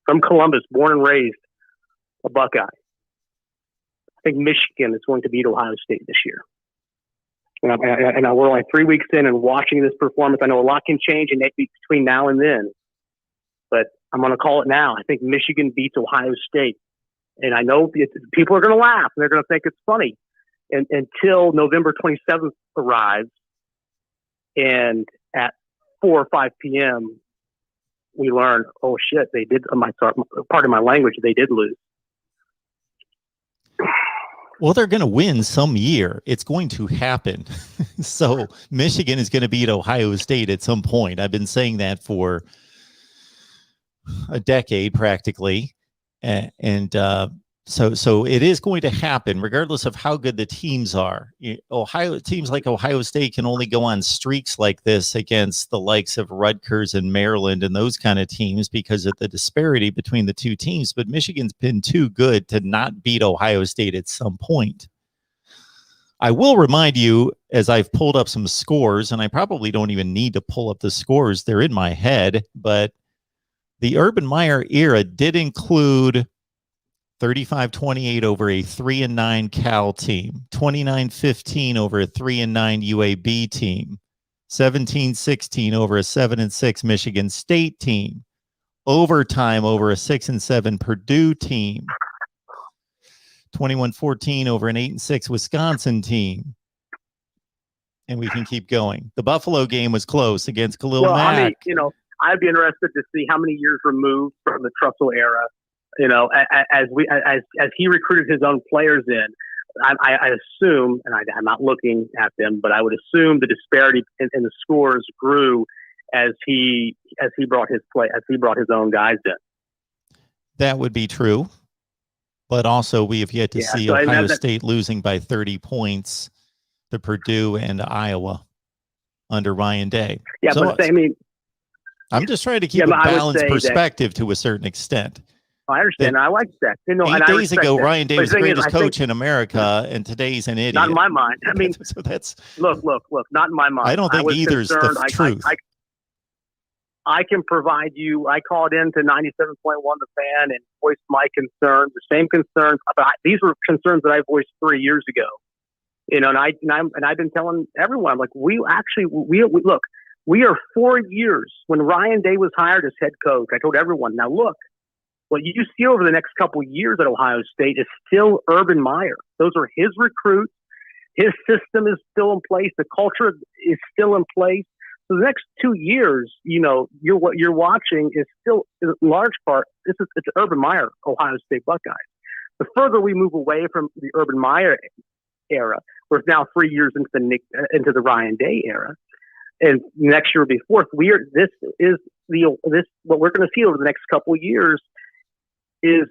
From Columbus, born and raised a Buckeye. I think Michigan is going to beat Ohio State this year. And we're only 3 weeks in and watching this performance. I know a lot can change between now and then, but I'm going to call it now. I think Michigan beats Ohio State. And I know people are going to laugh and they're going to think it's funny until November 27th arrives. And at 4 or 5 p.m., we learn, oh shit, they did, part of my language, they did lose. Well, they're going to win some year. It's going to happen. So Michigan is going to beat Ohio State at some point. I've been saying that for a decade practically. So it is going to happen regardless of how good the teams are. Teams like Ohio State can only go on streaks like this against the likes of Rutgers and Maryland and those kind of teams because of the disparity between the two teams. But Michigan's been too good to not beat Ohio State at some point. I will remind you, as I've pulled up some scores, and I probably don't even need to pull up the scores, they're in my head, but the Urban Meyer era did include 35-28 over a 3-9 Cal team, 29-15 over a 3-9 UAB team, 17-16 over a 7-6 Michigan State team, overtime over a 6-7 Purdue team, 21-14 over an 8-6 Wisconsin team. And we can keep going. The Buffalo game was close against Khalil Mack. I'd be interested to see how many years removed from the Tressel era, as he recruited his own players in. I assume, and I'm not looking at them, but I would assume the disparity in the scores grew as he brought his own guys in. That would be true, but also we have yet to see Ohio State losing by 30 points to Purdue and Iowa under Ryan Day. Yeah, so, but I'm just trying to keep a balanced perspective to a certain extent. I understand. I like that. You know, 8 days ago, Ryan Day was the greatest I coach in America, and today's an idiot. Not in my mind. I mean, so that's look. Not in my mind. I don't think either's the truth. I can provide you. I called into 97.1 The Fan and voiced my concerns. The same concerns. These were concerns that I voiced 3 years ago. You know, and I've been telling everyone, like, we look. We are 4 years. When Ryan Day was hired as head coach, I told everyone, now look, what you see over the next couple of years at Ohio State is still Urban Meyer. Those are his recruits. His system is still in place. The culture is still in place. So the next 2 years, you know, what you're watching is still, in large part, it's Urban Meyer, Ohio State Buckeyes. The further we move away from the Urban Meyer era, we're now 3 years into the Ryan Day era, and next year will be fourth. What we're going to see over the next couple of years is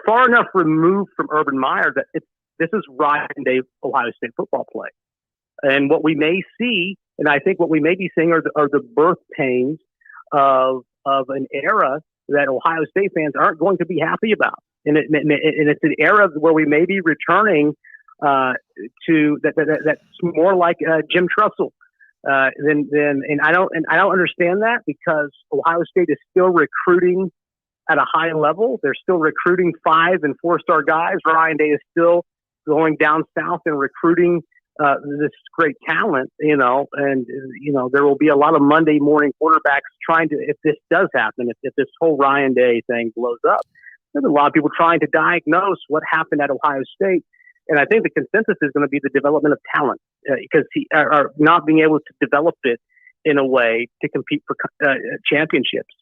far enough removed from Urban Meyer that this is Ryan Day Ohio State football play. And what we may see, and I think what we may be seeing are the birth pains of an era that Ohio State fans aren't going to be happy about. And it's an era where we may be returning to that's more like Jim Tressel. And I don't understand that, because Ohio State is still recruiting at a high level. They're still recruiting 5- and 4-star guys. Ryan Day is still going down south and recruiting this great talent, you know, and, you know, there will be a lot of Monday morning quarterbacks trying to, if this does happen, if this whole Ryan Day thing blows up, there's a lot of people trying to diagnose what happened at Ohio State. And I think the consensus is going to be the development of talent, because are not being able to develop it in a way to compete for championships.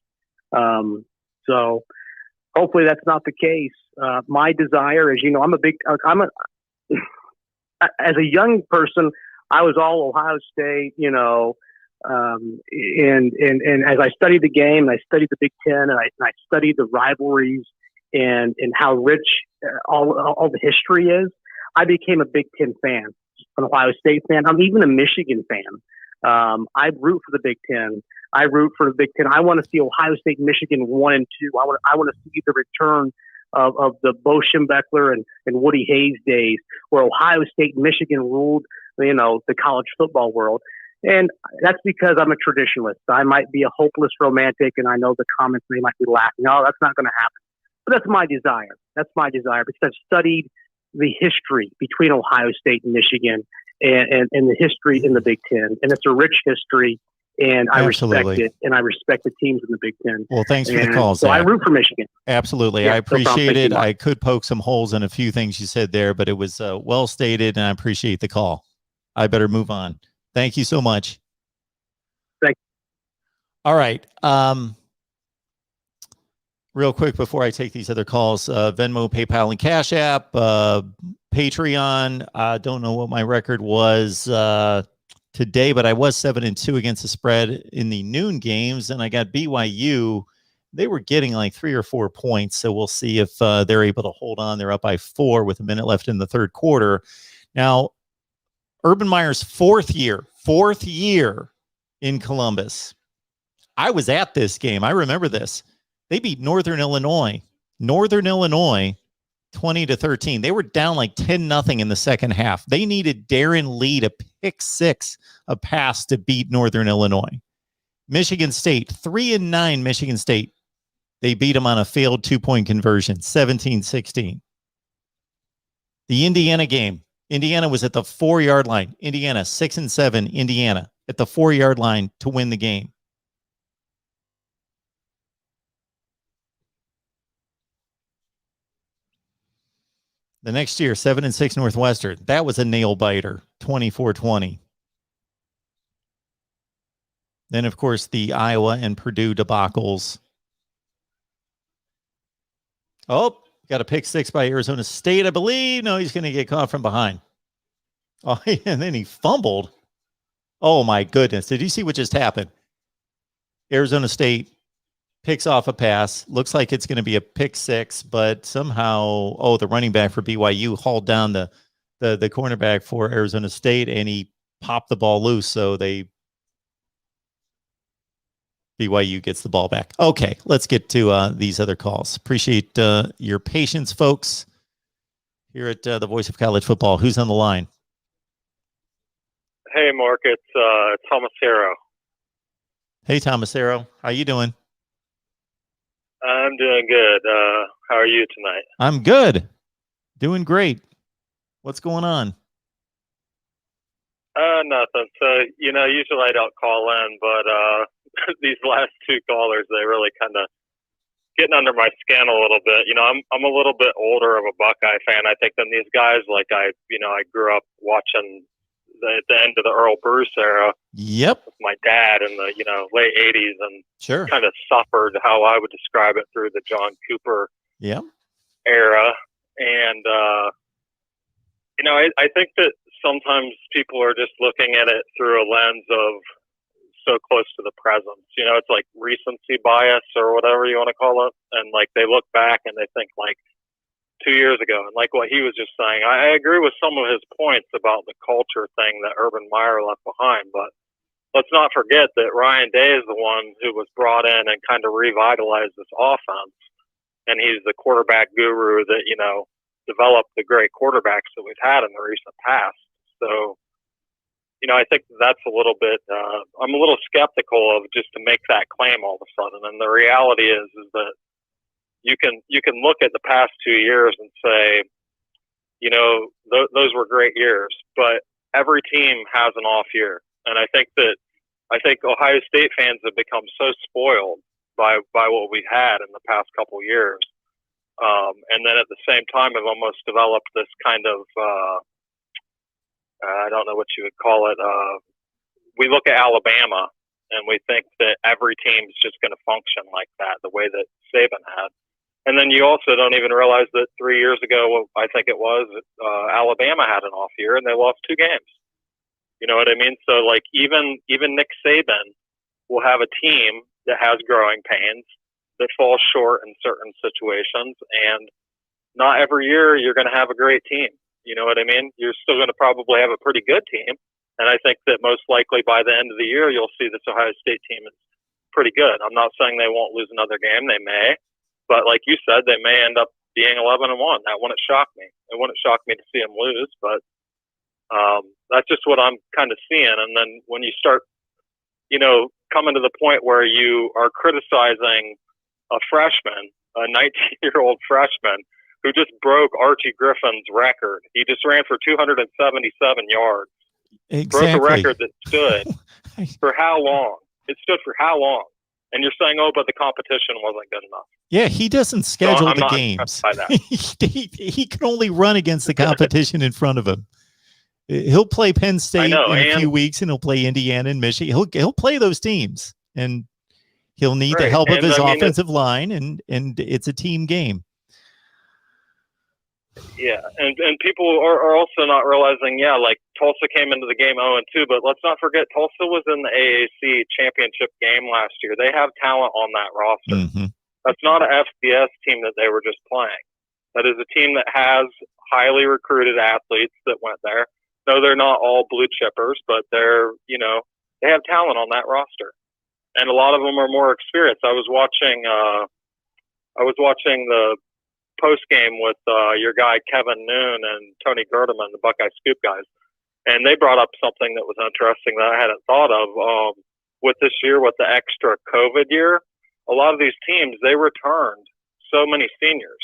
So hopefully that's not the case. My desire, as you know, as a young person, I was all Ohio State, you know, and as I studied the game, and I studied the Big Ten, and I studied the rivalries and how rich all the history is, I became a Big Ten fan, an Ohio State fan. I'm even a Michigan fan. I root for the Big Ten. I root for the Big Ten. I want to see Ohio State, Michigan 1 and 2. I want to see the return of the Bo Schembechler and Woody Hayes days, where Ohio State and Michigan ruled, you know, the college football world. And that's because I'm a traditionalist. I might be a hopeless romantic, and I know the comments, they might be laughing. No, that's not going to happen. But that's my desire. That's my desire, because I've studied the history between Ohio State and Michigan and the history in the Big Ten. And it's a rich history, and I respect it, and I respect the teams in the Big Ten. Well, thanks for the call, so Zach. I root for Michigan. Absolutely. Yeah, I appreciate it. you. I could poke some holes in a few things you said there, but it was well stated, and I appreciate the call. I better move on. Thank you so much. Thank you. All right. Real quick before I take these other calls, Venmo, PayPal, and Cash App, Patreon. I don't know what my record was today, but I was 7-2 against the spread in the noon games, and I got BYU. They were getting like 3 or 4 points, so we'll see if they're able to hold on. They're up by 4 with a minute left in the third quarter. Now, Urban Meyer's fourth year in Columbus. I was at this game. I remember this. They beat Northern Illinois 20-13. They were down like 10-0 in the second half. They needed Darren Lee to pick 6 a pass to beat Northern Illinois. Michigan State, 3-9 Michigan State. They beat them on a failed 2-point conversion, 17-16. The Indiana game. Indiana was at the 4-yard line. Indiana, 6-7, Indiana at the 4-yard line to win the game. The next year, 7-6 Northwestern. That was a nail biter, 24-20. Then, of course, the Iowa and Purdue debacles. Oh, got a pick 6 by Arizona State, I believe. No, he's going to get caught from behind. Oh, and then he fumbled. Oh, my goodness. Did you see what just happened? Arizona State picks off a pass. Looks like it's going to be a pick 6, but somehow, the running back for BYU hauled down the cornerback for Arizona State, and he popped the ball loose. So they BYU gets the ball back. Okay, let's get to these other calls. Appreciate your patience, folks, here at the Voice of College Football. Who's on the line? Hey, Mark, it's Tomasero. Hey, Tomasero. How you doing? I'm doing good. How are you tonight? I'm good. Doing great. What's going on? Nothing. So, usually I don't call in, but these last two callers, they really kind of getting under my skin a little bit. I'm a little bit older of a Buckeye fan, I think, than these guys. Like I grew up watching the end of the Earl Bruce era. Yep. With my dad in the late '80s, and Sure. kind of suffered how I would describe it through the John Cooper era. And I think that sometimes people are just looking at it through a lens of so close to the present. It's like recency bias or whatever you want to call it. And like they look back and they think like 2 years ago, and like what he was just saying, I agree with some of his points about the culture thing that Urban Meyer left behind. But let's not forget that Ryan Day is the one who was brought in and kind of revitalized this offense. And he's the quarterback guru that, developed the great quarterbacks that we've had in the recent past. So, I think that's a little bit, I'm a little skeptical of just to make that claim all of a sudden. And the reality is that you can look at the past 2 years and say, those were great years, but every team has an off year. And I think Ohio State fans have become so spoiled by what we've had in the past couple years. And then at the same time have almost developed this kind of, I don't know what you would call it. We look at Alabama and we think that every team's just going to function like that, the way that Saban had. And then you also don't even realize that 3 years ago, I think it was, Alabama had an off year and they lost 2 games. You know what I mean? So like even Nick Saban will have a team that has growing pains, that falls short in certain situations, and not every year you're going to have a great team. You know what I mean? You're still going to probably have a pretty good team. And I think that most likely by the end of the year, you'll see this Ohio State team is pretty good. I'm not saying they won't lose another game. They may. But like you said, they may end up being 11-1. That wouldn't shock me. It wouldn't shock me to see them lose. But that's just what I'm kind of seeing. And then when you start, coming to the point where you are criticizing a freshman, a 19-year-old freshman, who just broke Archie Griffin's record. He just ran for 277 yards. Exactly. Broke a record that stood for how long? It stood for how long? And you're saying, oh, but the competition wasn't good enough. Yeah, he doesn't schedule I'm the not games. by that. he can only run against the competition in front of him. He'll play Penn State in a few weeks, and he'll play Indiana and Michigan. He'll play those teams, and he'll need the help of his offensive line, and it's a team game. Yeah, and people are also not realizing, like Tulsa came into the game 0-2, but let's not forget Tulsa was in the AAC championship game last year. They have talent on that roster. Mm-hmm. That's not an FCS team that they were just playing. That is a team that has highly recruited athletes that went there. No, they're not all blue chippers, but they're, they have talent on that roster. And a lot of them are more experienced. I was watching the post game with your guy Kevin Noon and Tony Gerdeman, the Buckeye Scoop guys, and they brought up something that was interesting that I hadn't thought of. With this year, with the extra COVID year, a lot of these teams, they returned so many seniors,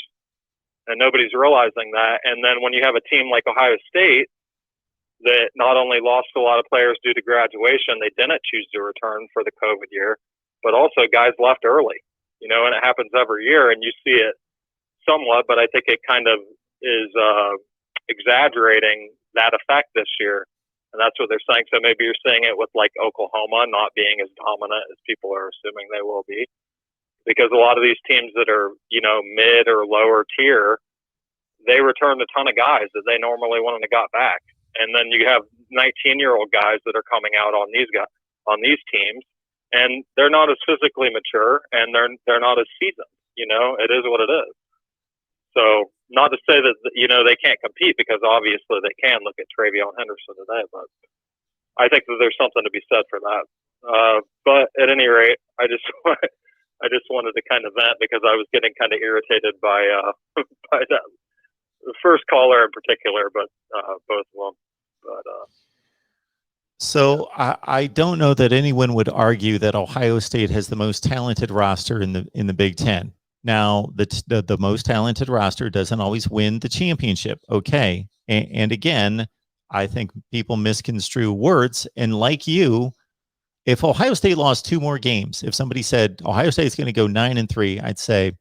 and nobody's realizing that. And then when you have a team like Ohio State that not only lost a lot of players due to graduation, they didn't choose to return for the COVID year, but also guys left early, and it happens every year, and you see it somewhat, but I think it kind of is exaggerating that effect this year. And that's what they're saying. So maybe you're seeing it with like Oklahoma not being as dominant as people are assuming they will be, because a lot of these teams that are, mid or lower tier, they returned a ton of guys that they normally wouldn't have got back. And then you have 19-year-old guys that are coming out on these teams, and they're not as physically mature, and they're not as seasoned. It is what it is. So not to say that, they can't compete, because obviously they can. Look at Travion Henderson today, but I think that there's something to be said for that. But at any rate, I just wanted to kind of vent because I was getting kind of irritated by by that the first caller in particular, but both of them. But so I don't know that anyone would argue that Ohio State has the most talented roster in the Big Ten. Now, the most talented roster doesn't always win the championship. Okay, and again, I think people misconstrue words. And like you, if Ohio State lost 2 more games, if somebody said Ohio State's going to go 9-3, I'd say,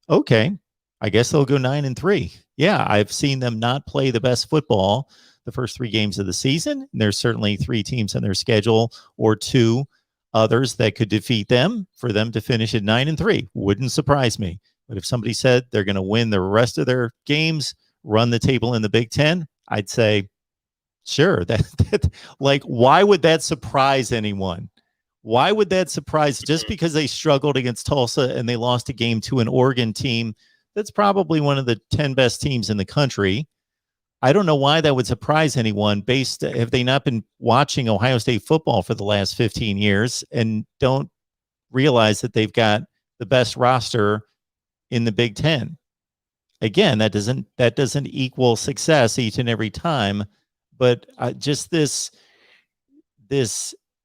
okay, I guess they'll go 9-3. Yeah, I've seen them not play the best football the first 3 games of the season. And there's certainly 3 teams on their schedule or 2 others that could defeat them for them to finish at 9-3. Wouldn't surprise me. But if somebody said they're going to win the rest of their games, run the table in the Big Ten, I'd say, sure. That like, why would that surprise anyone? Why would that surprise just because they struggled against Tulsa and they lost a game to an Oregon team that's probably one of the 10 best teams in the country? I don't know why that would surprise anyone have they not been watching Ohio State football for the last 15 years and don't realize that they've got the best roster in the Big Ten. Again, that doesn't equal success each and every time, but just this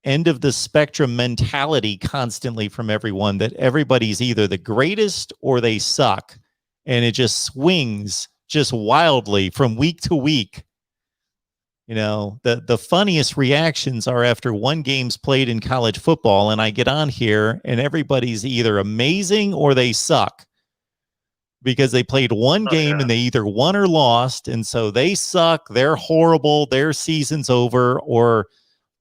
end of the spectrum mentality constantly from everyone that everybody's either the greatest or they suck, and it just swings just wildly from week to week. You know, the funniest reactions are after one game's played in college football and I get on here and everybody's either amazing or they suck because they played one game and they either won or lost. And so they suck. They're horrible. Their season's over. Or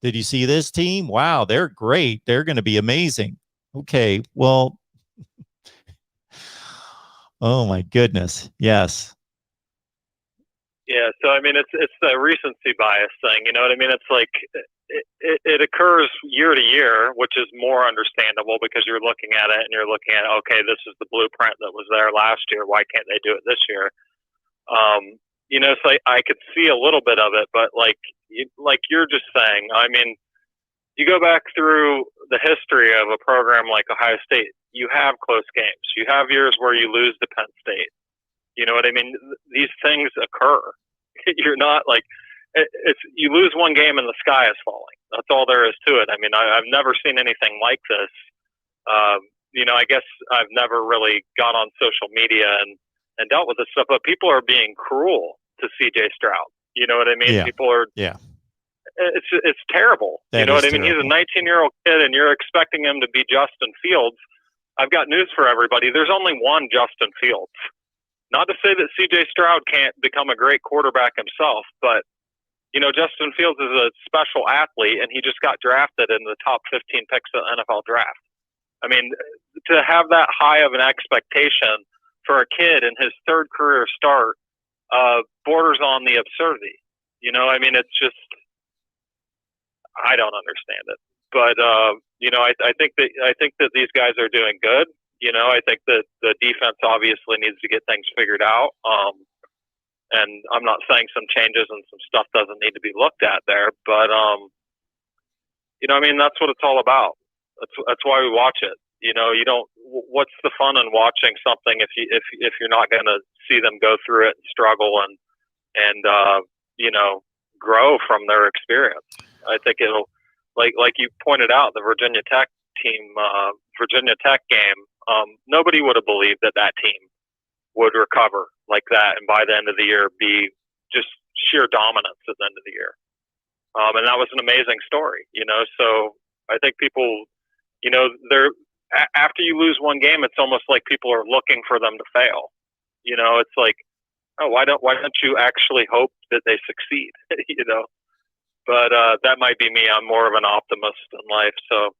did you see this team? Wow, they're great. They're going to be amazing. Okay, well, oh my goodness. Yes. yeah, so I mean, it's the recency bias thing. You know what I mean? It's like it occurs year to year, which is more understandable because you're looking at it and you're looking at, okay, this is the blueprint that was there last year. Why can't they do it this year? You know, so I could see a little bit of it, but like you're just saying, I mean, you go back through the history of a program like Ohio State, you have close games. You have years where you lose to Penn State. You know what I mean? These things occur. You're not like, you lose one game and the sky is falling. That's all there is to it. I mean, I've never seen anything like this. You know, I guess I've never really gone on social media and dealt with this stuff, but people are being cruel to CJ Stroud. You know what I mean? Yeah. People are, it's terrible. You know what I mean? He's a 19-year-old kid and you're expecting him to be Justin Fields. I've got news for everybody. There's only one Justin Fields. Not to say that CJ Stroud can't become a great quarterback himself, but, you know, Justin Fields is a special athlete and he just got drafted in the top 15 picks of the NFL draft. I mean, to have that high of an expectation for a kid in his 3rd career start borders on the absurdity. You know, I mean, it's just, I don't understand it. But, you know, I think that these guys are doing good. You know, I think that the defense obviously needs to get things figured out. And I'm not saying some changes and some stuff doesn't need to be looked at there, but, you know, I mean, that's what it's all about. That's why we watch it. You know, what's the fun in watching something if you're not going to see them go through it and struggle and you know, grow from their experience. I think it'll, like you pointed out, the Virginia Tech team, Virginia Tech game, nobody would have believed that team would recover like that and by the end of the year be just sheer dominance at the end of the year. And that was an amazing story, you know. So I think people, you know, after you lose one game, it's almost like people are looking for them to fail. You know, it's like, oh, why don't you actually hope that they succeed? You know, but that might be me. I'm more of an optimist in life. So,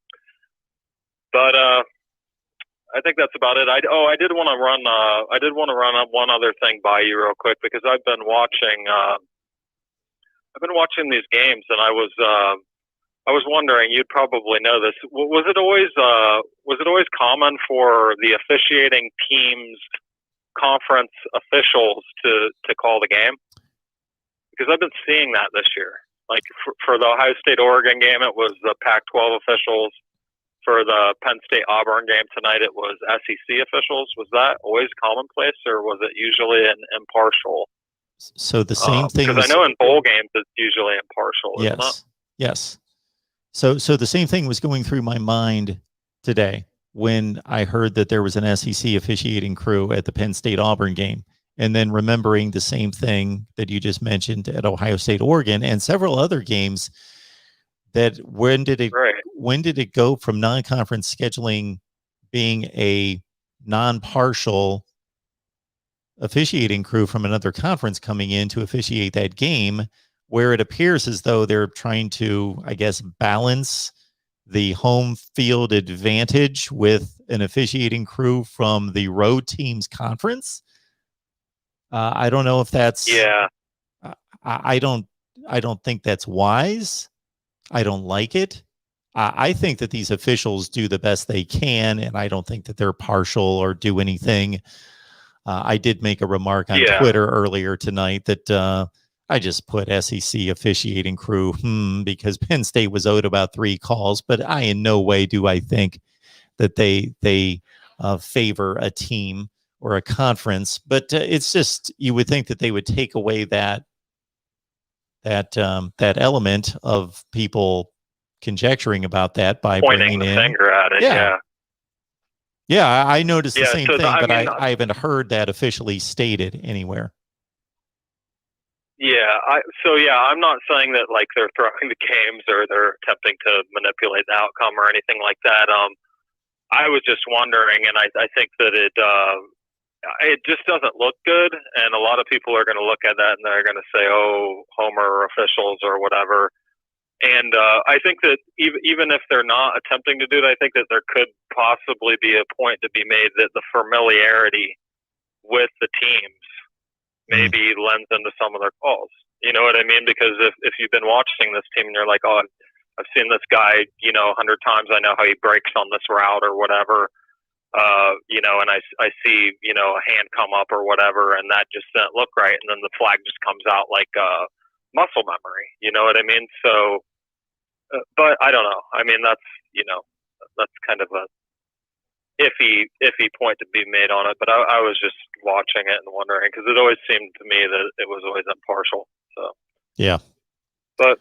but I think that's about it. I did want to run up one other thing by you real quick because I've been watching these games and I was wondering, you'd probably know this. Was it always common for the officiating teams, conference officials to call the game? Because I've been seeing that this year. Like for the Ohio State Oregon game, it was the Pac-12 officials. for the Penn State Auburn game tonight, it was SEC officials. Was that always commonplace, or was it usually an impartial? So the same thing. Because I know in bowl games it's usually impartial. Isn't it? Yes. So the same thing was going through my mind today when I heard that there was an SEC officiating crew at the Penn State Auburn game, and then remembering the same thing that you just mentioned at Ohio State Oregon and several other games. That when did it go from non-conference scheduling being a non-partial officiating crew from another conference coming in to officiate that game, where it appears as though they're trying to, I guess, balance the home field advantage with an officiating crew from the road team's conference? I don't know if that's. Yeah. I don't think that's wise. I don't like it. I think that these officials do the best they can, and I don't think that they're partial or do anything. I did make a remark on Twitter earlier tonight that I just put SEC officiating crew because Penn State was owed about 3 calls, but I in no way do I think that they favor a team or a conference. But it's just, you would think that they would take away that element of people conjecturing about that by pointing bringing the in finger at it. Yeah, I noticed the same so thing, but I haven't heard that officially stated anywhere. I'm not saying that like they're throwing the games or they're attempting to manipulate the outcome or anything like that. I was just wondering, and I think that it just doesn't look good, and a lot of people are going to look at that and they're going to say, "Oh, Homer officials" or whatever. And I think that even if they're not attempting to do that, I think that there could possibly be a point to be made that the familiarity with the teams maybe lends into some of their calls. You know what I mean? Because if you've been watching this team and you're like, "Oh, I've seen this guy, 100 times. I know how he breaks on this route or whatever." And I see, a hand come up or whatever, and that just didn't look right. And then the flag just comes out like muscle memory. You know what I mean? So, but I don't know. I mean, that's kind of a iffy point to be made on it. But I was just watching it and wondering, because it always seemed to me that it was always impartial. So, yeah. But.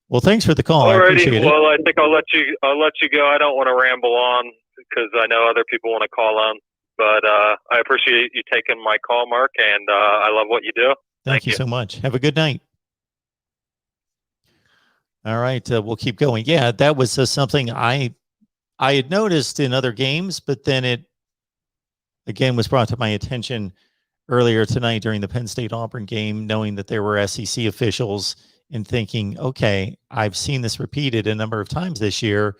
Well, thanks for the call. Alrighty. I appreciate it. Well, I think I'll let you go. I don't want to ramble on, because I know other people want to call on, but I appreciate you taking my call, Mark, and I love what you do. Thank you so much. Have a good night. All right, we'll keep going. Yeah, that was something I had noticed in other games, but then it again was brought to my attention earlier tonight during the Penn State Auburn game, knowing that there were SEC officials, and thinking, okay, I've seen this repeated a number of times this year.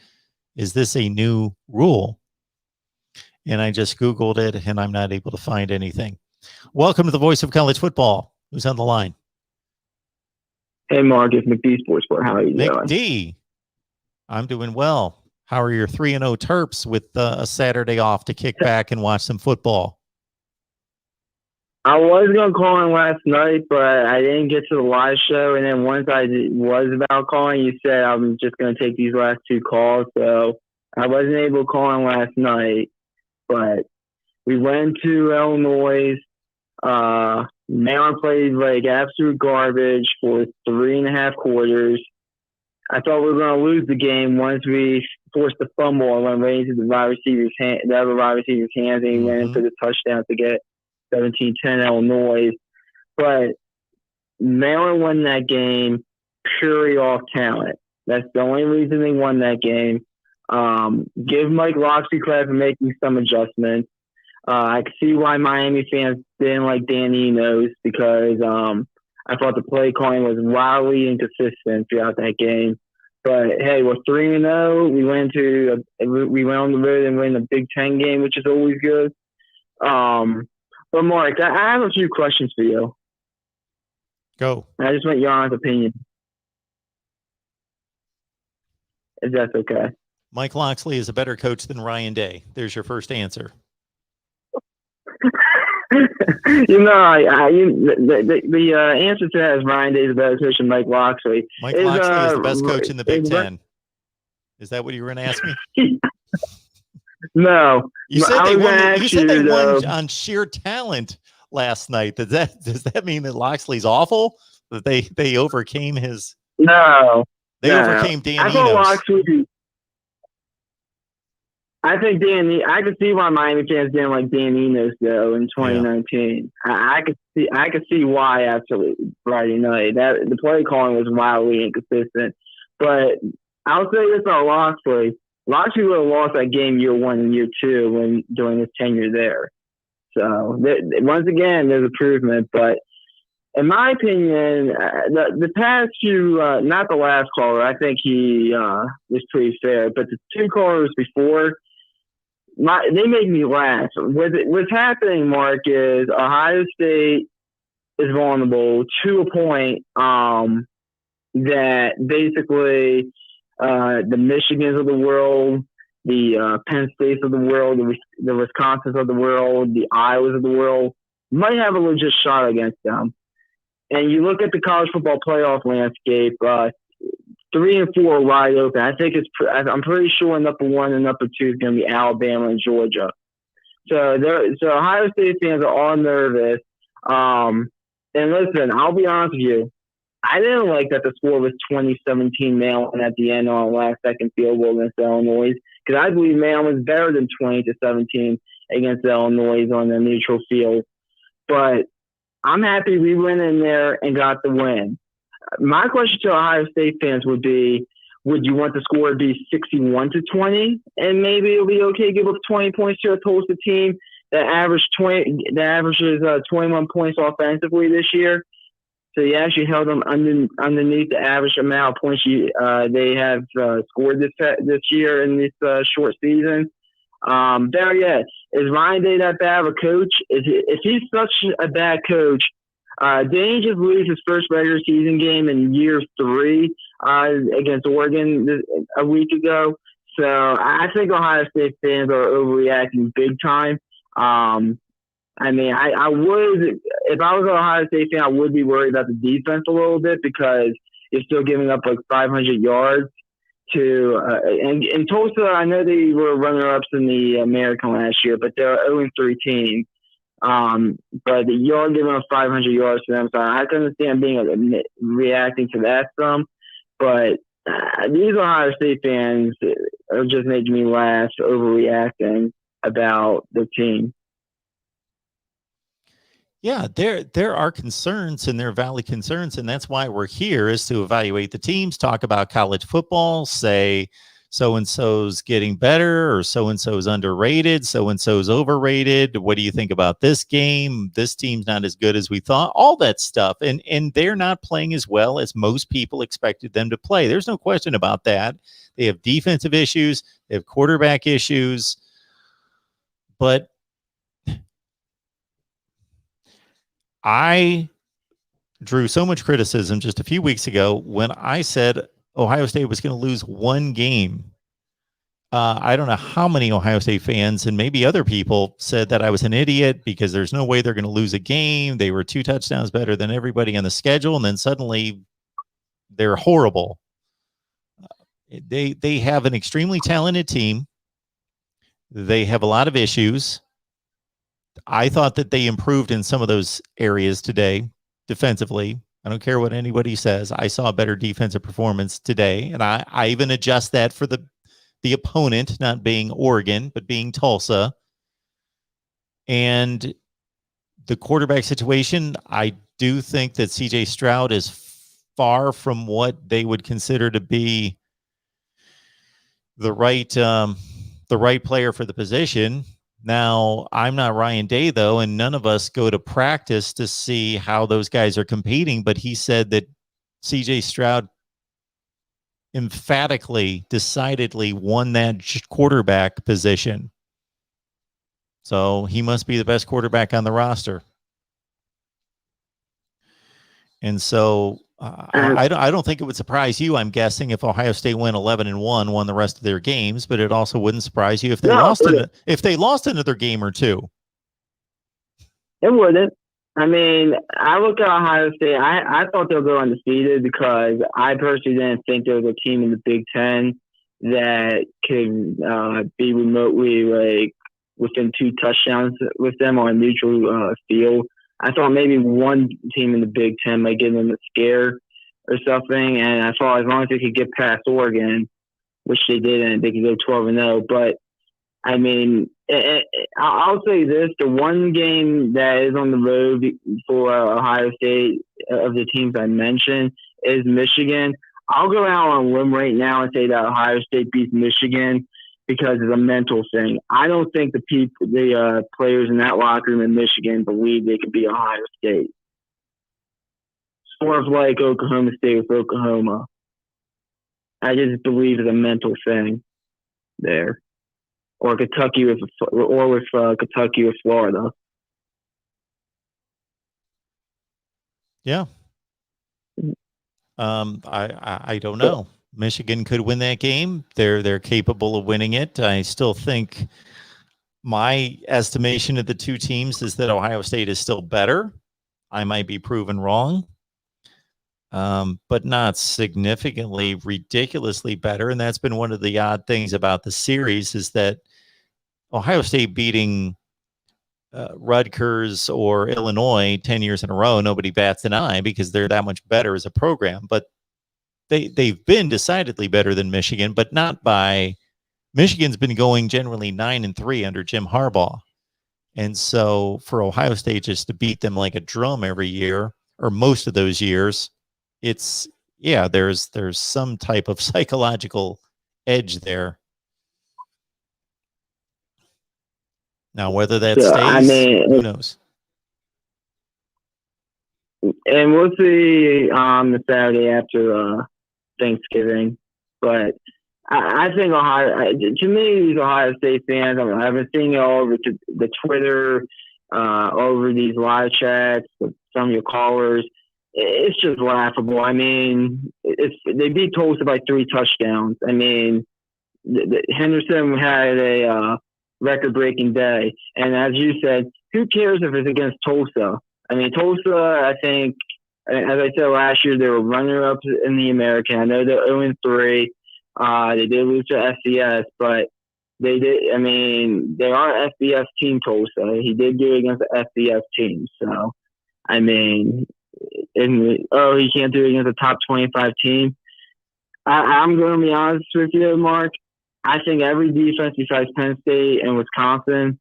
Is this a new rule? And I just Googled it, and I'm not able to find anything. Welcome to the Voice of College Football. Who's on the line? Hey, Mark, it's McD Sports Bar. How are you doing? McD. I'm doing well. How are your 3-0 Terps with a Saturday off to kick back and watch some football? I was going to call in last night, but I didn't get to the live show. And then once I was about calling, you said I'm just going to take these last 2 calls. So I wasn't able to call in last night. But we went to Illinois. Meyer played like absolute garbage for 3.5 quarters. I thought we were going to lose the game once we forced the fumble and went right into the wide receiver's hands, and he went in for the touchdown to get 17-10 Illinois. But Maryland won that game purely off talent. That's the only reason they won that game. Give Mike Loxley credit for making some adjustments. I can see why Miami fans didn't like Dan Enos, because I thought the play calling was wildly inconsistent throughout that game. But hey, we're 3-0. We went on the road and win the Big Ten game, which is always good. But Mark, I have a few questions for you. Go. I just want your honest opinion, if that's okay. Mike Loxley is a better coach than Ryan Day. There's your first answer. The answer to that is Ryan Day is a better coach than Mike Loxley. Mike Loxley is the best coach in the Big Ten. Is that what you were going to ask me? No. You said I they was won. gonna You ask said they you, won though. on sheer talent last night. Does that mean that Loxley's awful? That they overcame his? No. They No. overcame Dan I thought Enos. Loxley. I think I could see why Miami fans didn't like Dan Enos though in 2019. I could see why after Friday night. That the play calling was wildly inconsistent. But I'll say this on Loxley. Loxley would have lost that game year 1 and year 2 during his tenure there. So once again, there's improvement. But in my opinion, the past few, not the last caller, I think he was pretty fair. But the 2 callers before. They make me laugh. What's happening, Mark, is Ohio State is vulnerable to a point that basically the Michigans of the world, the Penn States of the world, the Wisconsins of the world, the Iowas of the world might have a legit shot against them. And you look at the college football playoff landscape, 3 and 4 are wide open. I'm pretty sure number 1 and number 2 is going to be Alabama and Georgia. So Ohio State fans are all nervous. And listen, I'll be honest with you. I didn't like that the score was 20-17 Maryland at the end on a last-second field goal against Illinois, because I believe Maryland was better than 20-17 against Illinois on the neutral field. But I'm happy we went in there and got the win. My question to Ohio State fans would be, would you want the score to be 61-20, and maybe it'll be okay to give up 20 points to a Tulsa team that averages 21 points offensively this year? So you actually held them underneath the average amount of points they have scored this year in this short season. Better yet, is Ryan Day that bad of a coach? If he's such a bad coach, didn't he just lose his first regular season game in year 3 against Oregon a week ago? So I think Ohio State fans are overreacting big time. I mean, I would, if I was an Ohio State fan, I would be worried about the defense a little bit, because you're still giving up like 500 yards to and Tulsa. I know they were runner-ups in the American last year, but they're 0-3 team. But you're giving up 500 yards to them, so I can understand reacting to that some. But these Ohio State fans are just making me laugh, overreacting about the team. Yeah, there are concerns, and there are valid concerns, and that's why we're here, is to evaluate the teams, talk about college football, say so-and-so's getting better, or so-and-so's underrated, so-and-so's overrated. What do you think about this game? This team's not as good as we thought. All that stuff, and they're not playing as well as most people expected them to play. There's no question about that. They have defensive issues. They have quarterback issues. But I drew so much criticism just a few weeks ago when I said Ohio State was going to lose one game. I don't know how many Ohio State fans and maybe other people said that I was an idiot because there's no way they're going to lose a game. They were 2 touchdowns better than everybody on the schedule, and then suddenly they're horrible. They have an extremely talented team. They have a lot of issues. I thought that they improved in some of those areas today defensively. I don't care what anybody says. I saw a better defensive performance today, and I even adjust that for the opponent not being Oregon, but being Tulsa. And the quarterback situation, I do think that C.J. Stroud is far from what they would consider to be the right player for the position. Now, I'm not Ryan Day, though, and none of us go to practice to see how those guys are competing, but he said that C.J. Stroud emphatically, decidedly won that quarterback position. So he must be the best quarterback on the roster. And so I don't think it would surprise you, I'm guessing, if Ohio State went 11-1, won the rest of their games, but it also wouldn't surprise you if they lost another game or two. It wouldn't. I mean, I look at Ohio State. I thought they'll go undefeated because I personally didn't think there was a team in the Big Ten that could be remotely like within 2 touchdowns with them on a neutral field. I thought maybe one team in the Big Ten might give them a scare or something, and I thought as long as they could get past Oregon, which they didn't, they could go 12-0. But I mean, I'll say this: the one game that is on the road for Ohio State of the teams I mentioned is Michigan. I'll go out on a limb right now and say that Ohio State beats Michigan because it's a mental thing. I don't think the players in that locker room in Michigan believe they could beat Ohio State. Sort of like Oklahoma State with Oklahoma. I just believe it's a mental thing there. Or Kentucky with Kentucky with Florida. Yeah. I don't know. Michigan could win that game. They're capable of winning it. I still think my estimation of the two teams is that Ohio State is still better. I might be proven wrong, but not significantly, ridiculously better. And that's been one of the odd things about the series is that Ohio State beating Rutgers or Illinois 10 years in a row, nobody bats an eye because they're that much better as a program. But they've been decidedly better than Michigan, but not by Michigan's been going generally 9-3 under Jim Harbaugh. And so for Ohio State just to beat them like a drum every year or most of those years, it's there's some type of psychological edge there. Now, whether that stays, who knows? And we'll see the Saturday after Thanksgiving. But I think to me, these Ohio State fans, I've been seeing it all over the Twitter, over these live chats with some of your callers. It's just laughable. I mean, they beat Tulsa by 3 touchdowns. I mean, Henderson had a record-breaking day. And as you said, who cares if it's against Tulsa? I mean, Tulsa, I think, as I said last year, they were runner-ups in the American. I know they're 0-3. They did lose to FCS, but they did. I mean, they are an FBS team, Tulsa. He did do it against the FBS team. So, I mean, he can't do it against a top 25 team. I'm going to be honest with you, Mark. I think every defense besides Penn State and Wisconsin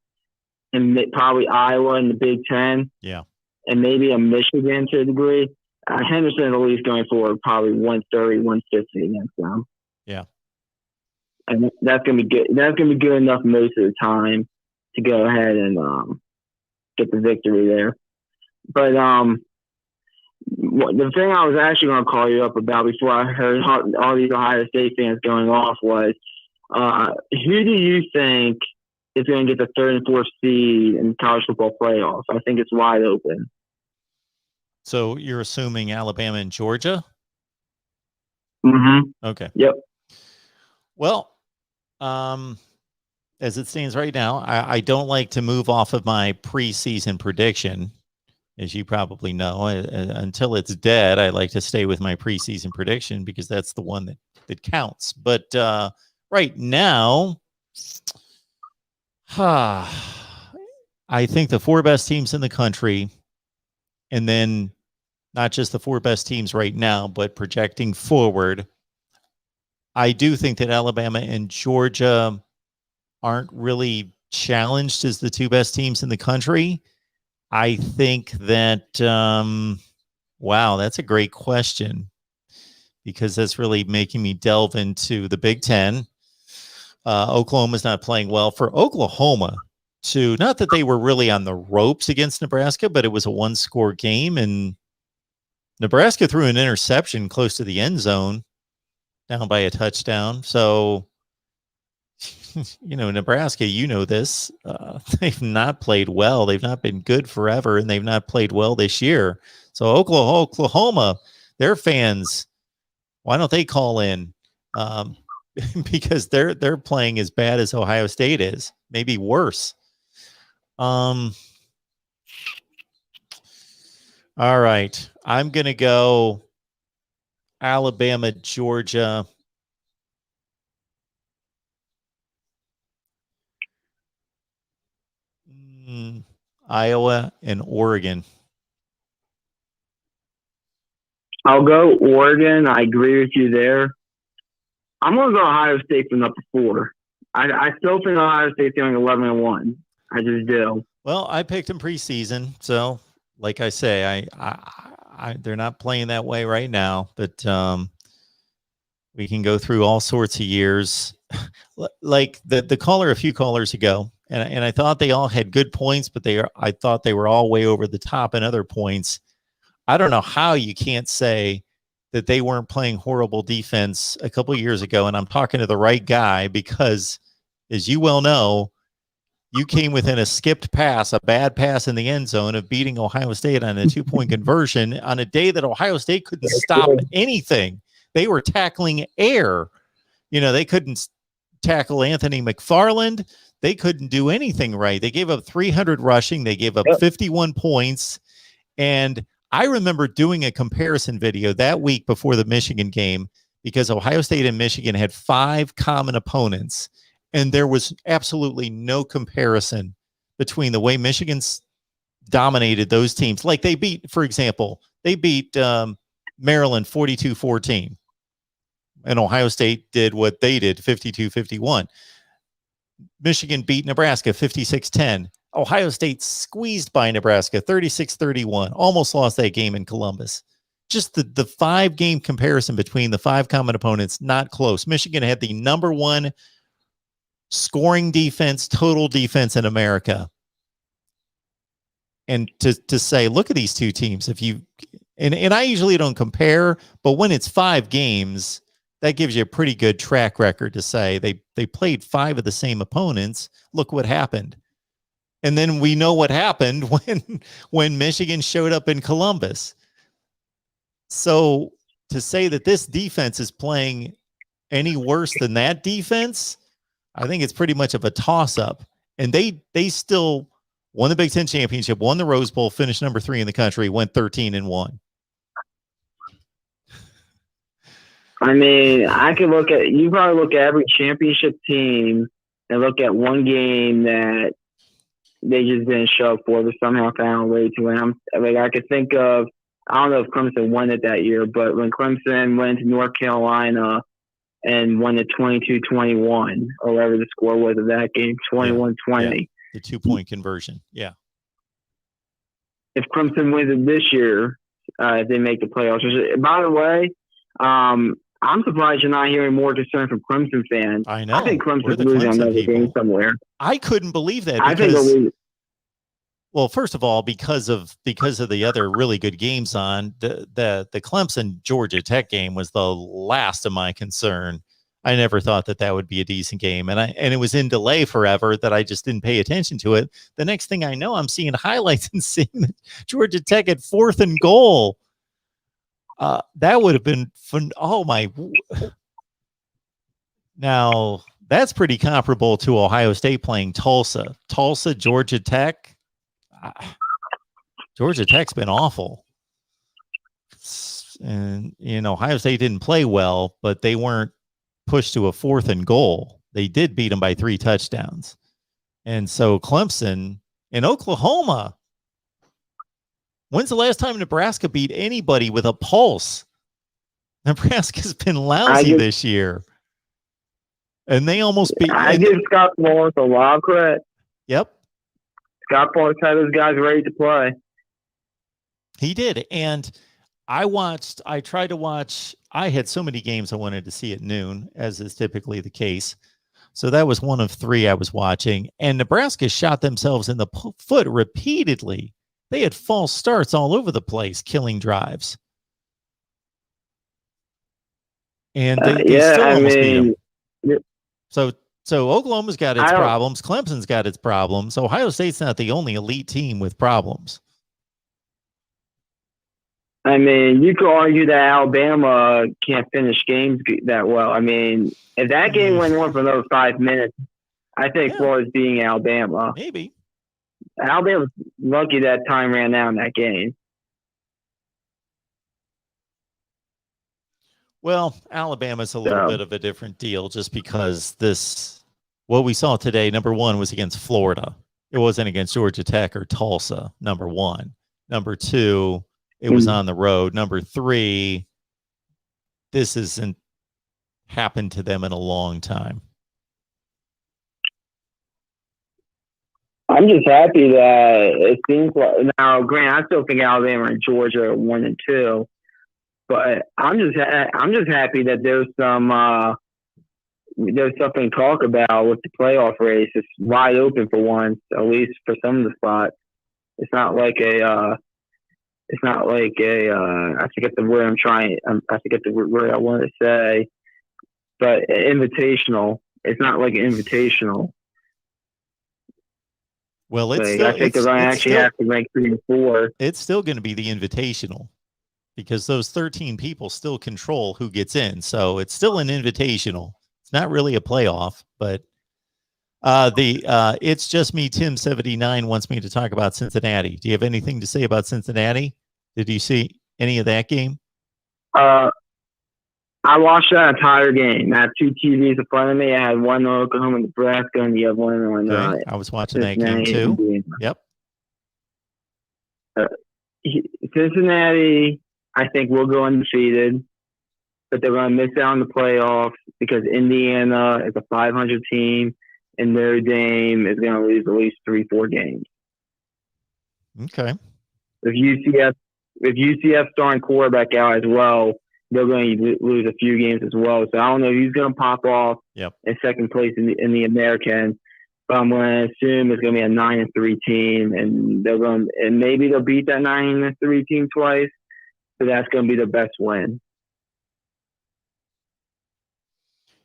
and probably Iowa in the Big Ten, and maybe a Michigan to a degree, Henderson at least going forward probably 130, 150 against them. Yeah. And that's going to be good. That's going to be good enough most of the time to go ahead and get the victory there. But the thing I was actually going to call you up about before I heard all these Ohio State fans going off was, who do you think is going to get the 3rd and 4th seed in college football playoffs? I think it's wide open. So you're assuming Alabama and Georgia? Mm-hmm. Okay. Yep. Well, as it stands right now, I don't like to move off of my preseason prediction, as you probably know. Until it's dead, I like to stay with my preseason prediction because that's the one that counts. But right now, I think the 4 best teams in the country, and then not just the 4 best teams right now, but projecting forward, I do think that Alabama and Georgia aren't really challenged as the 2 best teams in the country. I think that, wow, that's a great question because that's really making me delve into the Big Ten. Oklahoma's not playing well. For Oklahoma to, not that they were really on the ropes against Nebraska, but it was a 1-score game, and Nebraska threw an interception close to the end zone, down by a touchdown. So, Nebraska, this, they've not played well. They've not been good forever, and they've not played well this year. So Oklahoma, their fans, why don't they call in? Because they're playing as bad as Ohio State is, maybe worse. All right, I'm gonna go Alabama, Georgia. Iowa and Oregon. I'll go Oregon. I agree with you there. I'm going to go Ohio State for number 4. I still think Ohio State's going 11-1. I just do. Well, I picked them preseason, so like I say, they're not playing that way right now, but we can go through all sorts of years. Like the caller a few callers ago, and I thought they all had good points, but I thought they were all way over the top in other points. I don't know how you can't say that they weren't playing horrible defense a couple of years ago, and I'm talking to the right guy because, as you well know, you came within a skipped pass, a bad pass in the end zone of beating Ohio State on a 2-point conversion on a day that Ohio State couldn't stop anything. They were tackling air. They couldn't tackle Anthony McFarland. They couldn't do anything right. They gave up 300 rushing. They gave up 51 points. And I remember doing a comparison video that week before the Michigan game because Ohio State and Michigan had 5 common opponents. And there was absolutely no comparison between the way Michigan's dominated those teams. Like they beat, for example, Maryland 42-14. And Ohio State did what they did, 52-51. Michigan beat Nebraska 56-10. Ohio State squeezed by Nebraska 36-31. Almost lost that game in Columbus. Just the 5-game comparison between the 5 common opponents, not close. Michigan had the number 1 scoring defense, total defense in America. And to say, look at these two teams. And I usually don't compare, but when it's 5 games, that gives you a pretty good track record to say they played 5 of the same opponents. Look what happened. And then we know what happened when Michigan showed up in Columbus. So to say that this defense is playing any worse than that defense, I think it's pretty much of a toss-up. And they still won the Big Ten championship, won the Rose Bowl, finished number 3 in the country, went 13-1. I mean, you probably look at every championship team and look at one game that they just didn't show up for, but somehow found a way to win. I could think of, I don't know if Clemson won it that year, but when Clemson went to North Carolina and won it 22-21, or whatever the score was of that game, 21-20. Yeah, the 2-point conversion, yeah. If Clemson wins it this year, if they make the playoffs. By the way, I'm surprised you're not hearing more concern from Clemson fans. I know. I think Clemson's losing another game somewhere. I couldn't believe that. I think they'll lose. Well, first of all, because of the other really good games on, the Clemson Georgia Tech game was the last of my concern. I never thought that would be a decent game, and it was in delay forever that I just didn't pay attention to it. The next thing I know, I'm seeing highlights and seeing that Georgia Tech at 4th and goal. That would have been fun. Oh my! Now that's pretty comparable to Ohio State playing Tulsa. Tulsa, Georgia Tech. Georgia Tech's been awful, and Ohio State didn't play well, but they weren't pushed to a 4th and goal. They did beat them by 3 touchdowns, and so Clemson in Oklahoma. When's the last time Nebraska beat anybody with a pulse? Nebraska's been lousy this year. And they almost beat... I give Scott Morris a lot of credit. Yep. Scott Morris had those guys ready to play. He did. And I tried to watch... I had so many games I wanted to see at noon, as is typically the case. So that was one of 3 I was watching. And Nebraska shot themselves in the foot repeatedly. They had false starts all over the place, killing drives. And they still almost beat them. So Oklahoma's got its problems. Clemson's got its problems. Ohio State's not the only elite team with problems. I mean, you could argue that Alabama can't finish games that well. I mean, if that game went on for another 5 minutes, I think Florida's beating Alabama. Maybe. Alabama's lucky that time ran out in that game. Well, Alabama's a little bit of a different deal just because what we saw today, number 1, was against Florida. It wasn't against Georgia Tech or Tulsa, number one. Number two, it was on the road. Number three, this hasn't happened to them in a long time. I'm just happy that it seems like now. Grant, I still think Alabama and Georgia are 1 and 2, but I'm just happy that there's something to talk about with the playoff race. It's wide open for once, at least for some of the spots. It's not like I forget the word I forget the word I wanted to say, but invitational. It's not like an invitational. Well, it's like, still, I think they're going to actually have to rank 3 and 4. It's still going to be the invitational because those 13 people still control who gets in. So it's still an invitational. It's not really a playoff, but it's just me. Tim 79 wants me to talk about Cincinnati. Do you have anything to say about Cincinnati? Did you see any of that game? I watched that entire game. I had 2 TVs in front of me. I had one on Oklahoma and Nebraska, and the other one on. Okay. I was watching that game too. Yep. Cincinnati, I think, will go undefeated, but they're going to miss out on the playoffs because Indiana is a 500 team, and Notre Dame is going to lose at least 3-4 games. Okay. If UCF starting quarterback out as well, they're going to lose a few games as well. So I don't know who's going to pop off in second place in the American, but I'm going to assume it's going to be a 9-3 team, and maybe they'll beat that 9-3 team twice. So that's going to be their best win.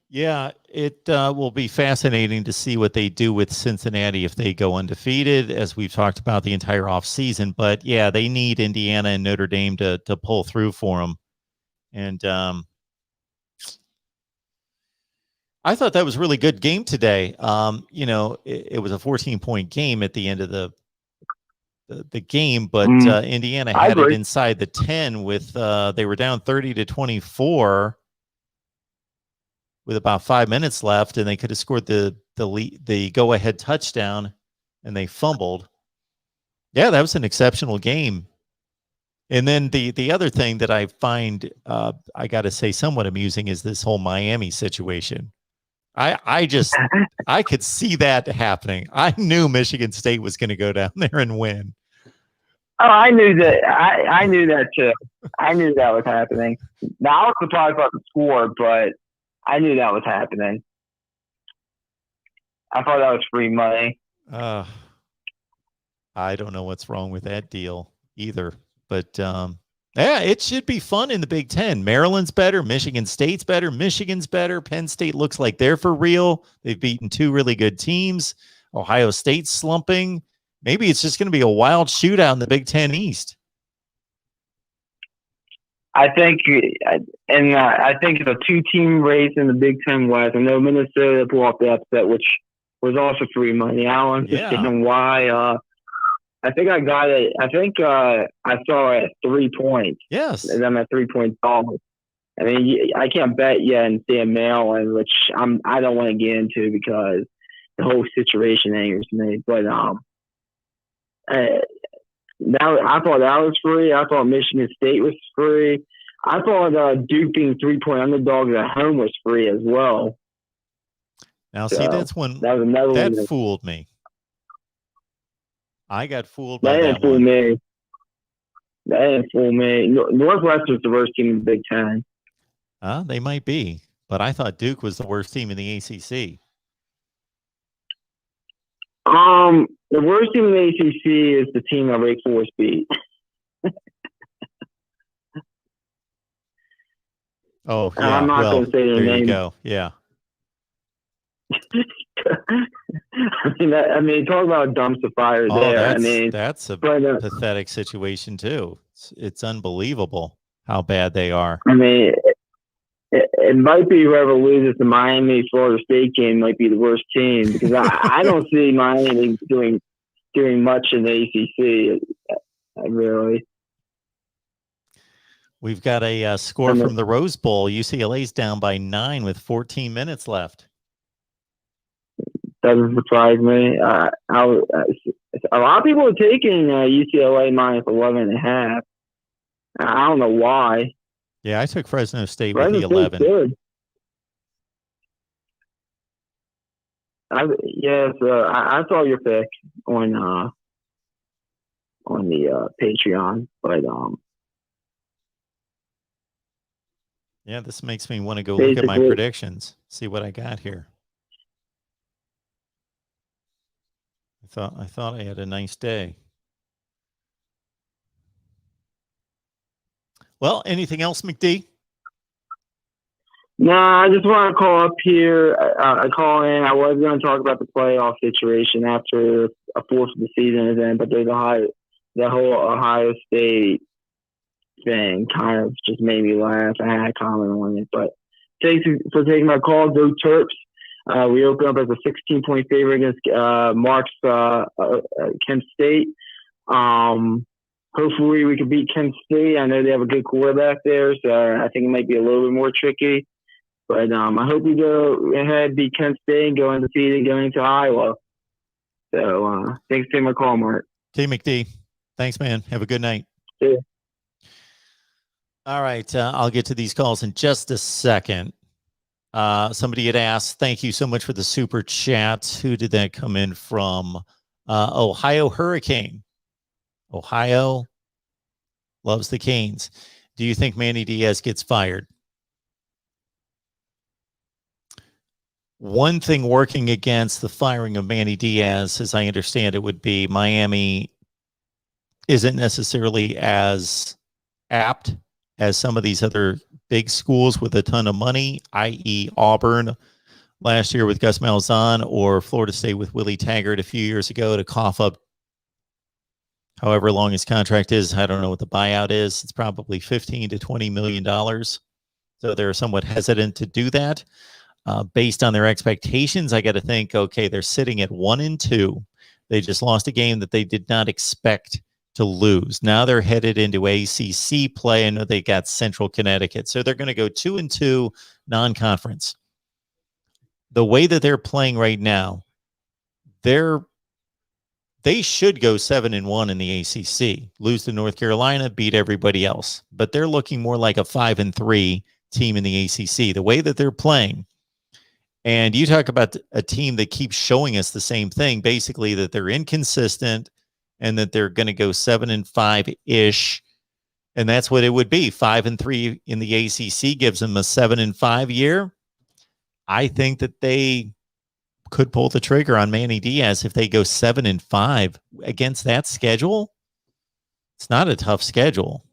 Yeah, it will be fascinating to see what they do with Cincinnati if they go undefeated, as we've talked about the entire offseason. But yeah, they need Indiana and Notre Dame to pull through for them. And I thought that was a really good game today. It was a 14-point game at the end of the game, but Indiana had it inside the 10 with they were down 30-24 with about 5 minutes left, and they could have scored the go-ahead touchdown, and they fumbled. Yeah, that was an exceptional game. And then the other thing that I find, I got to say, somewhat amusing is this whole Miami situation. I could see that happening. I knew Michigan State was going to go down there and win. Oh, I knew that. I knew that too. I knew that was happening. Now, I was surprised about the score, but I knew that was happening. I thought that was free money. I don't know what's wrong with that deal either. But, yeah, it should be fun in the Big Ten. Maryland's better. Michigan State's better. Michigan's better. Penn State looks like they're for real. They've beaten 2 really good teams. Ohio State's slumping. Maybe it's just going to be a wild shootout in the Big Ten East. I think it's a 2-team race in the Big Ten West. I know Minnesota pulled off the upset, which was also free money. I don't understand why. I think I got it. I think I saw it at 3 points. Yes. And I'm at 3-point dollars. I mean, I can't bet yet in Sam Maryland, which I don't want to get into because the whole situation angers me. But I thought that was free. I thought Michigan State was free. I thought Duke being 3-point underdogs at home was free as well. Now, see, that's one that fooled me. I got fooled by that one. That didn't fool me. Northwestern's the worst team in the Big Ten. They might be, but I thought Duke was the worst team in the ACC. The worst team in the ACC is the team that Wake Forest beat. Oh, yeah. I'm not going to say their name. There you go. Yeah. I mean, talk about a dumpster fire there. That's a pathetic situation too. It's unbelievable how bad they are. I mean, it might be whoever loses the Miami Florida State game might be the worst team because I don't see Miami doing much in the ACC. Really. We've got a score from the Rose Bowl. UCLA's down by 9 with 14 minutes left. doesn't surprise me. A lot of people are taking UCLA minus 11.5. I don't know why. Yeah, I took Fresno State with Fresno the State's 11. good. I saw your pick on the Patreon, but Yeah, this makes me want to go look at my predictions, see what I got here. I thought I had a nice day. Well, anything else, McD? No, I just want to call up here. I call in. I was going to talk about the playoff situation after a fourth of the season is in, but there's the whole Ohio State thing kind of just made me laugh. I had a comment on it, but thanks for taking my call. Go Terps. We open up as a 16-point favorite against Mark's Kent State. Hopefully we can beat Kent State. I know they have a good quarterback there, so I think it might be a little bit more tricky. But I hope we go ahead, beat Kent State, and go undefeated going to Iowa. So thanks for taking my call, Mark. Okay, McD. Thanks, man. Have a good night. See ya. All right. I'll get to these calls in just a second. Somebody had asked, thank you so much for the super chat. Who did that come in from? Ohio Hurricane. Ohio loves the Canes. Do you think Manny Diaz gets fired? One thing working against the firing of Manny Diaz, as I understand it, would be Miami isn't necessarily as apt as some of these other big schools with a ton of money, i.e. Auburn last year with Gus Malzahn, or Florida State with Willie Taggart a few years ago to cough up however long his contract is. I don't know what the buyout is. It's probably $15 to $20 million. So they're somewhat hesitant to do that. Based on their expectations, I got to think, okay, they're sitting at 1-2. They just lost a game that they did not expect to lose. Now they're headed into ACC play. I know they got Central Connecticut. So they're going to go 2-2 non-conference. The way that they're playing right now, they should go 7-1 in the ACC, lose to North Carolina, beat everybody else. But they're looking more like a 5-3 team in the ACC. The way that they're playing, and you talk about a team that keeps showing us the same thing, basically that they're inconsistent and that they're going to go 7-5-ish. And that's what it would be. 5-3 in the ACC gives them a 7-5 year. I think that they could pull the trigger on Manny Diaz if they go 7-5 against that schedule. It's not a tough schedule.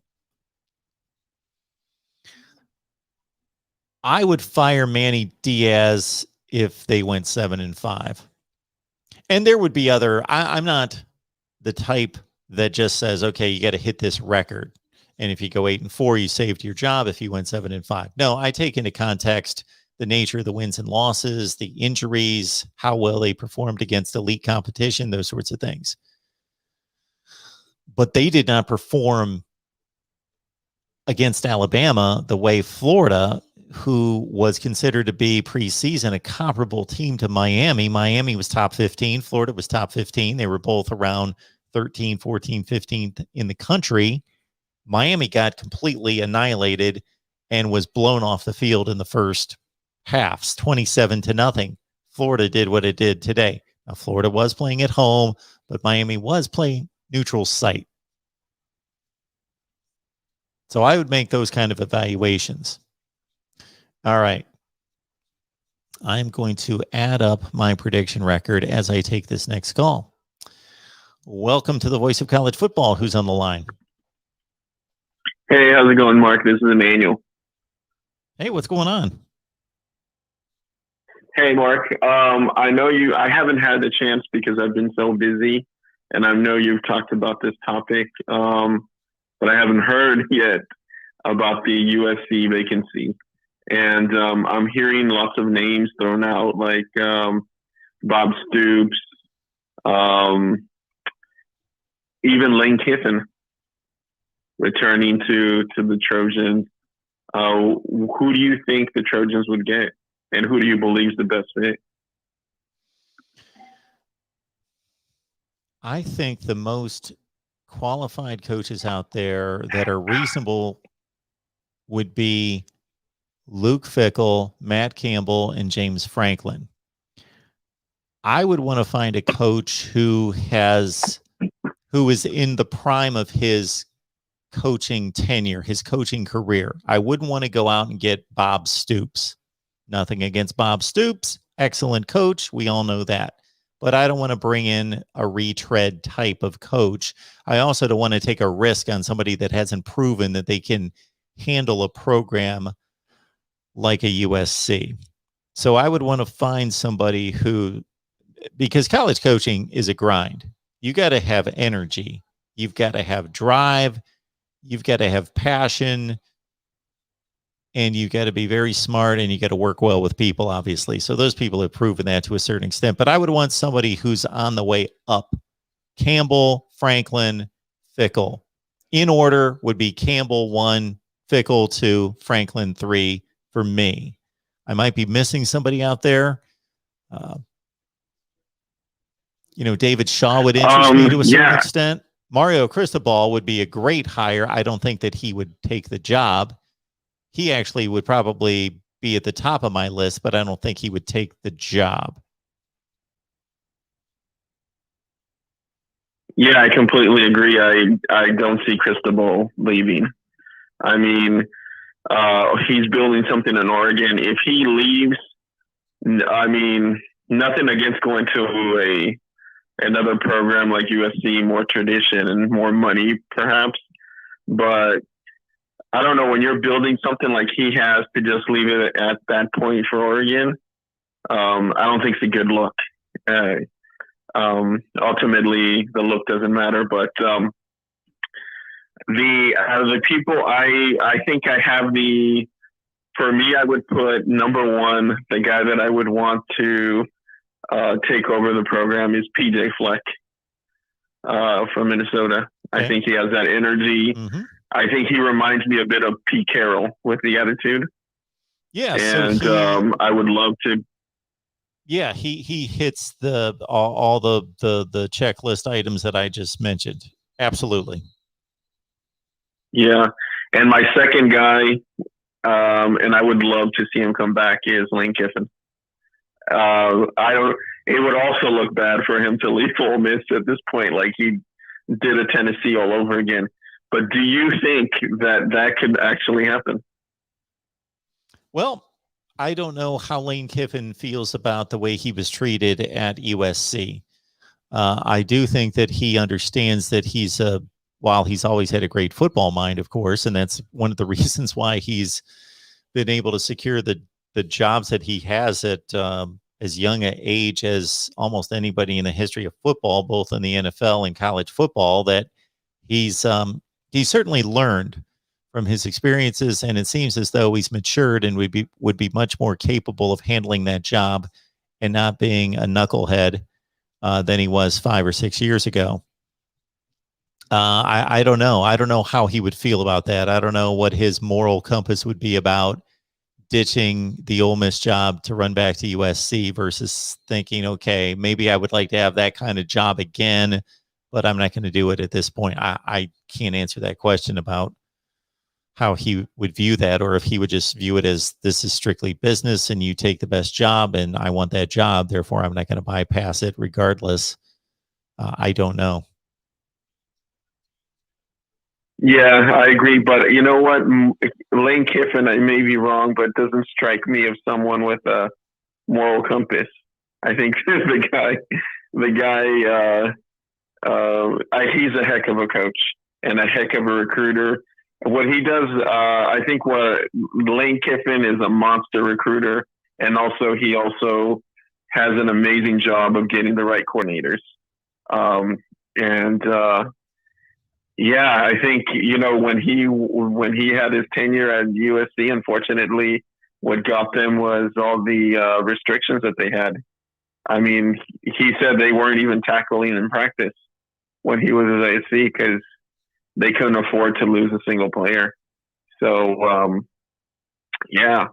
I would fire Manny Diaz if they went 7-5. And there would be other, I'm not the type that just says, okay, you got to hit this record. And if you go 8-4, you saved your job if you went 7-5. No, I take into context the nature of the wins and losses, the injuries, how well they performed against elite competition, those sorts of things. But they did not perform against Alabama the way Florida, who was considered to be preseason a comparable team to Miami. Miami was top 15. Florida was top 15. They were both around 13, 14, 15th in the country. Miami got completely annihilated and was blown off the field in the first halves, 27-0. Florida did what it did today. Now, Florida was playing at home, but Miami was playing neutral site. So I would make those kind of evaluations. All right. I'm going to add up my prediction record as I take this next call. Welcome to the Voice of College Football. Who's on the line? Hey, how's it going, Mark? This is Emmanuel. Hey, what's going on? Hey, Mark. I know I haven't had the chance because I've been so busy, and I know you've talked about this topic, but I haven't heard yet about the USC vacancy. And I'm hearing lots of names thrown out, like Bob Stoops, even Lane Kiffin returning to the Trojans. Who do you think the Trojans would get, and who do you believe is the best fit? I think the most qualified coaches out there that are reasonable would be Luke Fickell, Matt Campbell, and James Franklin. I would want to find a coach who is in the prime of his coaching tenure, his coaching career. I wouldn't want to go out and get Bob Stoops. Nothing against Bob Stoops. Excellent coach. We all know that. But I don't want to bring in a retread type of coach. I also don't want to take a risk on somebody that hasn't proven that they can handle a program like a USC. So I would want to find somebody who, because college coaching is a grind. You got to have energy. You've got to have drive. You've got to have passion. And you got to be very smart, and you got to work well with people, obviously. So those people have proven that to a certain extent. But I would want somebody who's on the way up. Campbell, Franklin, Fickell. In order would be Campbell 1, Fickell 2, Franklin 3 for me. I might be missing somebody out there. David Shaw would interest me to a certain extent. Mario Cristobal would be a great hire. I don't think that he would take the job. He actually would probably be at the top of my list, but I don't think he would take the job. Yeah, I completely agree. I don't see Cristobal leaving. I mean, he's building something in Oregon. If he leaves, I mean, nothing against going to another program like USC, more tradition and more money, perhaps. But I don't know, when you're building something like he has, to just leave it at that point for Oregon, I don't think it's a good look. Ultimately, the look doesn't matter, but the people I think I have for me, I would put number one, the guy that I would want to take over the program is PJ Fleck from Minnesota. Okay. I think he has that energy. Mm-hmm. I think he reminds me a bit of Pete Carroll with the attitude. Yeah, and I would love to. Yeah, he hits all the checklist items that I just mentioned. Absolutely. Yeah, and my second guy, and I would love to see him come back, is Lane Kiffin. It would also look bad for him to leave Ole Miss at this point, like he did at Tennessee all over again. But do you think that could actually happen? Well, I don't know how Lane Kiffin feels about the way he was treated at USC. I do think that he understands that while he's always had a great football mind, of course, and that's one of the reasons why he's been able to secure the jobs that he has at as young an age as almost anybody in the history of football, both in the NFL and college football, that he's certainly learned from his experiences, and it seems as though he's matured and would be much more capable of handling that job and not being a knucklehead than he was 5 or 6 years ago. I don't know. I don't know how he would feel about that. I don't know what his moral compass would be about ditching the Ole Miss job to run back to USC versus thinking, okay, maybe I would like to have that kind of job again, but I'm not going to do it at this point. I can't answer that question about how he would view that, or if he would just view it as this is strictly business and you take the best job and I want that job, therefore I'm not going to bypass it regardless. I don't know. Yeah, I agree. But you know what? Lane Kiffin, I may be wrong, but doesn't strike me as someone with a moral compass. I think the guy, he's a heck of a coach and a heck of a recruiter. What he does, I think what Lane Kiffin is a monster recruiter, and also he also has an amazing job of getting the right coordinators. Yeah, I think, you know, when he had his tenure at USC, unfortunately, what got them was all the restrictions that they had. I mean, he said they weren't even tackling in practice when he was at USC because they couldn't afford to lose a single player. So, yeah.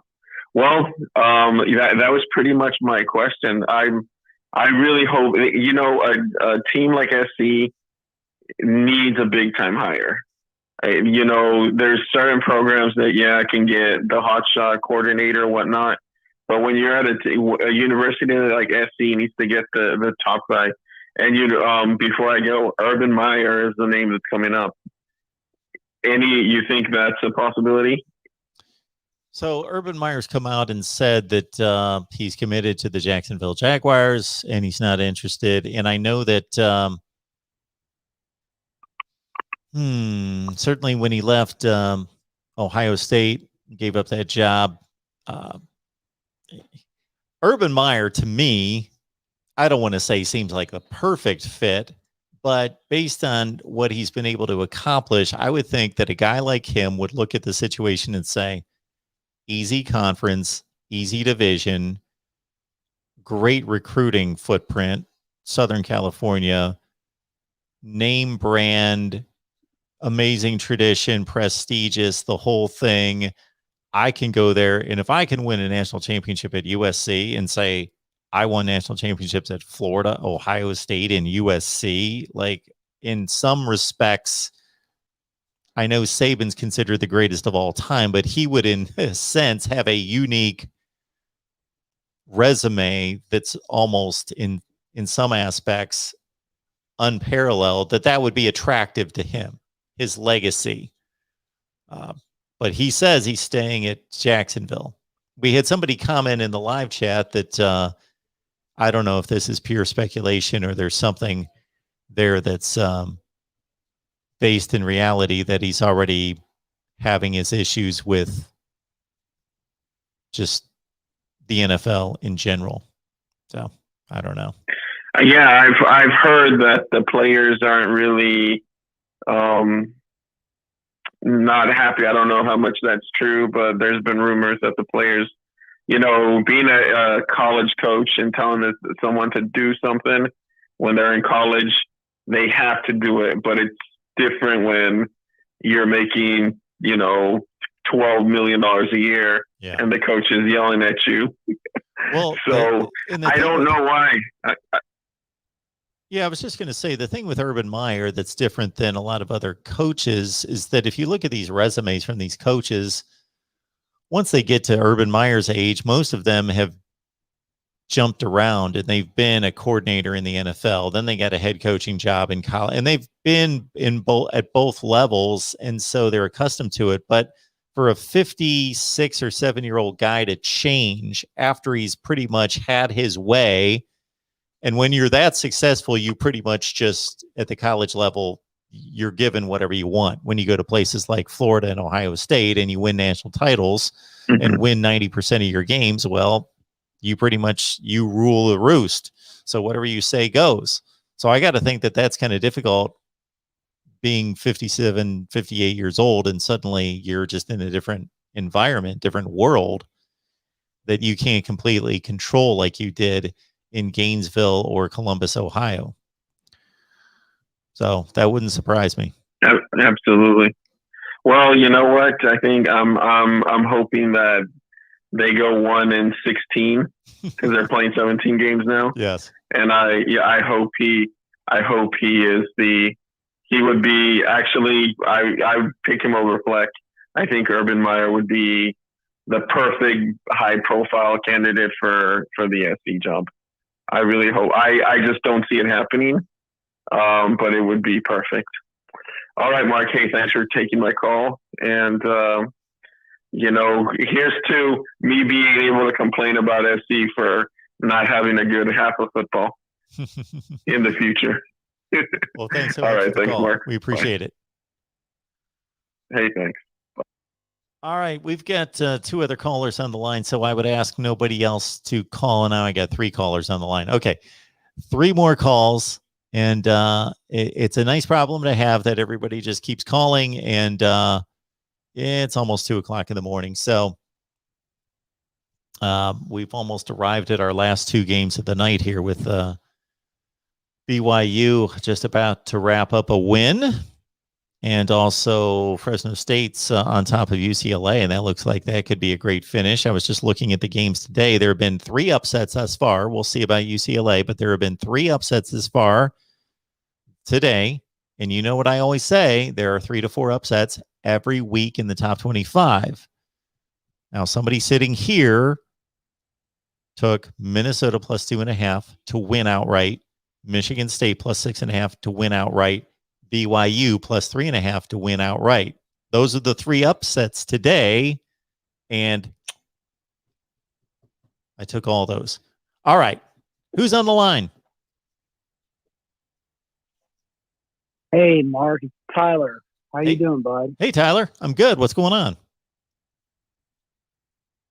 Well, that was pretty much my question. I really hope, a team like SC needs a big time hire. There's certain programs that, can get the hotshot coordinator or whatnot. But when you're at a university like SC needs to get the top guy. And before I go, Urban Meyer is the name that's coming up. You think that's a possibility? So Urban Meyer's come out and said that he's committed to the Jacksonville Jaguars and he's not interested. And I know that certainly when he left Ohio State, gave up that job. Urban Meyer, to me, I don't want to say seems like the perfect fit, but based on what he's been able to accomplish, I would think that a guy like him would look at the situation and say, easy conference, easy division, great recruiting footprint, Southern California, name brand, amazing tradition, prestigious, the whole thing. I can go there, and if I can win a national championship at USC and say, I won national championships at Florida, Ohio State, and USC. Like, in some respects, I know Saban's considered the greatest of all time, but he would, in a sense, have a unique resume that's almost, in some aspects, unparalleled, that would be attractive to him, his legacy. But he says he's staying at Jacksonville. We had somebody comment in the live chat that I don't know if this is pure speculation or there's something there that's based in reality, that he's already having his issues with just the NFL in general. So I don't know. Yeah, I've heard that the players aren't really not happy. I don't know how much that's true, but there's been rumors that the players, being a college coach and telling someone to do something when they're in college, they have to do it. But it's different when you're making, $12 million a year and the coach is yelling at you. Well, so I don't know why. Yeah, I was just going to say, the thing with Urban Meyer that's different than a lot of other coaches is that if you look at these resumes from these coaches, once they get to Urban Meyer's age, most of them have jumped around and they've been a coordinator in the NFL. Then they got a head coaching job in college, and they've been at both levels, and so they're accustomed to it. But for a 56 or 7-year-old guy to change after he's pretty much had his way, and when you're that successful, you pretty much just, at the college level, you're given whatever you want. When you go to places like Florida and Ohio State and you win national titles and win 90% of your games, well, you pretty much, you rule the roost. So whatever you say goes. So I got to think that that's kind of difficult, being 57, 58 years old, and suddenly you're just in a different environment, different world that you can't completely control like you did in Gainesville or Columbus, Ohio. So that wouldn't surprise me. Absolutely. Well, you know what? I think I'm hoping that they go 1-16 because they're playing 17 games now. Yes. And I hope he would be, actually, I would pick him over Fleck. I think Urban Meyer would be the perfect high profile candidate for the SC job. I really hope. I just don't see it happening, but it would be perfect. All right, Mark. Hey, thanks for taking my call. And, here's to me being able to complain about SC for not having a good half of football in the future. Well, thanks so much. All right, for the thanks, call. Mark. We appreciate it. Hey, thanks. All right, we've got 2 other callers on the line, so I would ask nobody else to call. And now I got 3 callers on the line. Okay, 3 more calls, and it's a nice problem to have that everybody just keeps calling, and it's almost 2 o'clock in the morning. So we've almost arrived at our last 2 games of the night here with BYU just about to wrap up a win and also Fresno State's on top of UCLA, and that looks like that could be a great finish. I was just looking at the games today. There have been 3 upsets thus far. We'll see about UCLA, but there have been 3 upsets this far today. And you know what I always say, there are 3 to 4 upsets every week in the top 25. Now, somebody sitting here took Minnesota plus 2.5 to win outright, Michigan State plus 6.5 to win outright, BYU plus 3.5 to win outright. Those are the 3 upsets today, and I took all those. All right, who's on the line? Hey, Mark, it's Tyler. How you doing, bud? Hey, Tyler. I'm good. What's going on?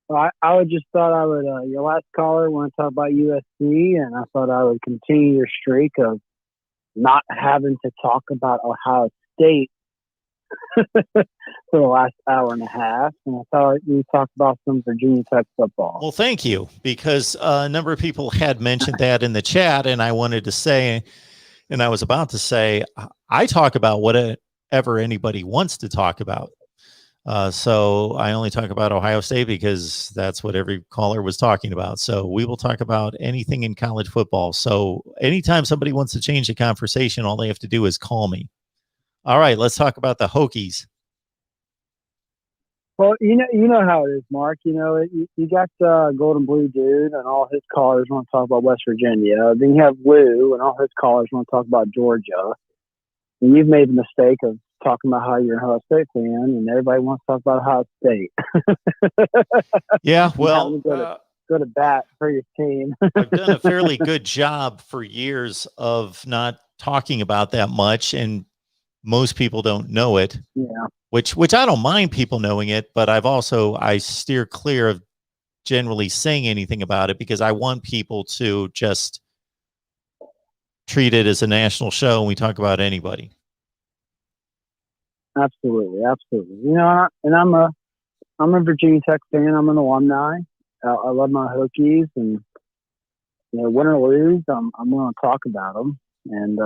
Well, I would just thought I would, your last caller want to talk about USC, and I thought I would continue your streak of not having to talk about Ohio State for the last hour and a half. And I thought we talked about some Virginia Tech football. Well, thank you, because a number of people had mentioned that in the chat, and I wanted to say, and I was about to say, I talk about whatever anybody wants to talk about. So I only talk about Ohio State because that's what every caller was talking about. So we will talk about anything in college football. So anytime somebody wants to change the conversation, all they have to do is call me. All right, let's talk about the Hokies. Well, you know how it is, Mark. You got Golden Blue Dude, and all his callers want to talk about West Virginia. Then you have Lou, and all his callers want to talk about Georgia. And you've made the mistake of talking about how you're an Ohio State fan, and everybody wants to talk about Ohio State. Yeah, well, go to bat for your team. I've done a fairly good job for years of not talking about that much, and most people don't know it. Yeah. Which I don't mind people knowing it, but I steer clear of generally saying anything about it because I want people to just treat it as a national show and we talk about anybody. Absolutely. And I'm a Virginia Tech fan. I'm an alumni. I love my Hokies, and win or lose, I'm going to talk about them. And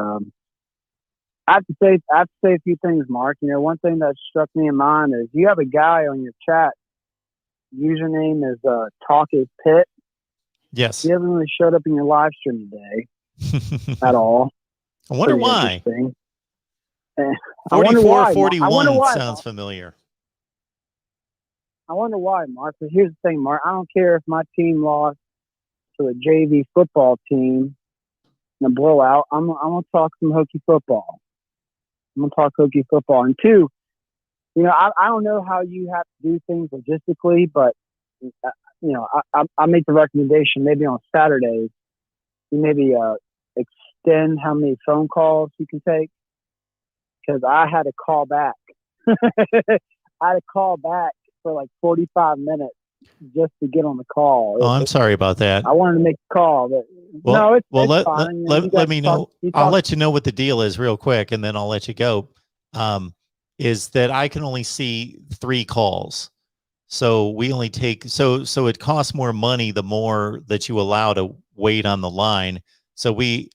I have to say a few things, Mark. One thing that struck me in mind is you have a guy on your chat. Username is Talk is Pitt. Yes. He hasn't really showed up in your live stream today at all. I wonder why. 44-41 sounds familiar. I wonder why, Mark. But here's the thing, Mark. I don't care if my team lost to a JV football team in a blowout. I'm going to talk some Hokie football. I'm going to talk Hokie football. And 2, I don't know how you have to do things logistically, but, I make the recommendation maybe on Saturdays, you maybe extend how many phone calls you can take. Because I had to call back. I had to call back for like 45 minutes just to get on the call. I'm sorry about that. I wanted to make a call, but it's fine. Let me know. I'll let you know what the deal is real quick, and then I'll let you go. Is that I can only see 3 calls. So we only take, so it costs more money the more that you allow to wait on the line. So we,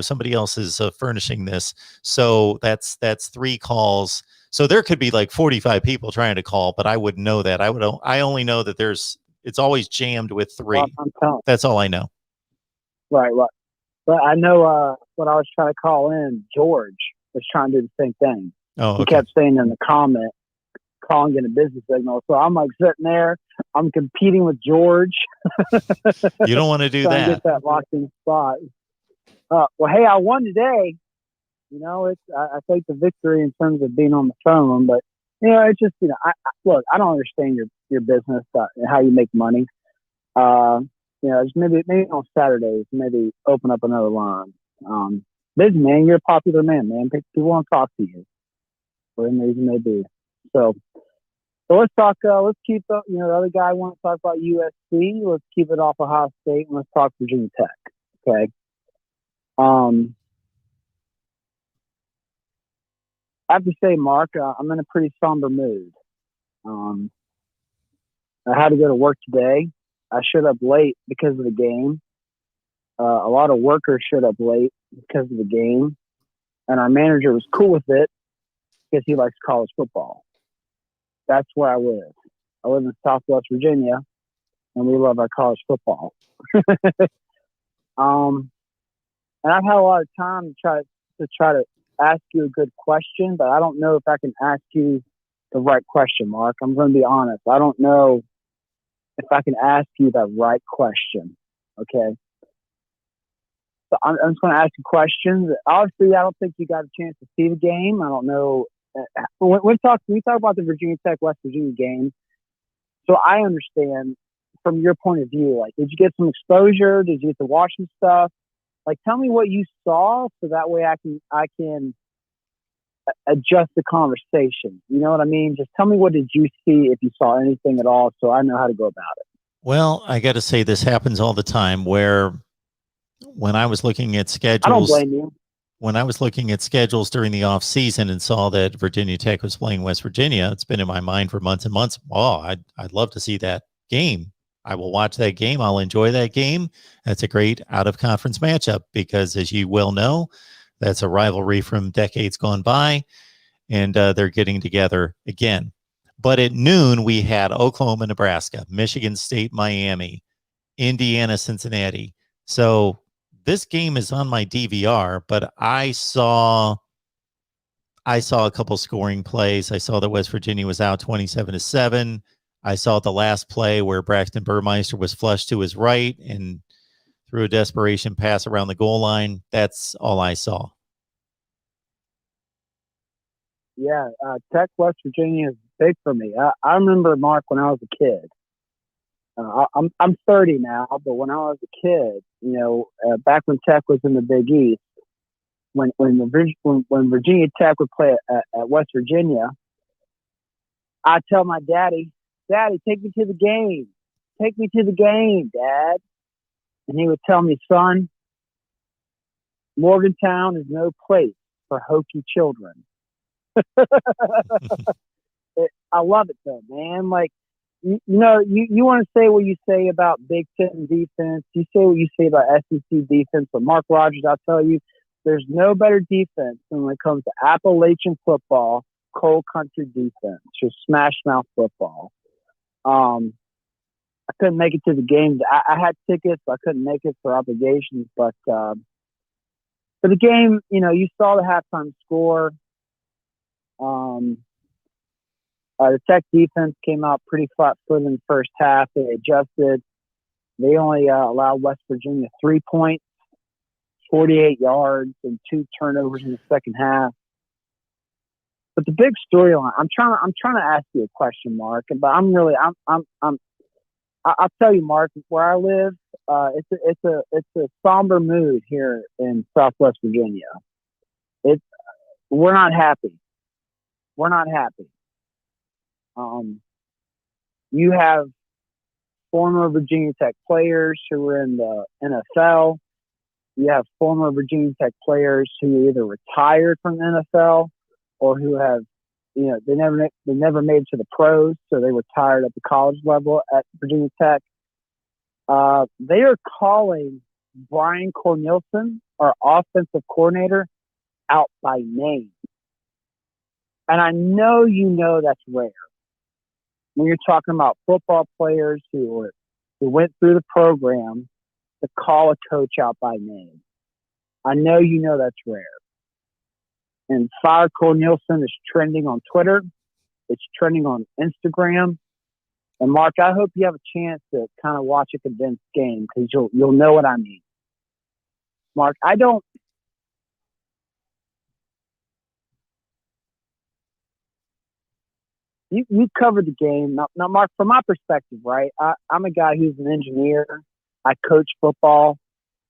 somebody else is furnishing this. So that's 3 calls. So there could be like 45 people trying to call, but I wouldn't know that. I only know that it's always jammed with 3. That's all I know. Right. But I know when I was trying to call in, George was trying to do the same thing. Oh, okay. He kept saying in the comment, calling in a business signal. So I'm like sitting there, I'm competing with George. You don't want to do that. Get that locked in spot. Well, hey, I won today. I take the victory in terms of being on the phone, but it's just look, I don't understand your business, how you make money. Just maybe on Saturdays, maybe open up another line. Busy man, you're a popular man. People want to talk to you, for any reason may be. So let's talk. Let's keep the other guy wants to talk about USC. Let's keep it off Ohio State and let's talk Virginia Tech. Okay. I have to say, Mark, I'm in a pretty somber mood. I had to go to work today. I showed up late because of the game. A lot of workers showed up late because of the game, and our manager was cool with it. because he likes college football. That's where I live. I live in Southwest Virginia, and we love our college football. And I've had a lot of time to try to ask you a good question, but I don't know if I can ask you the right question, Mark. I'm going to be honest. I don't know if I can ask you the right question. Okay. So I'm just going to ask you questions. Obviously, I don't think you got a chance to see the game. I don't know. When we talk about the Virginia Tech West Virginia game, so I understand from your point of view. Like, did you get some exposure? Did you get to watch some stuff? Like, tell me what you saw, so that way I can adjust the conversation. You know what I mean? Just tell me, what did you see, if you saw anything at all, so I know how to go about it. Well, I got to say, this happens all the time, where when I was looking at schedules, I don't blame you. When I was looking at schedules during the off season and saw that Virginia Tech was playing West Virginia, it's been in my mind for months and months. Oh, I'd love to see that game. I will watch that game. I'll enjoy that game. That's a great out-of-conference matchup because, as you well know, that's a rivalry from decades gone by, and they're getting together again. But at noon, we had Oklahoma, Nebraska, Michigan State, Miami, Indiana, Cincinnati. So this game is on my DVR, but I saw a couple scoring plays. I saw that West Virginia was out 27-7. I saw the last play where Braxton Burmeister was flushed to his right and threw a desperation pass around the goal line. That's all I saw. Yeah, Tech West Virginia is big for me. I remember, Mark, when I was a kid. I'm 30 now, but when I was a kid, back when Tech was in the Big East, when Virginia Tech would play at West Virginia, I'd tell my daddy, take me to the game. Take me to the game, Dad. And he would tell me, son, Morgantown is no place for hokey children. I love it though, man. Like, you want to say what you say about Big Ten defense. You say what you say about SEC defense. But Mark Rogers, I'll tell you, there's no better defense than when it comes to Appalachian football, cold country defense, just smash mouth football. I couldn't make it to the games. I had tickets. I couldn't make it for obligations. But for the game, you saw the halftime score. The Tech defense came out pretty flat-footed in the first half. They adjusted. They only allowed West Virginia 3 points, 48 yards, and 2 turnovers in the second half. But the big storyline, I'm trying to ask you a question, Mark. But I'll tell you, Mark, where I live, it's a somber mood here in Southwest Virginia. We're not happy. We're not happy. You have former Virginia Tech players who are in the NFL. You have former Virginia Tech players who either retired from the NFL or who have, they never made it to the pros, so they retired at the college level at Virginia Tech. They are calling Brian Cornelison, our offensive coordinator, out by name. And I know that's rare. When you're talking about football players who went through the program, to call a coach out by name. I know that's rare. And Fire Cornelison is trending on Twitter. It's trending on Instagram. And Mark, I hope you have a chance to kind of watch a condensed game because you'll know what I mean. Mark, You covered the game. Now, Mark, from my perspective, right, I'm a guy who's an engineer. I coach football.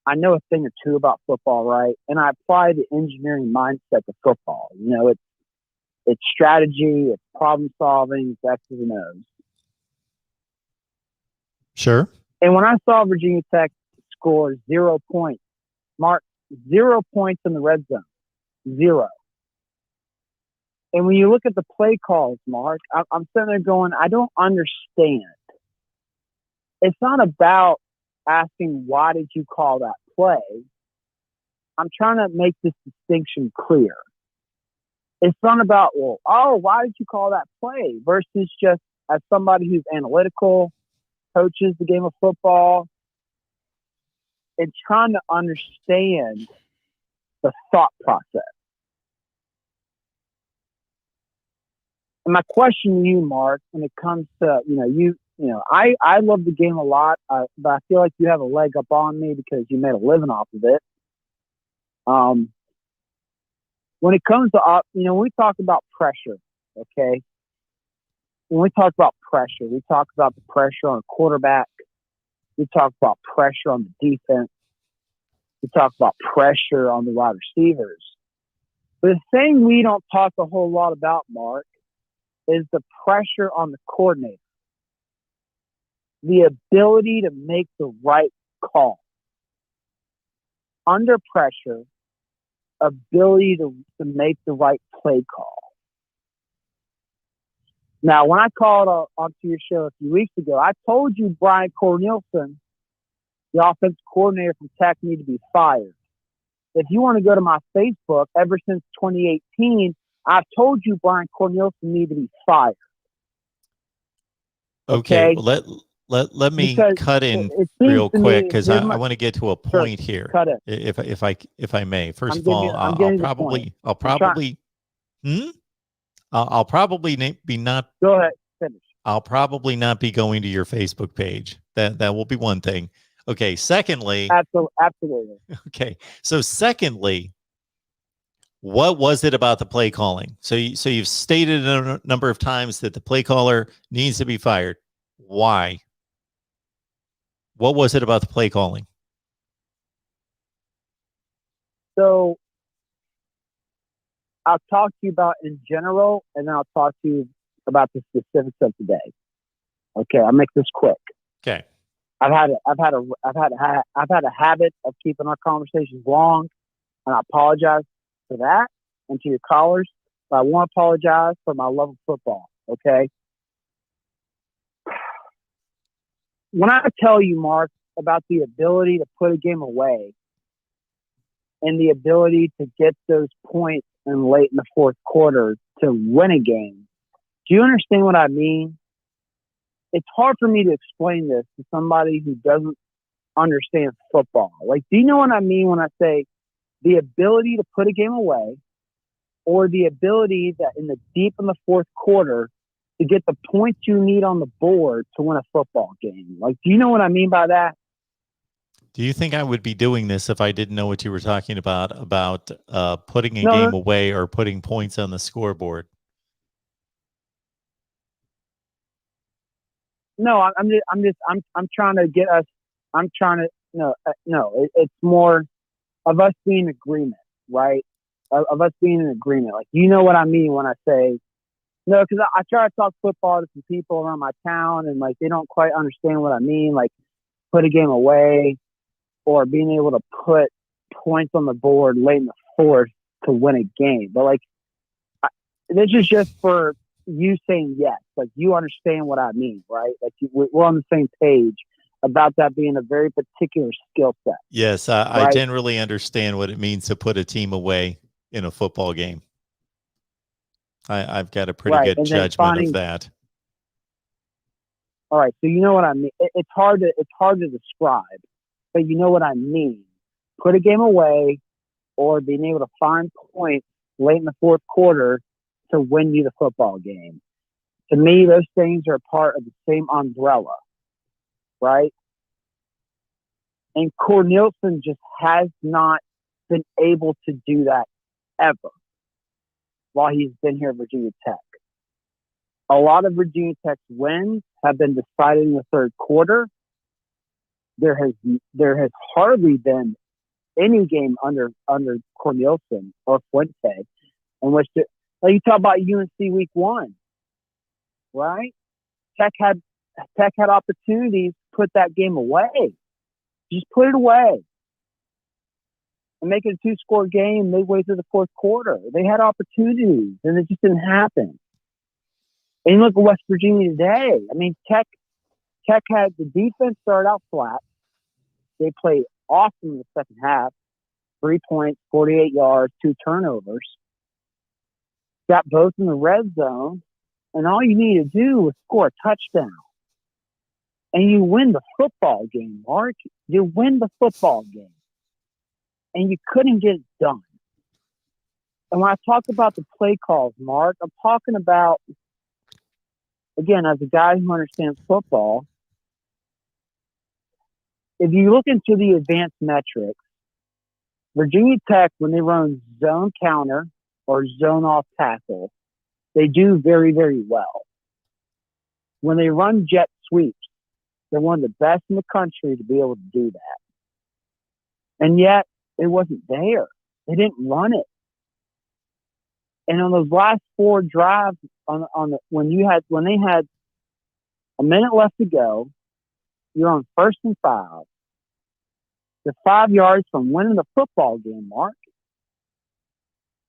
I know a thing or two about football, right? And I apply the engineering mindset to football. It's strategy, it's problem solving, it's X's and O's. Sure. And when I saw Virginia Tech score 0 points, Mark, 0 points in the red zone, 0. And when you look at the play calls, Mark, I'm sitting there going, I don't understand. It's not about asking, why did you call that play? I'm trying to make this distinction clear. It's not about, well, oh, why did you call that play? Versus just as somebody who's analytical, coaches the game of football, and trying to understand the thought process. And my question to you, Mark, when it comes to, I love the game a lot, but I feel like you have a leg up on me because you made a living off of it. When it comes to, when we talk about pressure, okay? When we talk about pressure, we talk about the pressure on a quarterback. We talk about pressure on the defense. We talk about pressure on the wide receivers. But the thing we don't talk a whole lot about, Mark, is the pressure on the coordinator. The ability to make the right call. Under pressure, ability to make the right play call. Now, when I called onto your show a few weeks ago, I told you Brian Cornelison, the offensive coordinator from Tech, needed to be fired. If you want to go to my Facebook, ever since 2018, I've told you Brian Cornelison needed to be fired. Okay, well, let me cut in real quick because I want to get to a point here. Cut it. If I may. First of all, I'll probably be not. Go ahead. Finish. I'll probably not be going to your Facebook page. That will be one thing. Okay. Secondly. Absolutely. Okay. So secondly, what was it about the play calling? So you've stated a number of times that the play caller needs to be fired. Why? What was it about the play calling? So I'll talk to you about in general, and then I'll talk to you about the specifics of today. Okay, I'll make this quick. Okay. I've had a habit of keeping our conversations long, and I apologize for that and to your callers. But I want to apologize for my love of football. Okay. When I tell you, Mark, about the ability to put a game away and the ability to get those points in late in the fourth quarter to win a game, do you understand what I mean? It's hard for me to explain this to somebody who doesn't understand football. Like, do you know what I mean when I say the ability to put a game away or the ability that in the fourth quarter to get the points you need on the board to win a football game? Like, do you know what I mean by that? Do you think I would be doing this if I didn't know what you were talking about putting a game away or putting points on the scoreboard? No, I'm trying to get us. I'm trying to no. It's more of us being in agreement, right? Of us being in agreement. Like, you know what I mean when I say no, because I try to talk football to some people around my town, and like they don't quite understand what I mean. Like, put a game away, or being able to put points on the board late in the fourth to win a game. But like, this is just for you saying yes. Like, you understand what I mean, right? Like, we're on the same page about that being a very particular skill set. Yes, right? I generally understand what it means to put a team away in a football game. I've got a pretty good judgment of that. All right, so you know what I mean. It's hard to describe, but you know what I mean. Put a game away, or being able to find points late in the fourth quarter to win you the football game. To me, those things are part of the same umbrella, right? And Cornelison just has not been able to do that ever while he's been here at Virginia Tech. A lot of Virginia Tech's wins have been decided in the third quarter. There has hardly been any game under Cornelison or Fuente in which like you talk about UNC week 1, right? Tech had opportunities to put that game away. Just put it away and make it a 2-score game midway through the fourth quarter. They had opportunities, and it just didn't happen. And you look at West Virginia today. I mean, Tech had the defense start out flat. They played awesome in the second half. 3 points, 48 yards, 2 turnovers. got both in the red zone, and all you need to do was score a touchdown. And you win the football game, Mark. You win the football game. And you couldn't get it done. And when I talk about the play calls, Mark, I'm talking about, again, as a guy who understands football, if you look into the advanced metrics, Virginia Tech, when they run zone counter or zone off tackle, they do very, very well. When they run jet sweeps, they're one of the best in the country to be able to do that. And yet, it wasn't there. They didn't run it. And on those last 4 drives, when they had a minute left to go, you're on 1st and 5. You're 5 yards from winning the football game, Mark.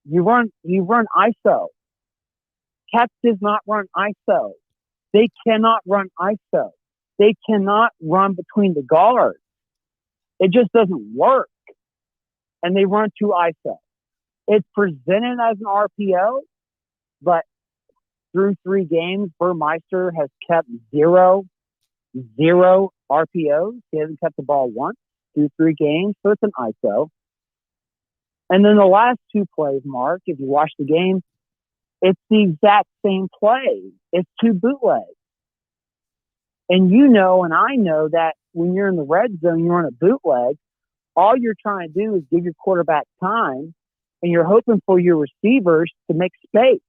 You run ISO. Tech does not run ISO. They cannot run ISO. They cannot run between the guards. It just doesn't work. And they run 2 ISO. It's presented as an RPO, but through 3 games, Burmeister has kept zero RPOs. He hasn't kept the ball once through 3 games, so it's an ISO. And then the last 2 plays, Mark, if you watch the game, it's the exact same play. It's 2 bootlegs. And you know, and I know that when you're in the red zone, you run a bootleg, all you're trying to do is give your quarterback time, and you're hoping for your receivers to make space.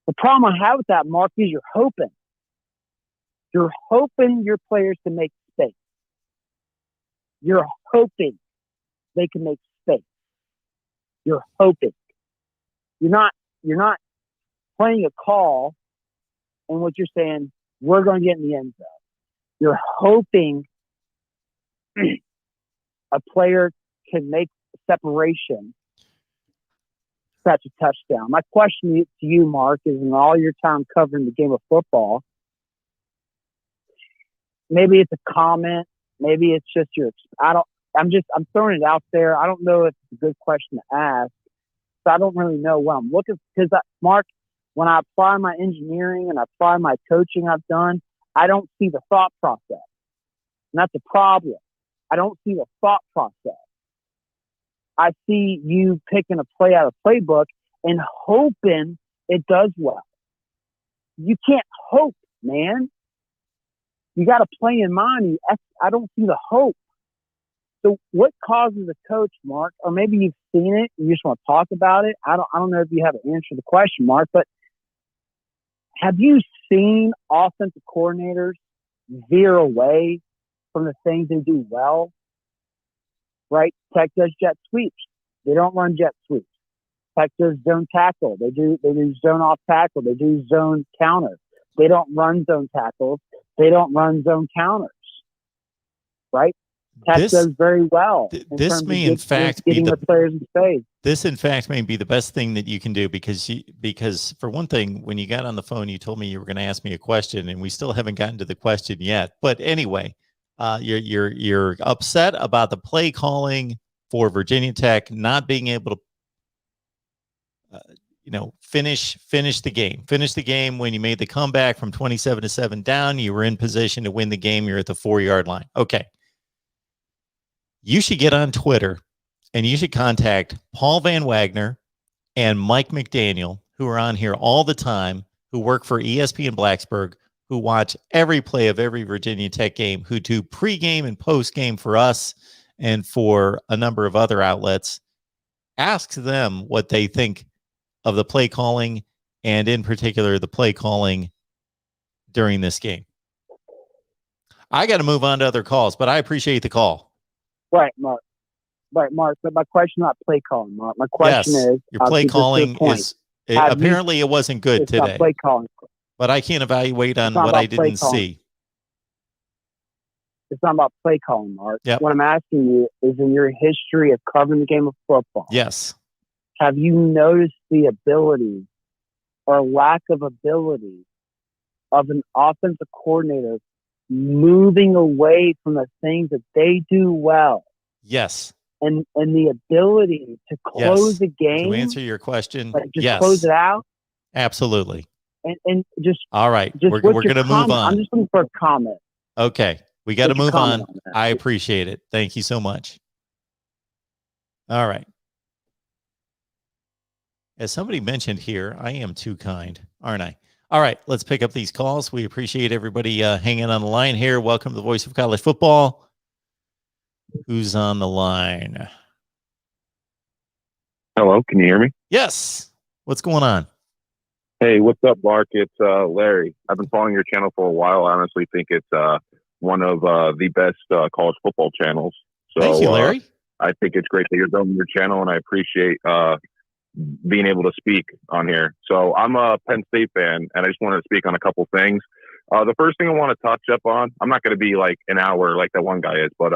The problem I have with that, Mark, is you're hoping. You're hoping your players can make space. You're hoping they can make space. You're hoping. You're not playing a call and what you're saying, we're going to get in the end zone. You're hoping a player can make separation, catch a touchdown. My question to you, Mark, is in all your time covering the game of football, maybe it's a comment, maybe it's just I'm throwing it out there. I don't know if it's a good question to ask. So I don't really know what I'm looking for. Because, Mark, when I apply my engineering and I apply my coaching I've done, I don't see the thought process. And that's a problem. I don't see the thought process. I see you picking a play out of playbook and hoping it does well. You can't hope, man. You got a play in mind. I don't see the hope. So what causes a coach, Mark, or maybe you've seen it, you just want to talk about it. I don't know if you have an answer to the question, Mark, but have you seen offensive coordinators veer away from the things they do well? Right? Tech does jet sweeps. They don't run jet sweeps. Tech does zone tackle. They do zone off tackle. They do zone counter. They don't run zone tackles. They don't run zone counters. Right? Tech does very well. This may, in fact, getting the players in space. This, in fact, may be the best thing that you can do because for one thing, when you got on the phone, you told me you were going to ask me a question, and we still haven't gotten to the question yet. But anyway, you're upset about the play calling for Virginia Tech not being able to, finish the game. Finish the game when you made the comeback from 27-7 down. You were in position to win the game. You're at the 4-yard line. Okay. You should get on Twitter and you should contact Paul Van Wagner and Mike McDaniel, who are on here all the time, who work for ESPN Blacksburg, who watch every play of every Virginia Tech game, who do pregame and postgame for us and for a number of other outlets. Ask them what they think of the play calling and in particular the play calling during this game. I got to move on to other calls, but I appreciate the call. Right, Mark. But my question not play calling, Mark. My question is your play calling is apparently it wasn't good it's today. Not play calling. But I can't evaluate on what I didn't see. It's not about play calling, Mark. Yep. What I'm asking you is in your history of covering the game of football. Yes. Have you noticed the ability or lack of ability of an offensive coordinator moving away from the things that they do well? Yes. And the ability to close the game. To answer your question, like just yes. close it out. Absolutely. And just all right. just We're what's going your to move comment? on. I'm just looking for a comment. Okay. We got to What's your move comment on. that? I appreciate it. Thank you so much. All right. As somebody mentioned here, I am too kind, aren't I? All right, let's pick up these calls. We appreciate everybody hanging on the line here. Welcome to the Voice of College Football. Who's on the line? Hello, can you hear me? Yes. What's going on? Hey, what's up, Mark? It's Larry. I've been following your channel for a while. I honestly think it's one of the best college football channels. So, thank you, Larry. I think it's great that you're building your channel, and I appreciate being able to speak on here. So I'm a Penn State fan, and I just wanted to speak on a couple things. The first thing I want to touch up on, I'm not going to be like an hour like that one guy is, but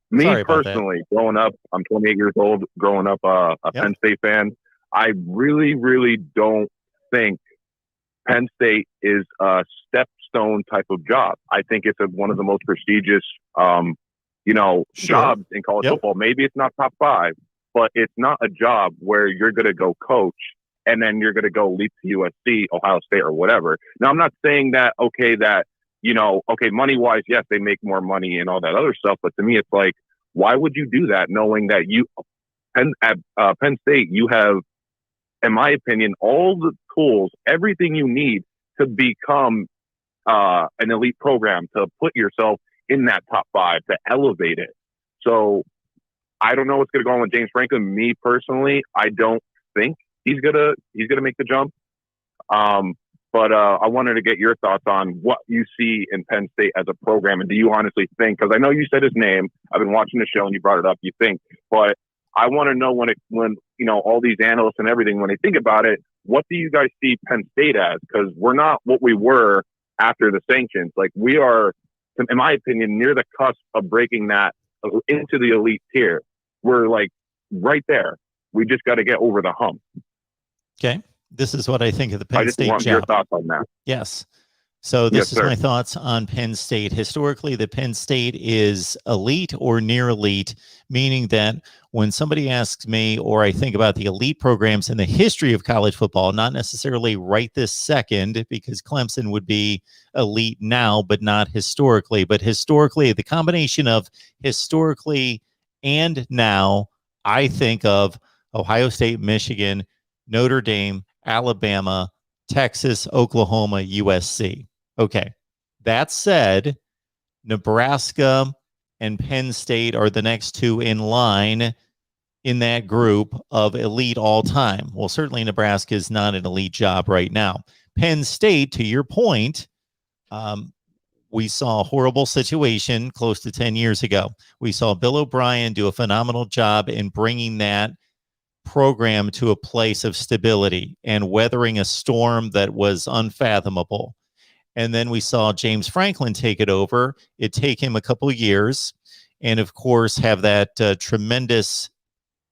me Sorry about personally, growing up, I'm 28 years old, growing up a Penn State fan, I really, really don't think Penn State is a stepstone type of job. I think it's one of the most prestigious, jobs in college football. Maybe it's not top 5, but it's not a job where you're going to go coach and then you're going to go leap to USC, Ohio State, or whatever. Now, I'm not saying that, money wise, yes, they make more money and all that other stuff. But to me, it's like, why would you do that knowing that at Penn State, you have, in my opinion, all the tools, everything you need to become an elite program, to put yourself in that top 5, to elevate it. So I don't know what's going to go on with James Franklin. Me personally, I don't think he's gonna make the jump. But I wanted to get your thoughts on what you see in Penn State as a program, and do you honestly think? Because I know you said his name. I've been watching the show, and you brought it up. You think, but I want to know when all these analysts and everything, when they think about it, what do you guys see Penn State as? Because we're not what we were after the sanctions. Like, we are, in my opinion, near the cusp of breaking that into the elite tier. We're like right there. We just got to get over the hump. Okay. This is what I think of the Penn I just State want job. your thoughts on that. Yes. So this is sir. my thoughts on Penn State. Historically, the Penn State is elite or near elite, meaning that when somebody asks me, or I think about the elite programs in the history of college football, not necessarily right this second, because Clemson would be elite now, but not historically. But historically, the combination of historically and now, I think of Ohio State, Michigan, Notre Dame, Alabama, Texas, Oklahoma, USC. Okay. That said, Nebraska and Penn State are the next two in line in that group of elite all time. Well, certainly Nebraska is not an elite job right now. Penn State, to your point, we saw a horrible situation close to 10 years ago. We saw Bill O'Brien do a phenomenal job in bringing that program to a place of stability and weathering a storm that was unfathomable. And then we saw James Franklin take it over. It take him a couple of years, and of course have that tremendous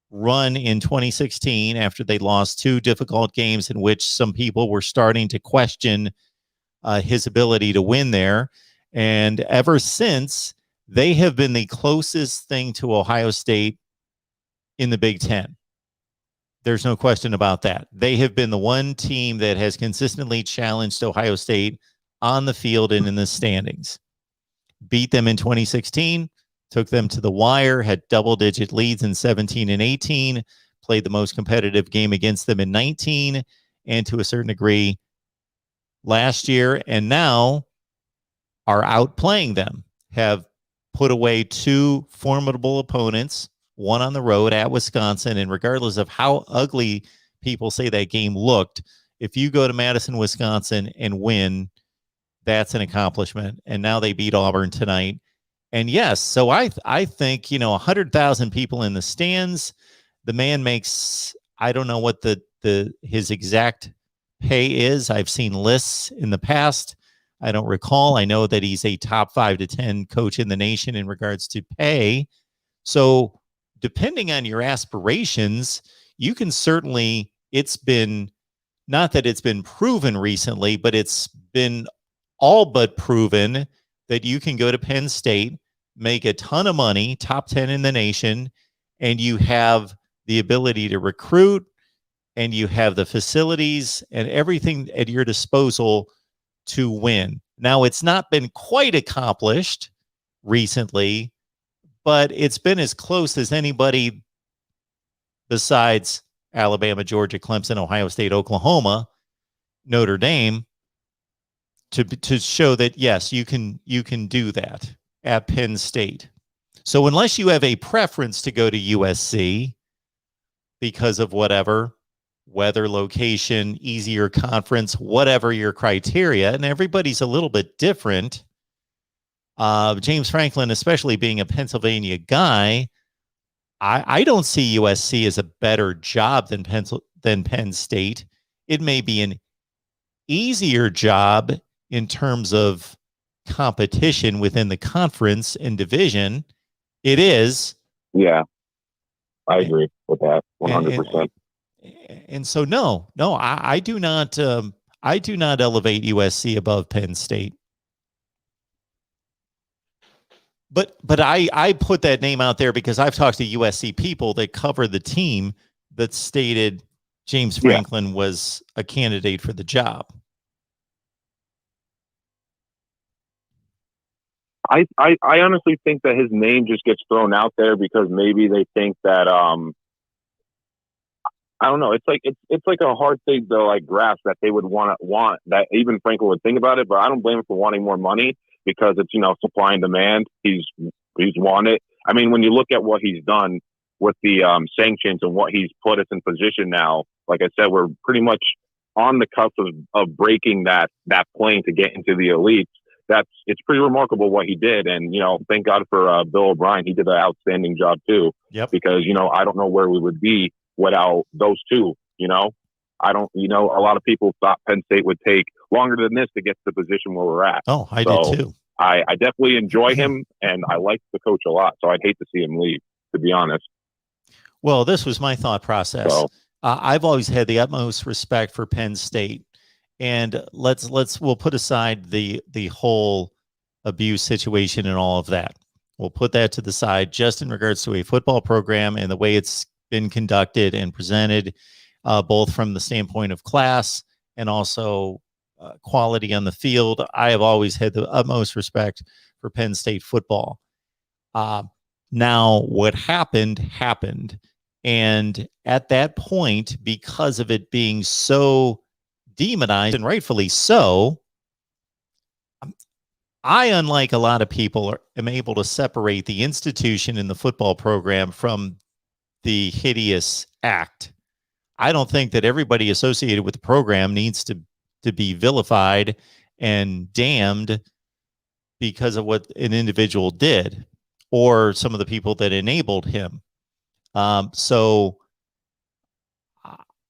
run in 2016 after they lost 2 difficult games in which some people were starting to question his ability to win there. And ever since, they have been the closest thing to Ohio State in the Big Ten. There's no question about that. They have been the one team that has consistently challenged Ohio State on the field and in the standings. Beat them in 2016, took them to the wire, had double-digit leads in 17 and 18, played the most competitive game against them in 19, and to a certain degree last year, and now are outplaying them, have put away 2 formidable opponents, one on the road at Wisconsin, and regardless of how ugly people say that game looked, if you go to Madison, Wisconsin and win, that's an accomplishment. And now they beat Auburn tonight. And yes, so I think, 100,000 people in the stands, the man makes, I don't know what his exact pay is. I've seen lists in the past. I don't recall. I know that he's a top 5 to 10 coach in the nation in regards to pay. So depending on your aspirations, you can certainly, it's been, not that it's been proven recently, but it's been all but proven that you can go to Penn State, make a ton of money, top 10 in the nation, and you have the ability to recruit, and you have the facilities and everything at your disposal to win. Now, it's not been quite accomplished recently, but it's been as close as anybody besides Alabama, Georgia, Clemson, Ohio State, Oklahoma, Notre Dame, to show that, yes, you can do that at Penn State. So unless you have a preference to go to USC because of whatever, weather, location, easier conference, whatever your criteria, and everybody's a little bit different. James Franklin, especially being a Pennsylvania guy, I don't see USC as a better job than Penn State. It may be an easier job in terms of competition within the conference and division. It is. Yeah, I agree with that 100%. And so, no, I do not elevate USC above Penn State. But I put that name out there because I've talked to USC people that cover the team that stated James Franklin was a candidate for the job. I honestly think that his name just gets thrown out there because maybe they think that I don't know. It's like a hard thing to like grasp that they would want that even Franklin would think about it, but I don't blame him for wanting more money because it's, supply and demand. He's wanted. I mean, when you look at what he's done with the sanctions and what he's put us in position now, like I said, we're pretty much on the cusp of breaking that plane to get into the elites. It's pretty remarkable what he did. And, thank God for Bill O'Brien. He did an outstanding job too. Yep. Because, I don't know where we would be without those two, I don't, a lot of people thought Penn State would take longer than this to get to the position where we're at. Oh, I did too. I definitely enjoy him and I like the coach a lot. So I'd hate to see him leave, to be honest. Well, this was my thought process. So, I've always had the utmost respect for Penn State. And we'll put aside the whole abuse situation and all of that. We'll put that to the side just in regards to a football program and the way it's been conducted and presented, both from the standpoint of class and also quality on the field. I have always had the utmost respect for Penn State football. Now, what happened. And at that point, because of it being so demonized, and rightfully so, I, unlike a lot of people, am able to separate the institution and the football program from the hideous act. I don't think that everybody associated with the program needs to be vilified and damned because of what an individual did or some of the people that enabled him. So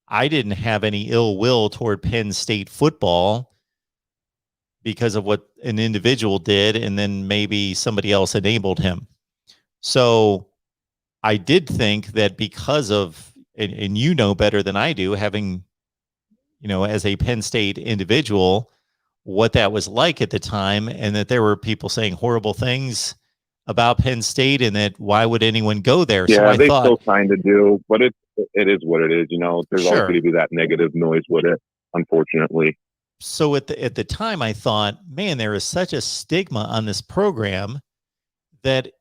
I didn't have any ill will toward Penn State football because of what an individual did, and then maybe somebody else enabled him. So I did think that because of, and you know better than I do, having, as a Penn State individual, what that was like at the time, and that there were people saying horrible things about Penn State, and that why would anyone go there? Yeah, so they still kind of do, but it is what it is. There's always going to be that negative noise with it, unfortunately. So at the time, I thought, man, there is such a stigma on this program that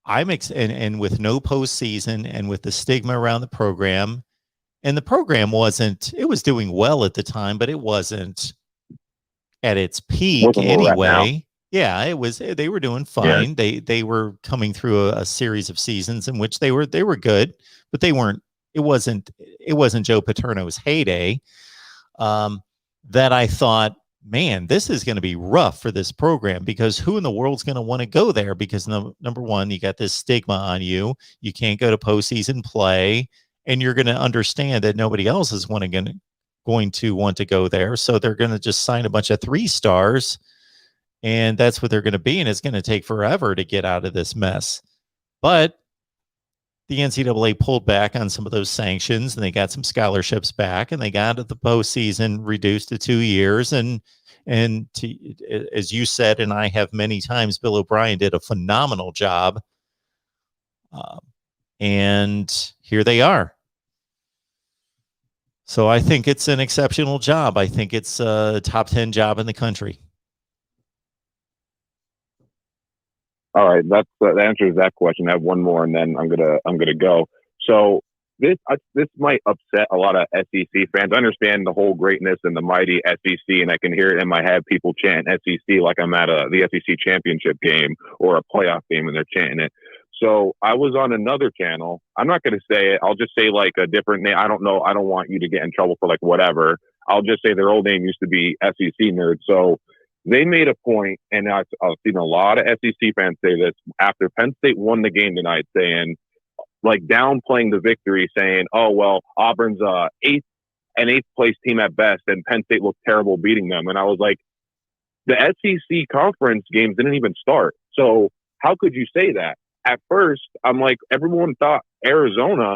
and with no postseason and with the stigma around the program, and the program it was doing well at the time, but it wasn't at its peak anyway. Yeah, it was. They were doing fine. Yeah. They were coming through a series of seasons in which they were good, but they weren't. It wasn't Joe Paterno's heyday. That I thought, man, this is going to be rough for this program because who in the world's going to want to go there? Because number one, you got this stigma on you. You can't go to postseason play, and you're going to understand that nobody else is going to want to go there. So they're going to just sign a bunch of 3-stars. And that's what they're going to be. And it's going to take forever to get out of this mess. But the NCAA pulled back on some of those sanctions, and they got some scholarships back, and they got the postseason reduced to 2 years. And as you said, and I have many times, Bill O'Brien did a phenomenal job. And here they are. So I think it's an exceptional job. I think it's a top 10 job in the country. All right, that answers that question. I have one more, and then I'm gonna go. So this might upset a lot of SEC fans. I understand the whole greatness and the mighty SEC, and I can hear it in my head. People chant SEC like I'm at the SEC championship game or a playoff game, and they're chanting it. So I was on another channel. I'm not going to say it. I'll just say like a different name. I don't know. I don't want you to get in trouble for like whatever. I'll just say their old name used to be SEC Nerds. So they made a point, and I've seen a lot of SEC fans say this after Penn State won the game tonight, saying, like, downplaying the victory, saying, oh, well, Auburn's eighth place team at best, and Penn State looked terrible beating them. And I was like, the SEC conference games didn't even start. So how could you say that? At first, I'm like, everyone thought Arkansas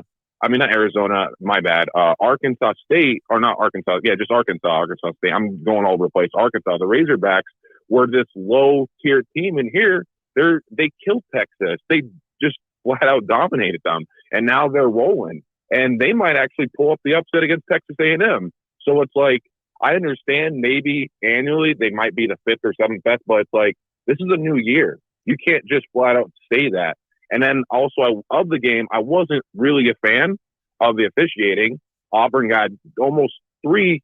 State, or not Arkansas, yeah, just Arkansas State. I'm going all over the place. Arkansas, the Razorbacks were this low-tier team, and here they killed Texas. They just flat out dominated them, and now they're rolling, and they might actually pull up the upset against Texas A&M. So it's like, I understand maybe annually they might be the 5th or 7th best, but it's like, this is a new year. You can't just flat out say that. And then also of the game, I wasn't really a fan of the officiating. Auburn got almost 3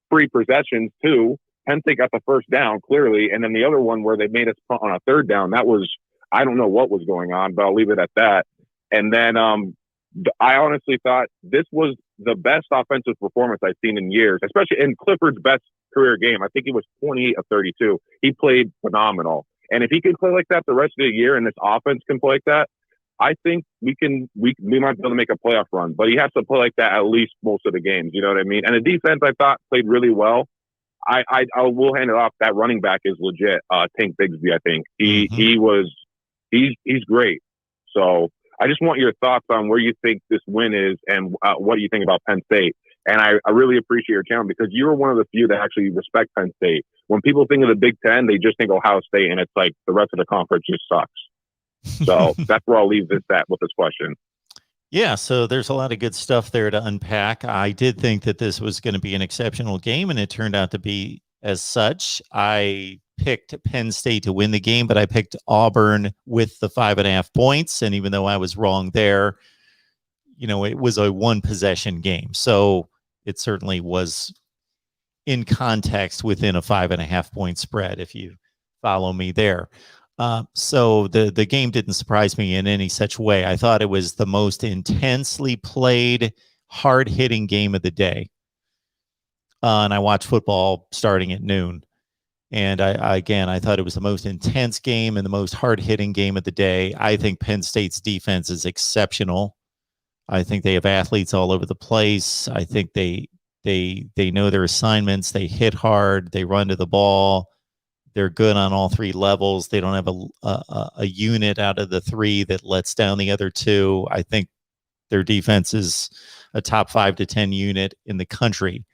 free possessions too. Penn State got the first down clearly, and then the other one where they made us punt on a 3rd down, that was, I don't know what was going on, but I'll leave it at that. And then I honestly thought this was the best offensive performance I've seen in years, especially in Clifford's best career game. I think he was 28 of 32. He played phenomenal. And if he can play like that the rest of the year, and this offense can play like that, I think we might be able to make a playoff run. But he has to play like that at least most of the games. You know what I mean? And the defense, I thought, played really well. I will hand it off. That running back is legit. Tank Bigsby, I think he's great. So I just want your thoughts on where you think this win is, and what do you think about Penn State? And I really appreciate your channel, because you're one of the few that actually respect Penn State. When people think of the Big Ten, they just think Ohio State, and it's like the rest of the conference just sucks. So that's where I'll leave this at with this question. Yeah, so there's a lot of good stuff there to unpack. I did think that this was going to be an exceptional game, and it turned out to be as such. I picked Penn State to win the game, but I picked Auburn with the 5.5 points. And even though I was wrong there, it was a 1-possession game. So it certainly was in context within a 5.5 point spread, if you follow me there. So the game didn't surprise me in any such way. I thought it was the most intensely played, hard-hitting game of the day. And I watched football starting at noon. And I thought it was the most intense game and the most hard-hitting game of the day. I think Penn State's defense is exceptional. I think they have athletes all over the place. I think they know their assignments. They hit hard. They run to the ball. They're good on all 3 levels. They don't have a unit out of the 3 that lets down the other 2. I think their defense is a top 5 to 10 unit in the country.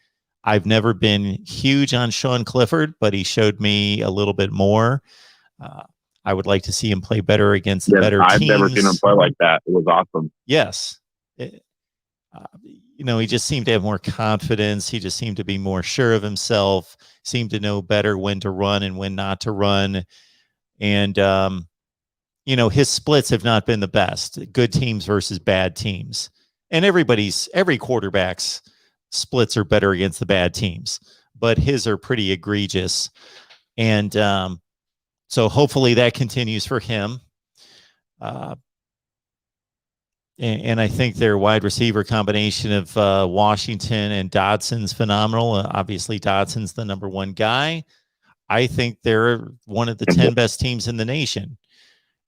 I've never been huge on Sean Clifford, but he showed me a little bit more. I would like to see him play better against the better teams. I've never seen him play like that. It was awesome. Yes. He just seemed to have more confidence. He just seemed to be more sure of himself, seemed to know better when to run and when not to run. And, his splits have not been the best. Good teams versus bad teams. And every quarterback's splits are better against the bad teams, but his are pretty egregious. And so hopefully that continues for him. And I think their wide receiver combination of Washington and Dodson's phenomenal. Obviously, Dodson's the number 1 guy. I think they're one of the 10 best teams in the nation.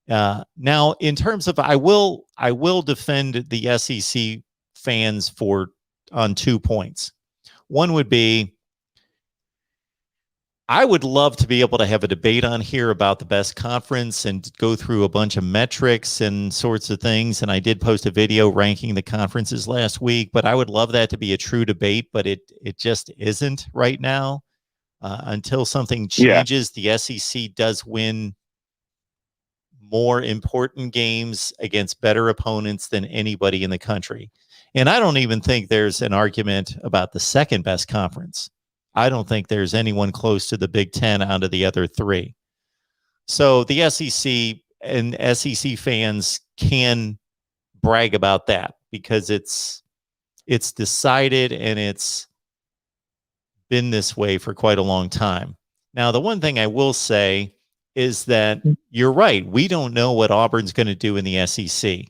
Now, in terms of, I will defend the SEC fans on 2 points. One would be, I would love to be able to have a debate on here about the best conference and go through a bunch of metrics and sorts of things. And I did post a video ranking the conferences last week, but I would love that to be a true debate, but it just isn't right now. Until something changes, the SEC does win more important games against better opponents than anybody in the country. And I don't even think there's an argument about the second best conference. I don't think there's anyone close to the Big Ten out of the other three. So the SEC and SEC fans can brag about that because it's decided and it's been this way for quite a long time. Now, the one thing I will say is that you're right. We don't know what Auburn's going to do in the SEC.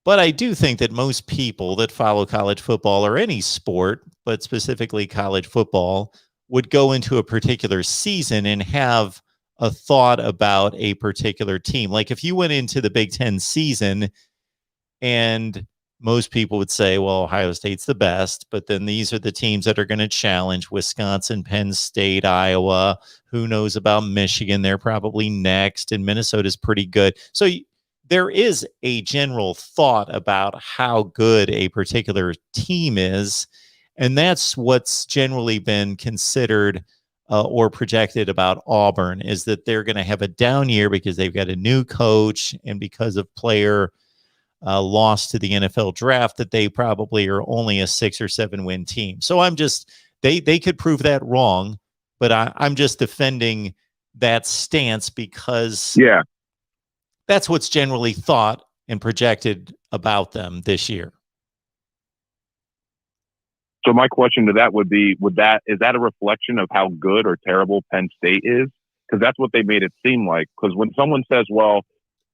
But I do think that most people that follow college football or any sport, but specifically college football, would go into a particular season and have a thought about a particular team. Like if you went into the Big Ten season and most people would say, well, Ohio State's the best, but then these are the teams that are going to challenge Wisconsin, Penn State, Iowa. Who knows about Michigan? They're probably next, and Minnesota's pretty good. So there is a general thought about how good a particular team is, and that's what's generally been considered or projected about Auburn, is that they're going to have a down year because they've got a new coach and because of player loss to the NFL draft, that they probably are only a 6 or 7 win team. So I'm just, they could prove that wrong, but I'm just defending that stance because that's what's generally thought and projected about them this year. So my question to that would be, is that a reflection of how good or terrible Penn State is? Because that's what they made it seem like. Because when someone says, well,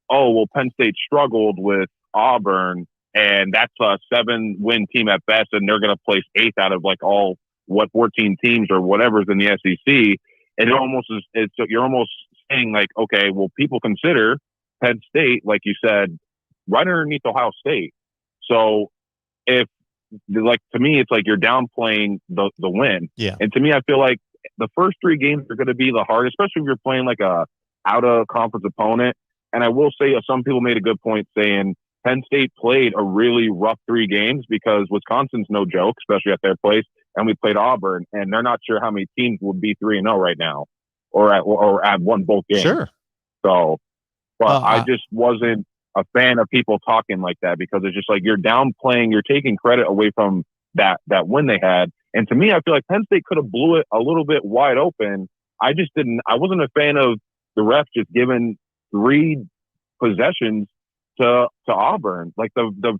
Penn State struggled with Auburn and that's a 7-win team at best and they're going to place 8th out of like 14 teams or whatever's in the SEC, and you're almost saying like, okay, well, people consider Penn State, like you said, right underneath Ohio State. So if, like, to me, it's like you're downplaying the win. Yeah. And to me, I feel like the first 3 games are going to be the hardest, especially if you're playing like a out of conference opponent. And I will say, some people made a good point saying Penn State played a really rough 3 games because Wisconsin's no joke, especially at their place. And we played Auburn, and they're not sure how many teams would be 3-0 right now, or at won both games. Sure. So, but I just wasn't a fan of people talking like that because it's just like you're downplaying, you're taking credit away from that win they had. And to me, I feel like Penn State could have blew it a little bit wide open. I wasn't a fan of the refs just giving 3 possessions to Auburn. Like the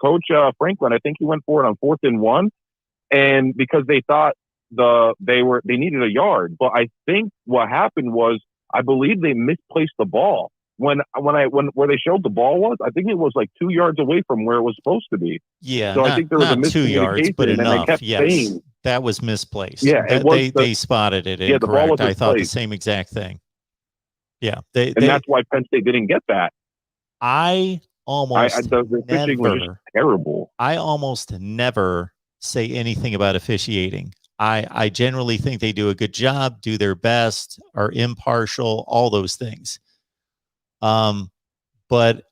coach Franklin, I think he went for it on 4th and 1, and because they thought they needed a yard. But I think what happened was, I believe they misplaced the ball. When where they showed the ball was, I think it was like 2 yards away from where it was supposed to be. Yeah, so I think there was a miscommunication, 2 yards, but and enough. they kept saying that was misplaced. Yeah, they spotted it incorrect. The ball was I thought the misplaced. same exact thing. Yeah, that's why Penn State didn't get that. The officiating was just terrible. I almost never say anything about officiating. I generally think they do a good job, do their best, are impartial, all those things. But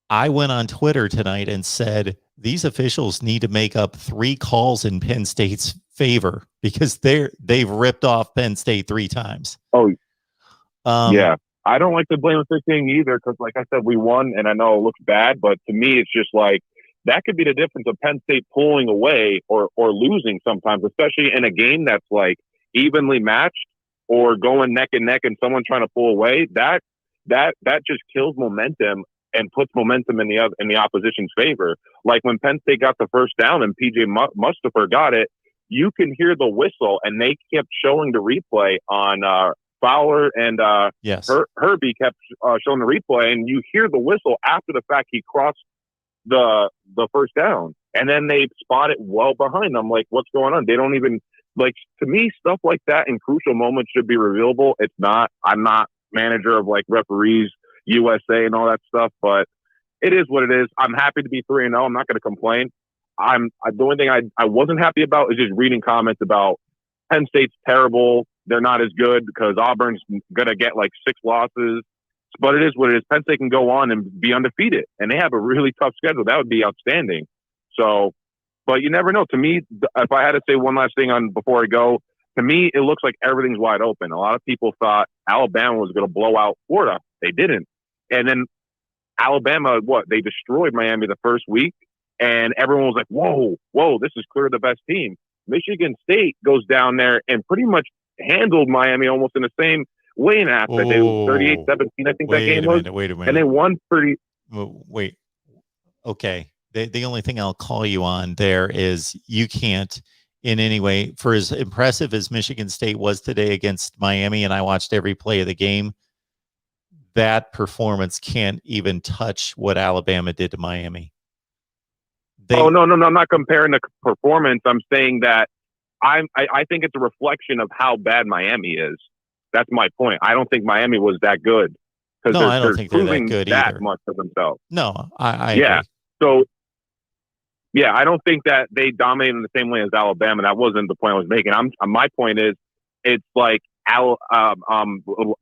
I went on Twitter tonight and said these officials need to make up 3 calls in Penn State's favor because they've ripped off Penn State 3 times. Yeah. I don't like to blame officiating either because, like I said, we won, and I know it looks bad, but to me, it's just like that could be the difference of Penn State pulling away or losing sometimes, especially in a game that's like evenly matched or going neck and neck and someone trying to pull away. That just kills momentum and puts momentum in the opposition's favor. Like when Penn State got the first down and PJ Mustipher got it, you can hear the whistle, and they kept showing the replay on Fowler and Herbie kept showing the replay, and you hear the whistle after the fact he crossed the first down, and then they spot it well behind them. Like, what's going on? They don't even like. To me, stuff like that in crucial moments should be revealable. It's not. I'm not manager of like Referees USA and all that stuff, but it is what it is. I'm happy to be 3-0. I'm not going to complain. The only thing I wasn't happy about is just reading comments about Penn State's terrible. They're not as good because Auburn's going to get like 6 losses. But it is what it is. Penn State can go on and be undefeated, and they have a really tough schedule. That would be outstanding. So, but you never know. To me, if I had to say one last thing before I go, to me, it looks like everything's wide open. A lot of people thought Alabama was going to blow out Florida. They didn't. And then Alabama, they destroyed Miami the first week, and everyone was like, whoa, this is clearly the best team. Michigan State goes down there and pretty much handled Miami almost in the same way in aspect. It was 38-17, I think that game was. Wait a minute. And they won pretty. Wait. Okay. The only thing I'll call you on there is you can't in any way, for as impressive as Michigan State was today against Miami, and I watched every play of the game, that performance can't even touch what Alabama did to Miami. No, I'm not comparing the performance. I'm saying that I think it's a reflection of how bad Miami is. That's my point. I don't think Miami was that good. No, I don't think they're that good either. Much of themselves. No, I yeah. agree. So, yeah, I don't think that they dominated in the same way as Alabama. That wasn't the point I was making. My point is, it's like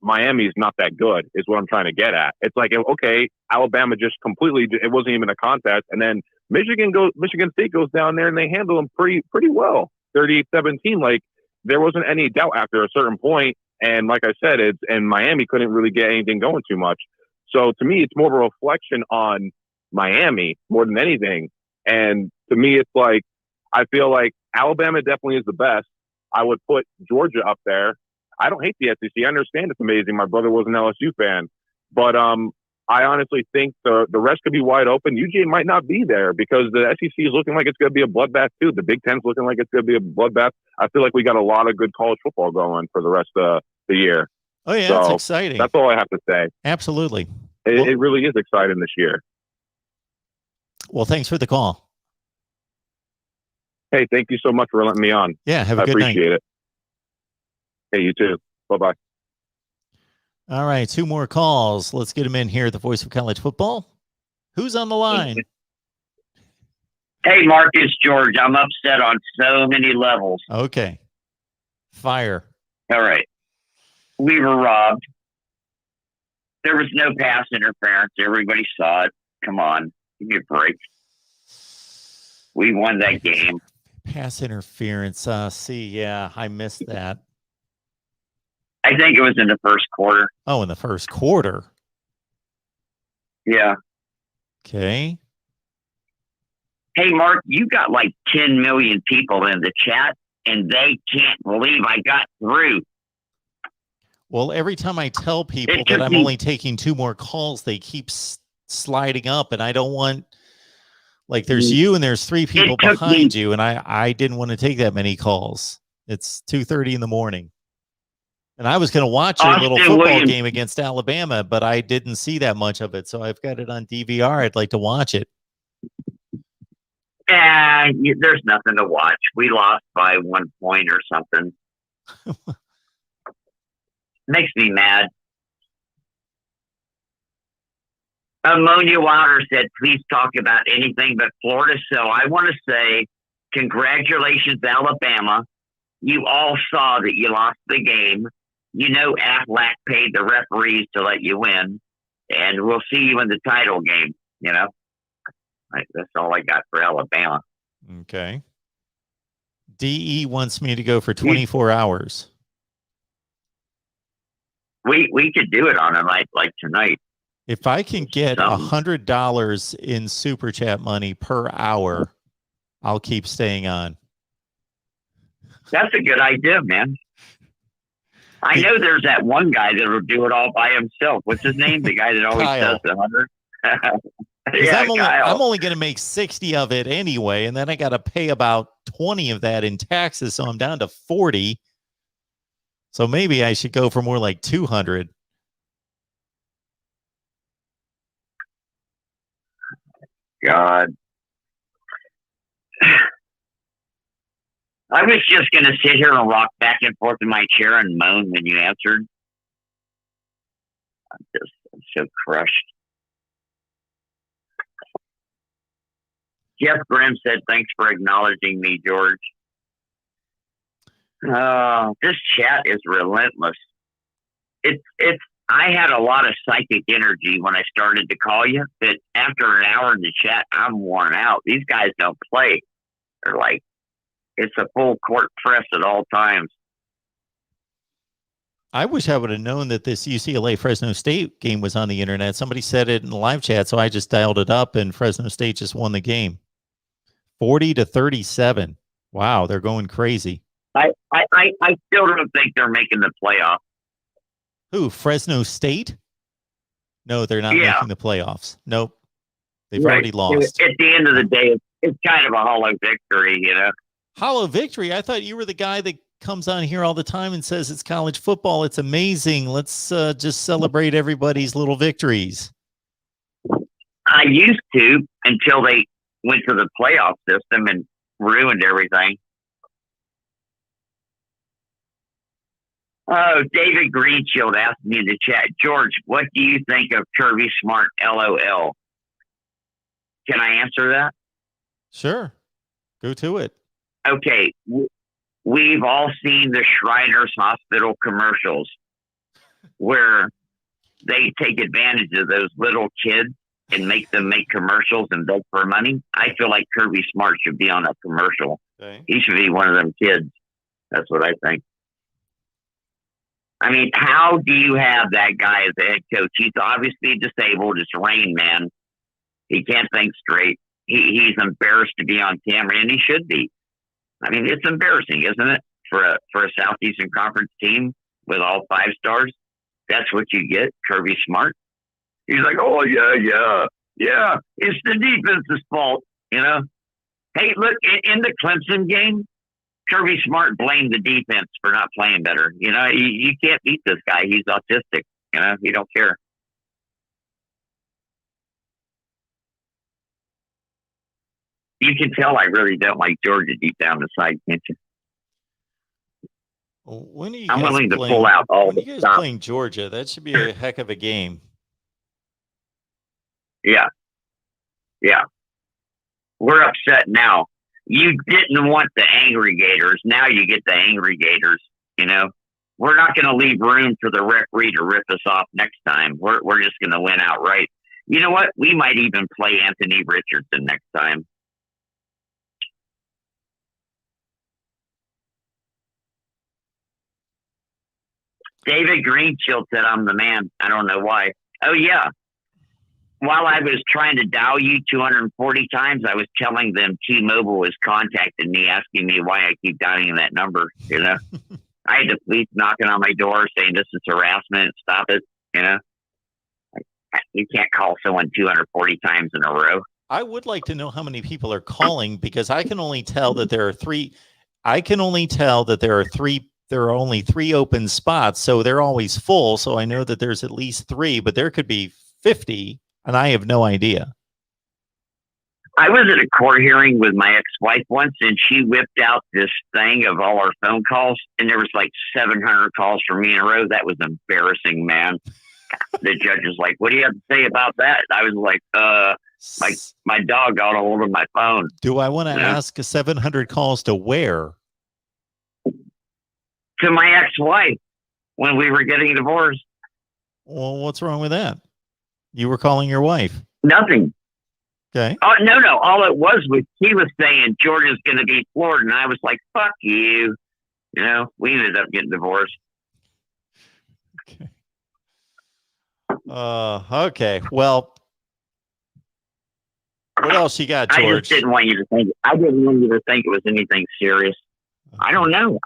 Miami's not that good, is what I'm trying to get at. It's like, okay, Alabama just completely, it wasn't even a contest, and then Michigan State goes down there and they handle them pretty well, 38-17. Like, there wasn't any doubt after a certain point. And like I said, and Miami couldn't really get anything going too much. So to me, it's more of a reflection on Miami more than anything. And to me, it's like, I feel like Alabama definitely is the best. I would put Georgia up there. I don't hate the SEC. I understand it's amazing. My brother was an LSU fan, but I honestly think the rest could be wide open. UGA might not be there because the SEC is looking like it's going to be a bloodbath too. The Big Ten's looking like it's going to be a bloodbath. I feel like we got a lot of good college football going for the rest of the year. Oh yeah, that's exciting. That's all I have to say. Absolutely. It really is exciting this year. Well, thanks for the call. Hey, thank you so much for letting me on. Yeah, have a good night. I appreciate it. Hey, you too. Bye-bye. All right, 2 more calls. Let's get them in here at the Voice of College Football. Who's on the line? Hey, Marcus, George. I'm upset on so many levels. Okay. Fire. All right. We were robbed. There was no pass interference. Everybody saw it. Come on. Give me a break. We won that game. Pass interference. Yeah, I missed that. I think it was in the first quarter. Oh, in the first quarter. Yeah. Okay. Hey, Mark, you got like 10 million people in the chat, and they can't believe I got through. Well, every time I tell people that I'm only taking 2 more calls, they keep sliding up, and I don't want, like, there's you and there's 3 people behind you, and I didn't want to take that many calls. It's 2:30 in the morning. And I was going to watch a little football game against Alabama, but I didn't see that much of it. So I've got it on DVR. I'd like to watch it. There's nothing to watch. We lost by 1 point or something. Makes me mad. Ammonia Wilder said, please talk about anything but Florida. So I want to say congratulations, Alabama. You all saw that you lost the game. You know, Aflac paid the referees to let you win, and we'll see you in the title game. You know, that's all I got for Alabama. Okay. DE wants me to go for 24 hours. We could do it on a night like tonight. If I can get $100 in super chat money per hour, I'll keep staying on. That's a good idea, man. I know there's that one guy that'll do it all by himself. What's his name? The guy that always does the 100. Yeah, I'm only going to make 60 of it anyway, and then I got to pay about 20 of that in taxes, so I'm down to 40. So maybe I should go for more like 200. God. I was just going to sit here and rock back and forth in my chair and moan when you answered. I'm so crushed. Jeff Grimm said, thanks for acknowledging me, George. This chat is relentless. I had a lot of psychic energy when I started to call you, but after an hour in the chat, I'm worn out. These guys don't play. They're like, it's a full court press at all times. I wish I would have known that this UCLA Fresno State game was on the internet. Somebody said it in the live chat, so I just dialed it up, and Fresno State just won the game, 40-37. Wow, they're going crazy. I still don't think they're making the playoff. Who? Fresno State? No, they're not making the playoffs. Nope, they've already lost. At the end of the day, it's kind of a hollow victory, you know. Hollow victory? I thought you were the guy that comes on here all the time and says it's college football. It's amazing. Let's just celebrate everybody's little victories. I used to until they went to the playoff system and ruined everything. Oh, David Greenshield asked me in the chat, George, what do you think of Kirby Smart, LOL? Can I answer that? Sure. Go to it. Okay. We've all seen the Shriners Hospital commercials where they take advantage of those little kids and make them make commercials and beg for money. I feel like Kirby Smart should be on a commercial. Okay. He should be one of them kids. That's what I think. I mean, how do you have that guy as a head coach? He's obviously disabled. It's Rain Man. He can't think straight. He's embarrassed to be on camera, and he should be. I mean, it's embarrassing, isn't it, for a Southeastern Conference team with all 5 stars? That's what you get, Kirby Smart. He's like, oh, yeah. It's the defense's fault, you know? Hey, look, in the Clemson game, Kirby Smart blamed the defense for not playing better. You know, you can't beat this guy. He's autistic. You know, he don't care. You can tell I really don't like Georgia deep down inside, can't you? When are you I'm guys willing to playing, pull out all when the you guys stuff. playing Georgia? That should be a heck of a game. Yeah. We're upset now. You didn't want the angry Gators. Now you get the angry Gators, you know? We're not going to leave room for the referee to rip us off next time. We're just going to win outright. You know what? We might even play Anthony Richardson next time. David Greenshield said I'm the man. I don't know why. Oh, yeah. While I was trying to dial you 240 times, I was telling them T-Mobile was contacting me, asking me why I keep dialing that number, you know? I had the police knocking on my door saying this is harassment, stop it, you know? You can't call someone 240 times in a row. I would like to know how many people are calling, because I can only tell that there are 3. I can only tell that there are 3. There are only 3 open spots, so they're always full. So I know that there's at least 3, but there could be 50, and I have no idea. I was at a court hearing with my ex-wife once, and she whipped out this thing of all our phone calls, and there was like 700 calls from me in a row. That was embarrassing, man. The judge was like, what do you have to say about that? I was like, my dog got a hold of my phone. Do I want to ask 700 calls to where? To my ex-wife when we were getting divorced. Well, what's wrong with that? You were calling your wife. Nothing. Okay. Oh, no. All it was he was saying Georgia's going to beat Florida, and I was like, fuck you. You know, we ended up getting divorced. Okay. Okay. Well, what else you got, George? I just didn't want you to think. I didn't want you to think it was anything serious. I don't know.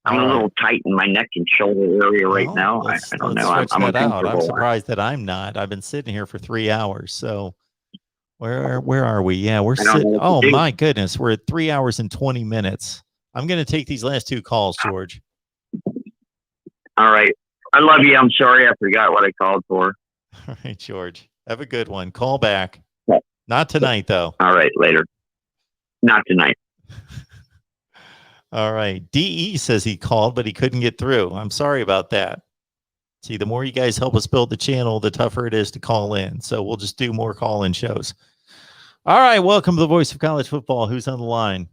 I'm a little tight in my neck and shoulder area right now. I don't know. I'm uncomfortable. I'm surprised that I'm not. I've been sitting here for 3 hours. So where are we? Yeah, we're sitting. Oh my goodness, we're at 3 hours and 20 minutes. I'm going to take these last 2 calls, George. All right. I love you. I'm sorry I forgot what I called for. All right, George. Have a good one. Call back. Yeah. Not tonight, though. All right, later. Not tonight. All right. DE says he called, but he couldn't get through. I'm sorry about that. See, the more you guys help us build the channel, the tougher it is to call in. So we'll just do more call-in shows. All right. Welcome to the Voice of College Football. Who's on the line?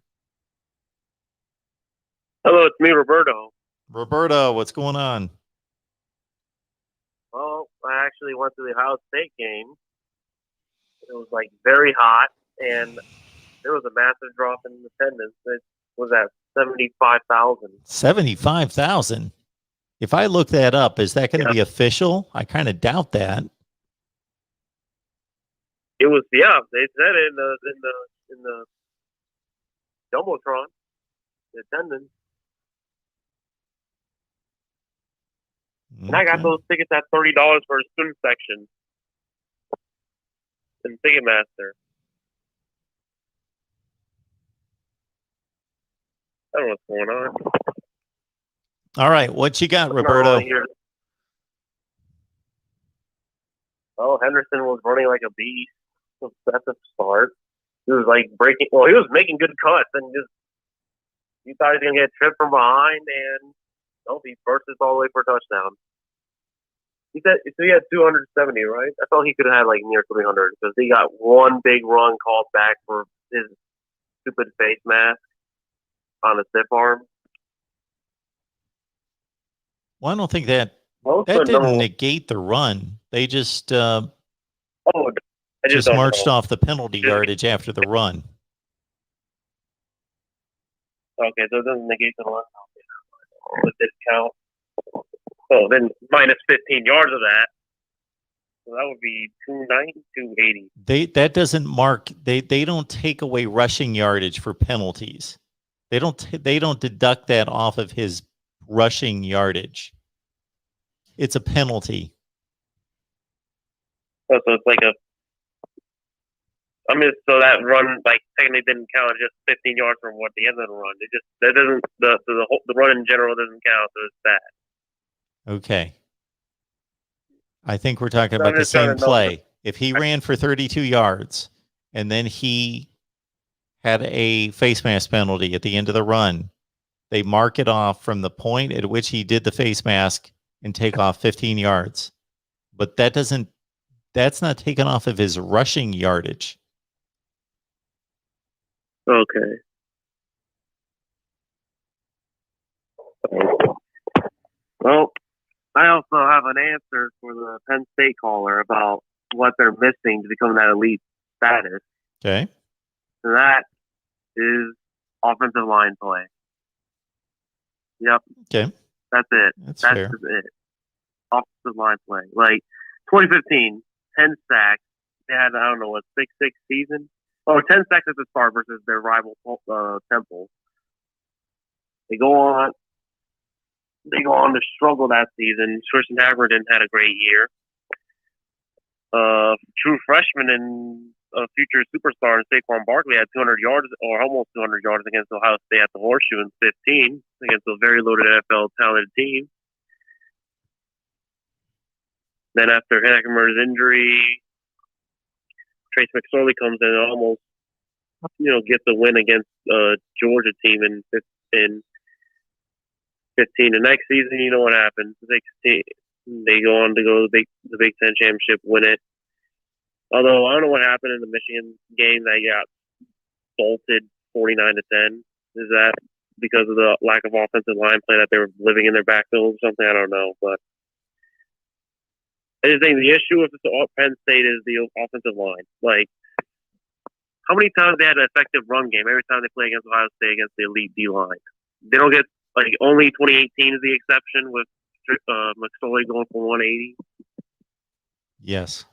Hello, it's me, Roberto. Roberto, what's going on? Well, I actually went to the Ohio State game. It was like very hot, and there was a massive drop in attendance. It was at 75,000. 75,000? If I look that up, is that going to be official? I kind of doubt that. It was, yeah. They said it in the jumbotron, the attendance. And I got those tickets at $30 for a student section in Ticketmaster. I don't know what's going on. All right, what you got, Roberto? Oh, Henderson was running like a beast. That's a start. He was like breaking. Well, he was making good cuts, and just you thought he was gonna get tripped from behind, and no, he burst it all the way for a touchdown. He said so. He had 270, right? I thought he could have had like near 300 because he got one big run called back for his stupid face mask on a stiff arm. Well, I don't think that didn't negate the run. They just I just marched off the penalty yardage after the run. Okay, so it doesn't negate the run. It didn't count. Oh, then minus 15 yards of that. So that would be 290, 280. That doesn't mark. They don't take away rushing yardage for penalties. They don't deduct that off of his rushing yardage. It's a penalty. Oh, so it's like so that run like technically didn't count, just 15 yards from what the end of the run. It just that doesn't the run in general doesn't count, so it's that. Okay. I think we're talking about the same play. If he ran for 32 yards and then he had a face mask penalty at the end of the run, they mark it off from the point at which he did the face mask and take off 15 yards. But that's not taken off of his rushing yardage. Okay. Well, I also have an answer for the Penn State caller about what they're missing to become that elite status. Okay. And that is offensive line play. Yep. Okay. That's it. That's fair. It. Offensive line play. Like 2015, 10 sacks. They had, I don't know, a 6-6 season. Oh, 10 sacks at the start versus their rival Temple. They go on to struggle that season. Christian Haverton had a great year. True freshman and future superstar Saquon Barkley had 200 yards or almost 200 yards against Ohio State at the Horseshoe in 15 against a very loaded NFL talented team. Then after Hackenberg's injury, Trace McSorley comes in and almost, gets a win against Georgia team in 15. The next season, you know what happens. 16, they go on to go to the Big Ten championship, win it. Although I don't know what happened in the Michigan game, they got bolted 49-10. Is that because of the lack of offensive line play that they were living in their backfield or something? I don't know, but I just think the issue with Penn State is the offensive line. Like, how many times they had an effective run game every time they play against Ohio State against the elite D line? They don't get only 2018 is the exception with McSorley going for 180. Yes.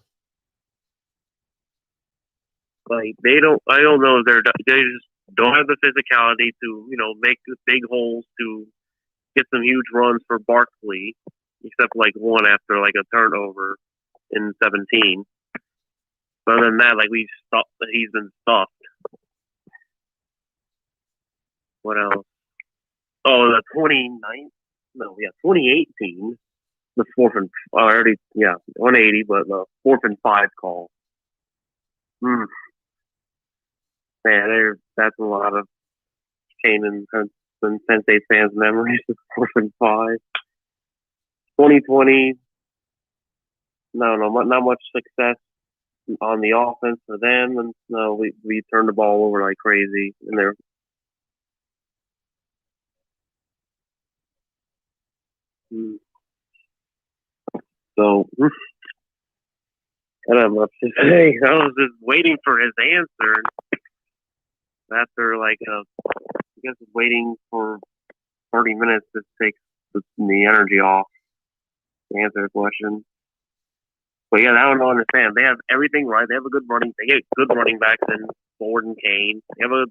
Like I don't know if they just don't have the physicality to make big holes to get some huge runs for Barkley, except one after a turnover in 17. But other than that, he's been stuffed. What else? Oh, the 2018, the 180, but the 4th and 5 call. Man, that's a lot of pain in Penn State fans' memories of 4th and 5. 2020, not much success on the offense for them, and we turned the ball over like crazy, and they're so I don't know what to say. I was just waiting for his answer. After I guess waiting for 30 minutes, it takes the energy off to answer the question. But yeah, I don't understand. They have everything right. They have a good running. They get good running backs in Ford and Kane. They have a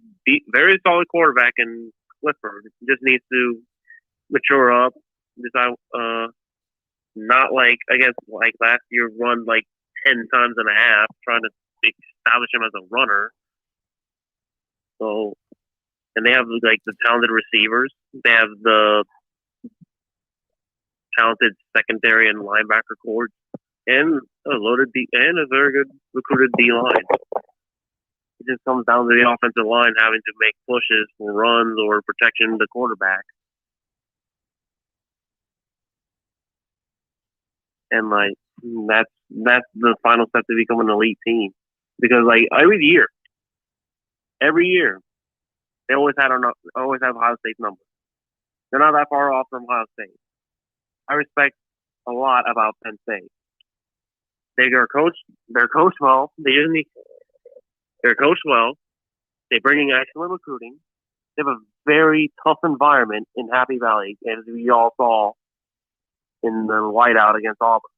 very solid quarterback in Clifford. He just needs to mature up. Not like I guess like last year, run like 10 times and a half, trying to establish him as a runner. So, and they have like the talented receivers. They have the talented secondary and linebacker corps, and a loaded and a very good recruited D line. It just comes down to the offensive line having to make pushes for runs or protection of the quarterback. And like that's the final step to become an elite team, because like every year, they always have Ohio State's number. They're not that far off from Ohio State. I respect a lot about Penn State. They're coached well. They're coached well. They bring in excellent recruiting. They have a very tough environment in Happy Valley, as we all saw in the whiteout against Auburn.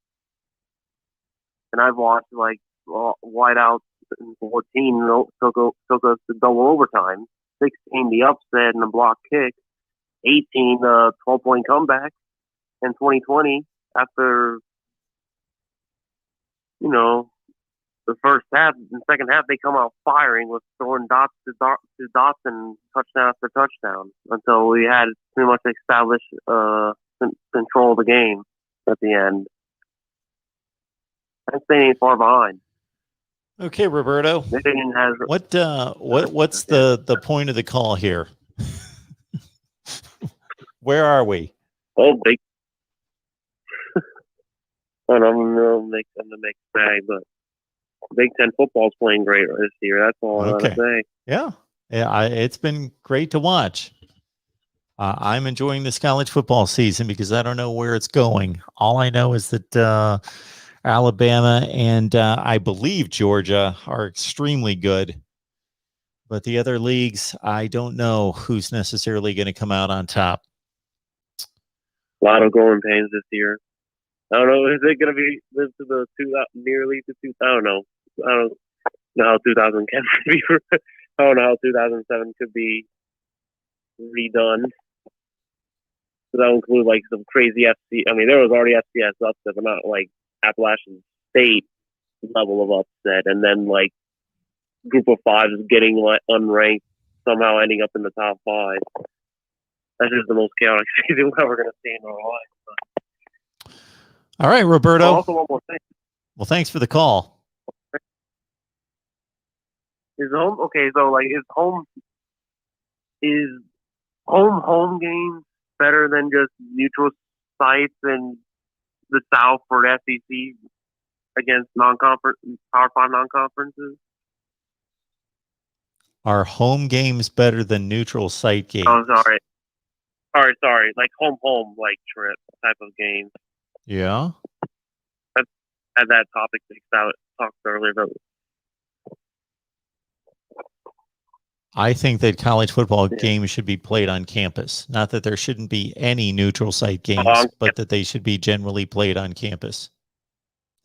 And I've watched like whiteouts in 14 took us to double overtime, 16 the upset and the block kick, 18 12-point comeback, and 2020 after the first half and second half they come out firing with throwing dots to dots and touchdown after touchdown until we had pretty much established control of the game at the end. Penn State ain't far behind. Okay, Roberto. What's the point of the call here? Where are we? Oh, big. I don't know, I'm the mixed bag, but Big Ten football's playing great this year. That's all I want to say. Yeah, it's been great to watch. I'm enjoying this college football season because I don't know where it's going. All I know is that Alabama and I believe Georgia are extremely good. But the other leagues, I don't know who's necessarily going to come out on top. A lot of growing pains this year. I don't know. Is it going to be nearly to 2? I don't know. I don't know how 2000 can be. I don't know how 2007 could be redone. So that would include like some crazy FC. I mean, there was already FCS upset, but not like Appalachian State level of upset. And then like group of five is getting like unranked, somehow ending up in the top 5. That's just the most chaotic season we're ever going to see in our life. All right, Roberto. Also, one more thing. Well, thanks for the call. Is home games better than just neutral sites in the South for the SEC against non-conference Power 5 non-conferences? Are home games better than neutral site games? Oh, sorry. Like home like trip type of games. Yeah. I had that topic talked earlier about. I think that college football games should be played on campus. Not that there shouldn't be any neutral site games, but that they should be generally played on campus.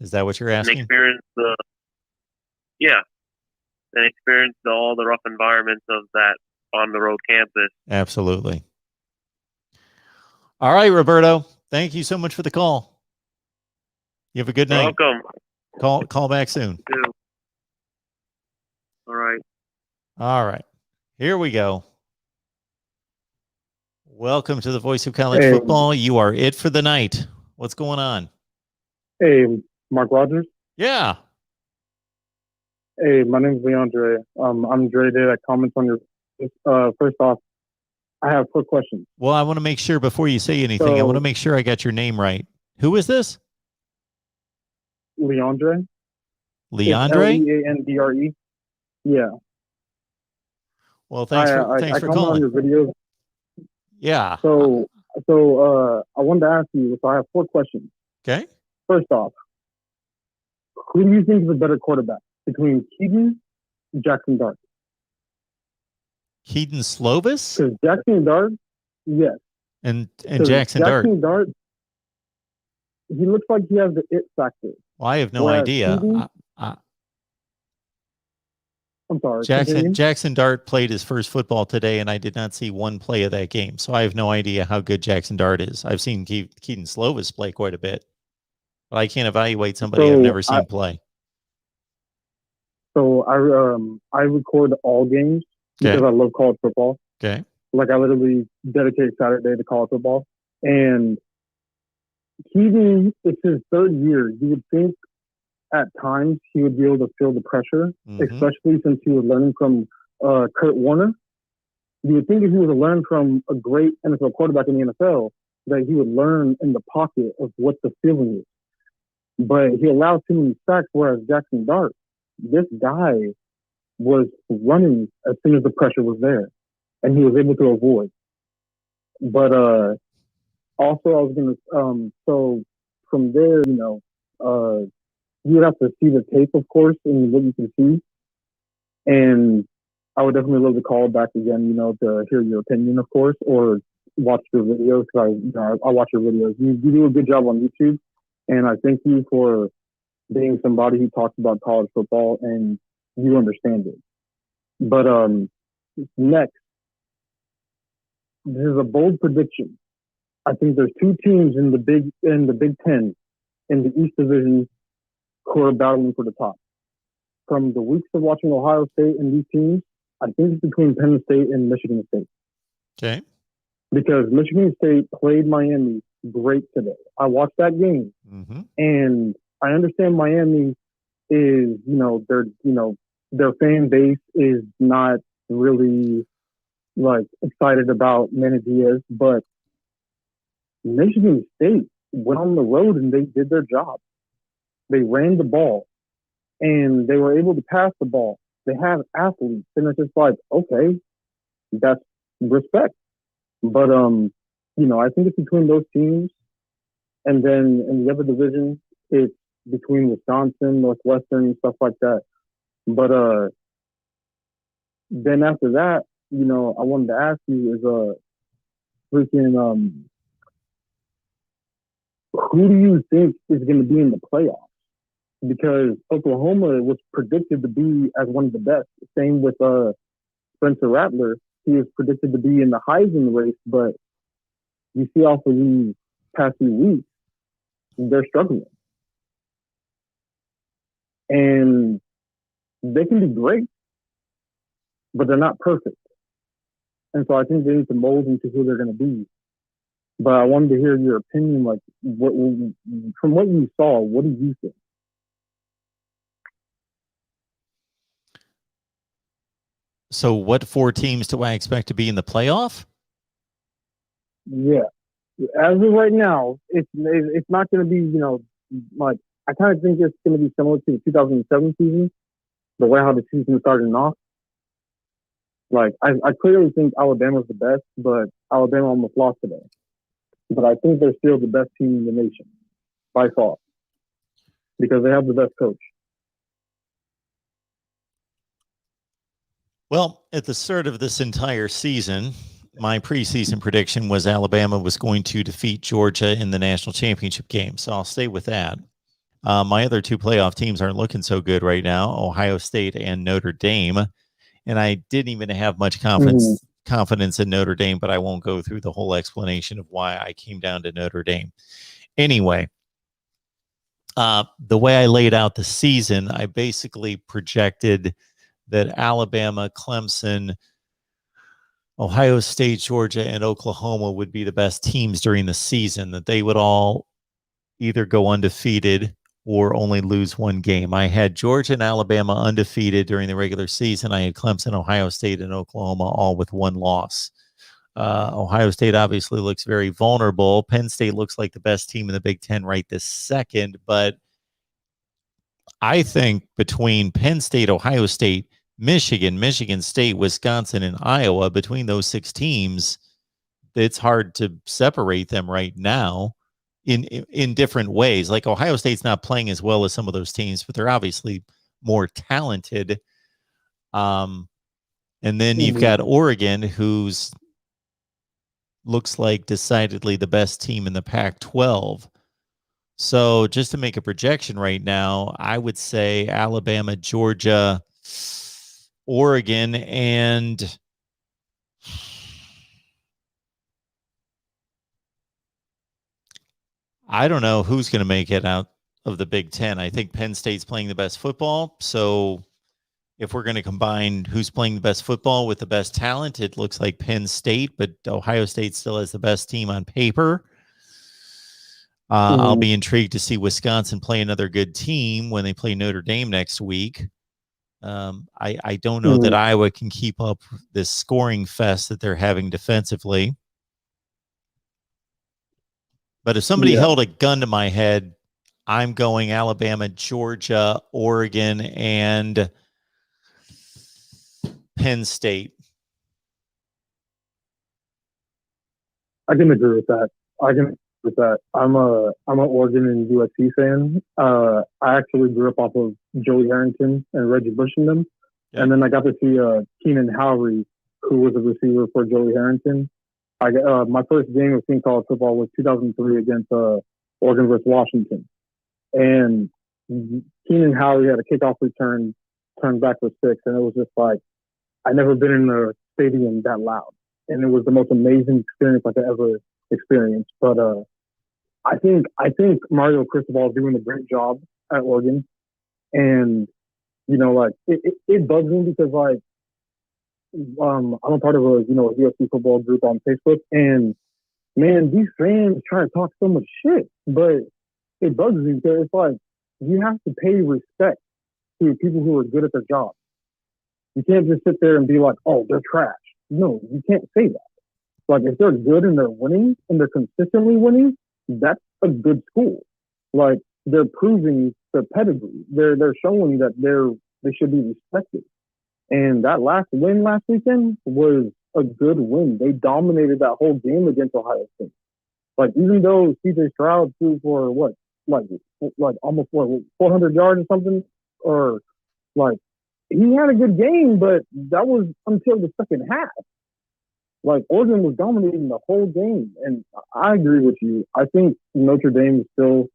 Is that what you're asking? And experience all the rough environments of that on the road campus. Absolutely. All right, Roberto. Thank you so much for the call. You have a good night. Welcome. Call back soon. All right. All right. Here we go. Welcome to the Voice of College Football. You are it for the night. What's going on? Hey, Mark Rogers. Yeah. Hey, my name is Leandre. I'm Dre Day that comments on your. First off, I have 4 questions. Well, I want to make sure before you say anything, I want to make sure I got your name right. Who is this? Leandre. Leandre? Leandre. Yeah. Well, thanks for calling. On your videos. Yeah. So I wanted to ask you. So I have 4 questions. Okay. First off, who do you think is a better quarterback between Keaton and Jackson Dart? Keaton Slovis? Because Jackson Dart, yes. And Jackson Dart, he looks like he has the it factor. Well, I have no idea. I'm sorry. Jackson Dart played his first football today, and I did not see one play of that game. So I have no idea how good Jackson Dart is. I've seen Keaton Slovis play quite a bit, but I can't evaluate somebody I've never seen play. So I record all games because I love college football. Okay. Like I literally dedicate Saturday to college football. And Keaton, it's his third year. You would think at times he would be able to feel the pressure, especially since he was learning from Kurt Warner. You would think if he was to learn from a great NFL quarterback in the NFL, that he would learn in the pocket of what the feeling is. But he allowed too many sacks, whereas Jackson Dart, this guy was running as soon as the pressure was there, and he was able to avoid. But also, I was going to, so from there, you would have to see the tape, of course, and what you can see. And I would definitely love to call back again, to hear your opinion, of course, or watch your videos, because I watch your videos. You do a good job on YouTube, and I thank you for being somebody who talks about college football and you understand it. But next, this is a bold prediction. I think there's two teams in the Big Ten in the East Division who are battling for the top. From the weeks of watching Ohio State and these teams, I think it's between Penn State and Michigan State. Okay. Because Michigan State played Miami great today. I watched that game, and I understand Miami is, their fan base is not really excited about Manny Diaz, but Michigan State went on the road and they did their job. They ran the ball and they were able to pass the ball. They have athletes, and it's just okay, that's respect. But I think it's between those teams, and then in the other division, it's between Wisconsin, Northwestern, and stuff like that. But then after that, I wanted to ask you is who do you think is going to be in the playoffs? Because Oklahoma was predicted to be as one of the best. Same with Spencer Rattler. He is predicted to be in the Heisman race, but you see off of these past few weeks, they're struggling. And they can be great, but they're not perfect. And so I think they need to mold into who they're going to be. But I wanted to hear your opinion, from what you saw, what do you think? So what 4 teams do I expect to be in the playoff? Yeah. As of right now, it's not going to be, I kind of think it's going to be similar to the 2007 season, the way how the season started off. I clearly think Alabama's the best, but Alabama almost lost today. But I think they're still the best team in the nation, by far, because they have the best coach. Well, at the start of this entire season, my preseason prediction was Alabama was going to defeat Georgia in the national championship game. So I'll stay with that. My other 2 playoff teams aren't looking so good right now, Ohio State and Notre Dame. And I didn't even have much confidence in Notre Dame, but I won't go through the whole explanation of why I came down to Notre Dame. Anyway, the way I laid out the season, I basically projected that Alabama, Clemson, Ohio State, Georgia, and Oklahoma would be the best teams during the season, that they would all either go undefeated or only lose 1 game. I had Georgia and Alabama undefeated during the regular season. I had Clemson, Ohio State, and Oklahoma all with 1 loss. Ohio State obviously looks very vulnerable. Penn State looks like the best team in the Big Ten right this second, but I think between Penn State, Ohio State, Michigan State, Wisconsin, and Iowa, between those 6 teams, it's hard to separate them right now in different ways. Like Ohio State's not playing as well as some of those teams, but they're obviously more talented. And then you've got Oregon, who's looks like decidedly the best team in the Pac-12. So just to make a projection right now, I would say Alabama, Georgia, Oregon, and I don't know who's going to make it out of the Big Ten. I think Penn State's playing the best football. So if we're going to combine who's playing the best football with the best talent, it looks like Penn State, but Ohio State still has the best team on paper. I'll be intrigued to see Wisconsin play another good team when they play Notre Dame next week. I don't know that Iowa can keep up this scoring fest that they're having defensively. But if somebody held a gun to my head, I'm going Alabama, Georgia, Oregon, and Penn State. I can agree with that. I'm an Oregon and USC fan. I actually grew up off of Joey Harrington and Reggie Bush and them. Yeah. And then I got to see Keenan Howry, who was a receiver for Joey Harrington. My first game of seeing college football was 2003 against Oregon versus Washington. And Keenan Howry had a kickoff return, turned back for 6, and it was just like, I'd never been in a stadium that loud. And it was the most amazing experience I could ever experience. But I think Mario Cristobal is doing a great job at Oregon. And, you know, like, it bugs me because, like, I'm a part of a UFC football group on Facebook, and man, these fans try to talk so much shit, but it bugs me because it's like you have to pay respect to people who are good at their job. You can't just sit there and be like, "Oh, they're trash." No, you can't say that. Like, if they're good and they're winning and they're consistently winning, that's a good school. Like, they're proving their pedigree. They're showing that they should be respected. And that last win last weekend was a good win. They dominated that whole game against Ohio State. Like, even though CJ Stroud threw for almost 400 yards or something, or like, he had a good game, but that was until the second half. Like, Oregon was dominating the whole game. And I agree with you. I think Notre Dame still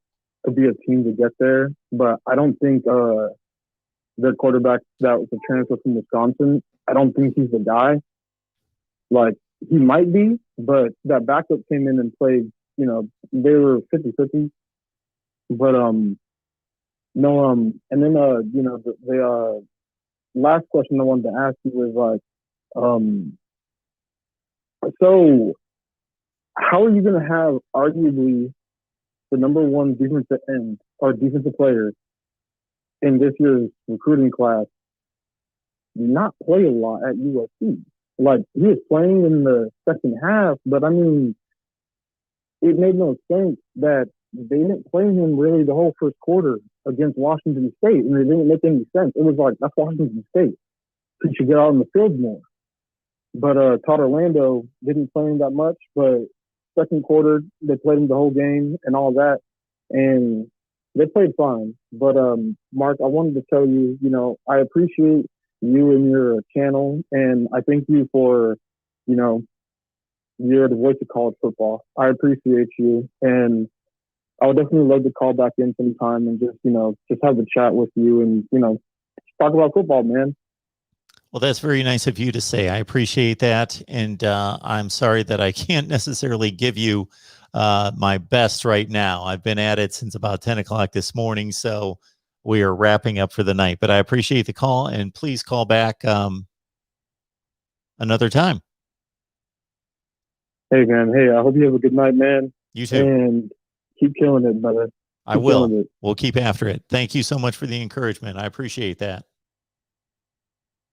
could be a team to get there, but I don't think their quarterback that was a transfer from Wisconsin, I don't think he's the guy. Like, he might be, but that backup came in and played, they were 50-50. But, and then, the last question I wanted to ask you was, so how are you going to have arguably the number one defensive end or defensive player in this year's recruiting class not play a lot at USC? Like, he was playing in the second half, but I mean, it made no sense that they didn't play him really the whole first quarter against Washington State, and it didn't make any sense. It was like, that's Washington State. He should get out on the field more. But Todd Orlando didn't play him that much, but second quarter, they played him the whole game and all that, and they played fine. But, Mark, I wanted to tell you, I appreciate you and your channel, and I thank you for, you're the voice of college football. I appreciate you, and I would definitely love to call back in sometime and just have a chat with you and, talk about football, man. Well, that's very nice of you to say. I appreciate that. And I'm sorry that I can't necessarily give you my best right now. I've been at it since about 10 o'clock this morning, so we are wrapping up for the night. But I appreciate the call, and please call back another time. Hey, man. Hey, I hope you have a good night, man. You too. And keep killing it, brother. I will. We'll keep after it. Thank you so much for the encouragement. I appreciate that.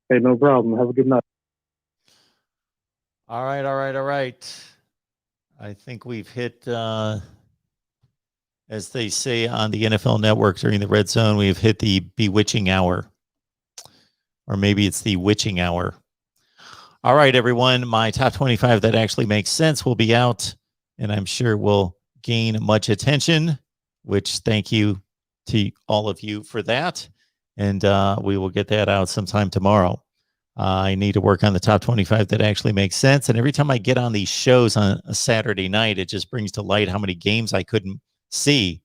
Hey, no problem. Have a good night. All right. I think we've hit, as they say on the NFL Network during the Red Zone, we've hit the bewitching hour. Or maybe it's the witching hour. All right, everyone. My top 25 that actually makes sense will be out, and I'm sure will gain much attention, which thank you to all of you for that. And we will get that out sometime tomorrow. I need to work on the top 25 that actually makes sense. And every time I get on these shows on a Saturday night, it just brings to light how many games I couldn't see.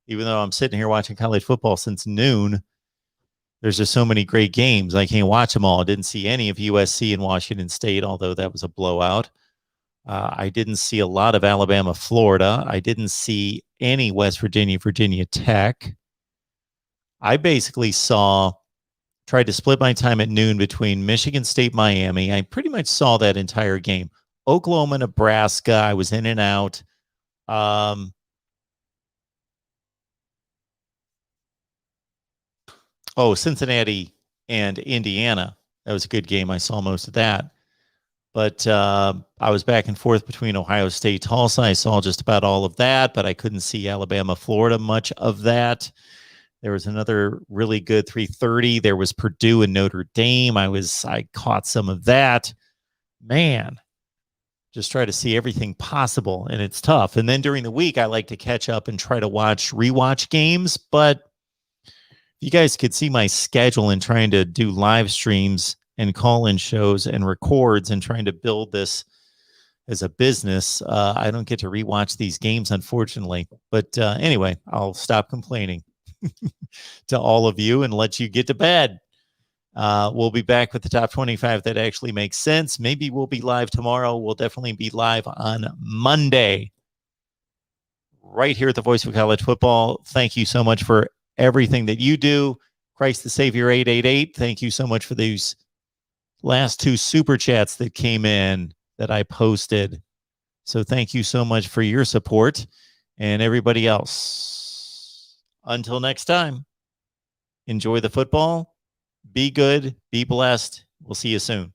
Even though I'm sitting here watching college football since noon, there's just so many great games. I can't watch them all. I didn't see any of USC and Washington State, although that was a blowout. I didn't see a lot of Alabama, Florida. I didn't see any West Virginia, Virginia Tech. I basically tried to split my time at noon between Michigan State, Miami. I pretty much saw that entire game. Oklahoma, Nebraska, I was in and out. Cincinnati and Indiana. That was a good game. I saw most of that. But I was back and forth between Ohio State, Tulsa. I saw just about all of that, but I couldn't see Alabama, Florida, much of that. There was another really good 3:30. There was Purdue and Notre Dame. I caught some of that. Man, just try to see everything possible, and it's tough. And then during the week, I like to catch up and try to rewatch games. But you guys could see my schedule in trying to do live streams and call-in shows and records and trying to build this as a business. I don't get to rewatch these games, unfortunately. But anyway, I'll stop complaining to all of you and let you get to bed. We'll be back with the top 25 that actually makes sense. Maybe we'll be live tomorrow. We'll definitely be live on Monday right here at the Voice of College Football. Thank you so much for everything that you do. Christ the Savior 888. Thank you so much for these last two super chats that came in that I posted. So thank you so much for your support and everybody else. Until next time, enjoy the football. Be good. Be blessed. We'll see you soon.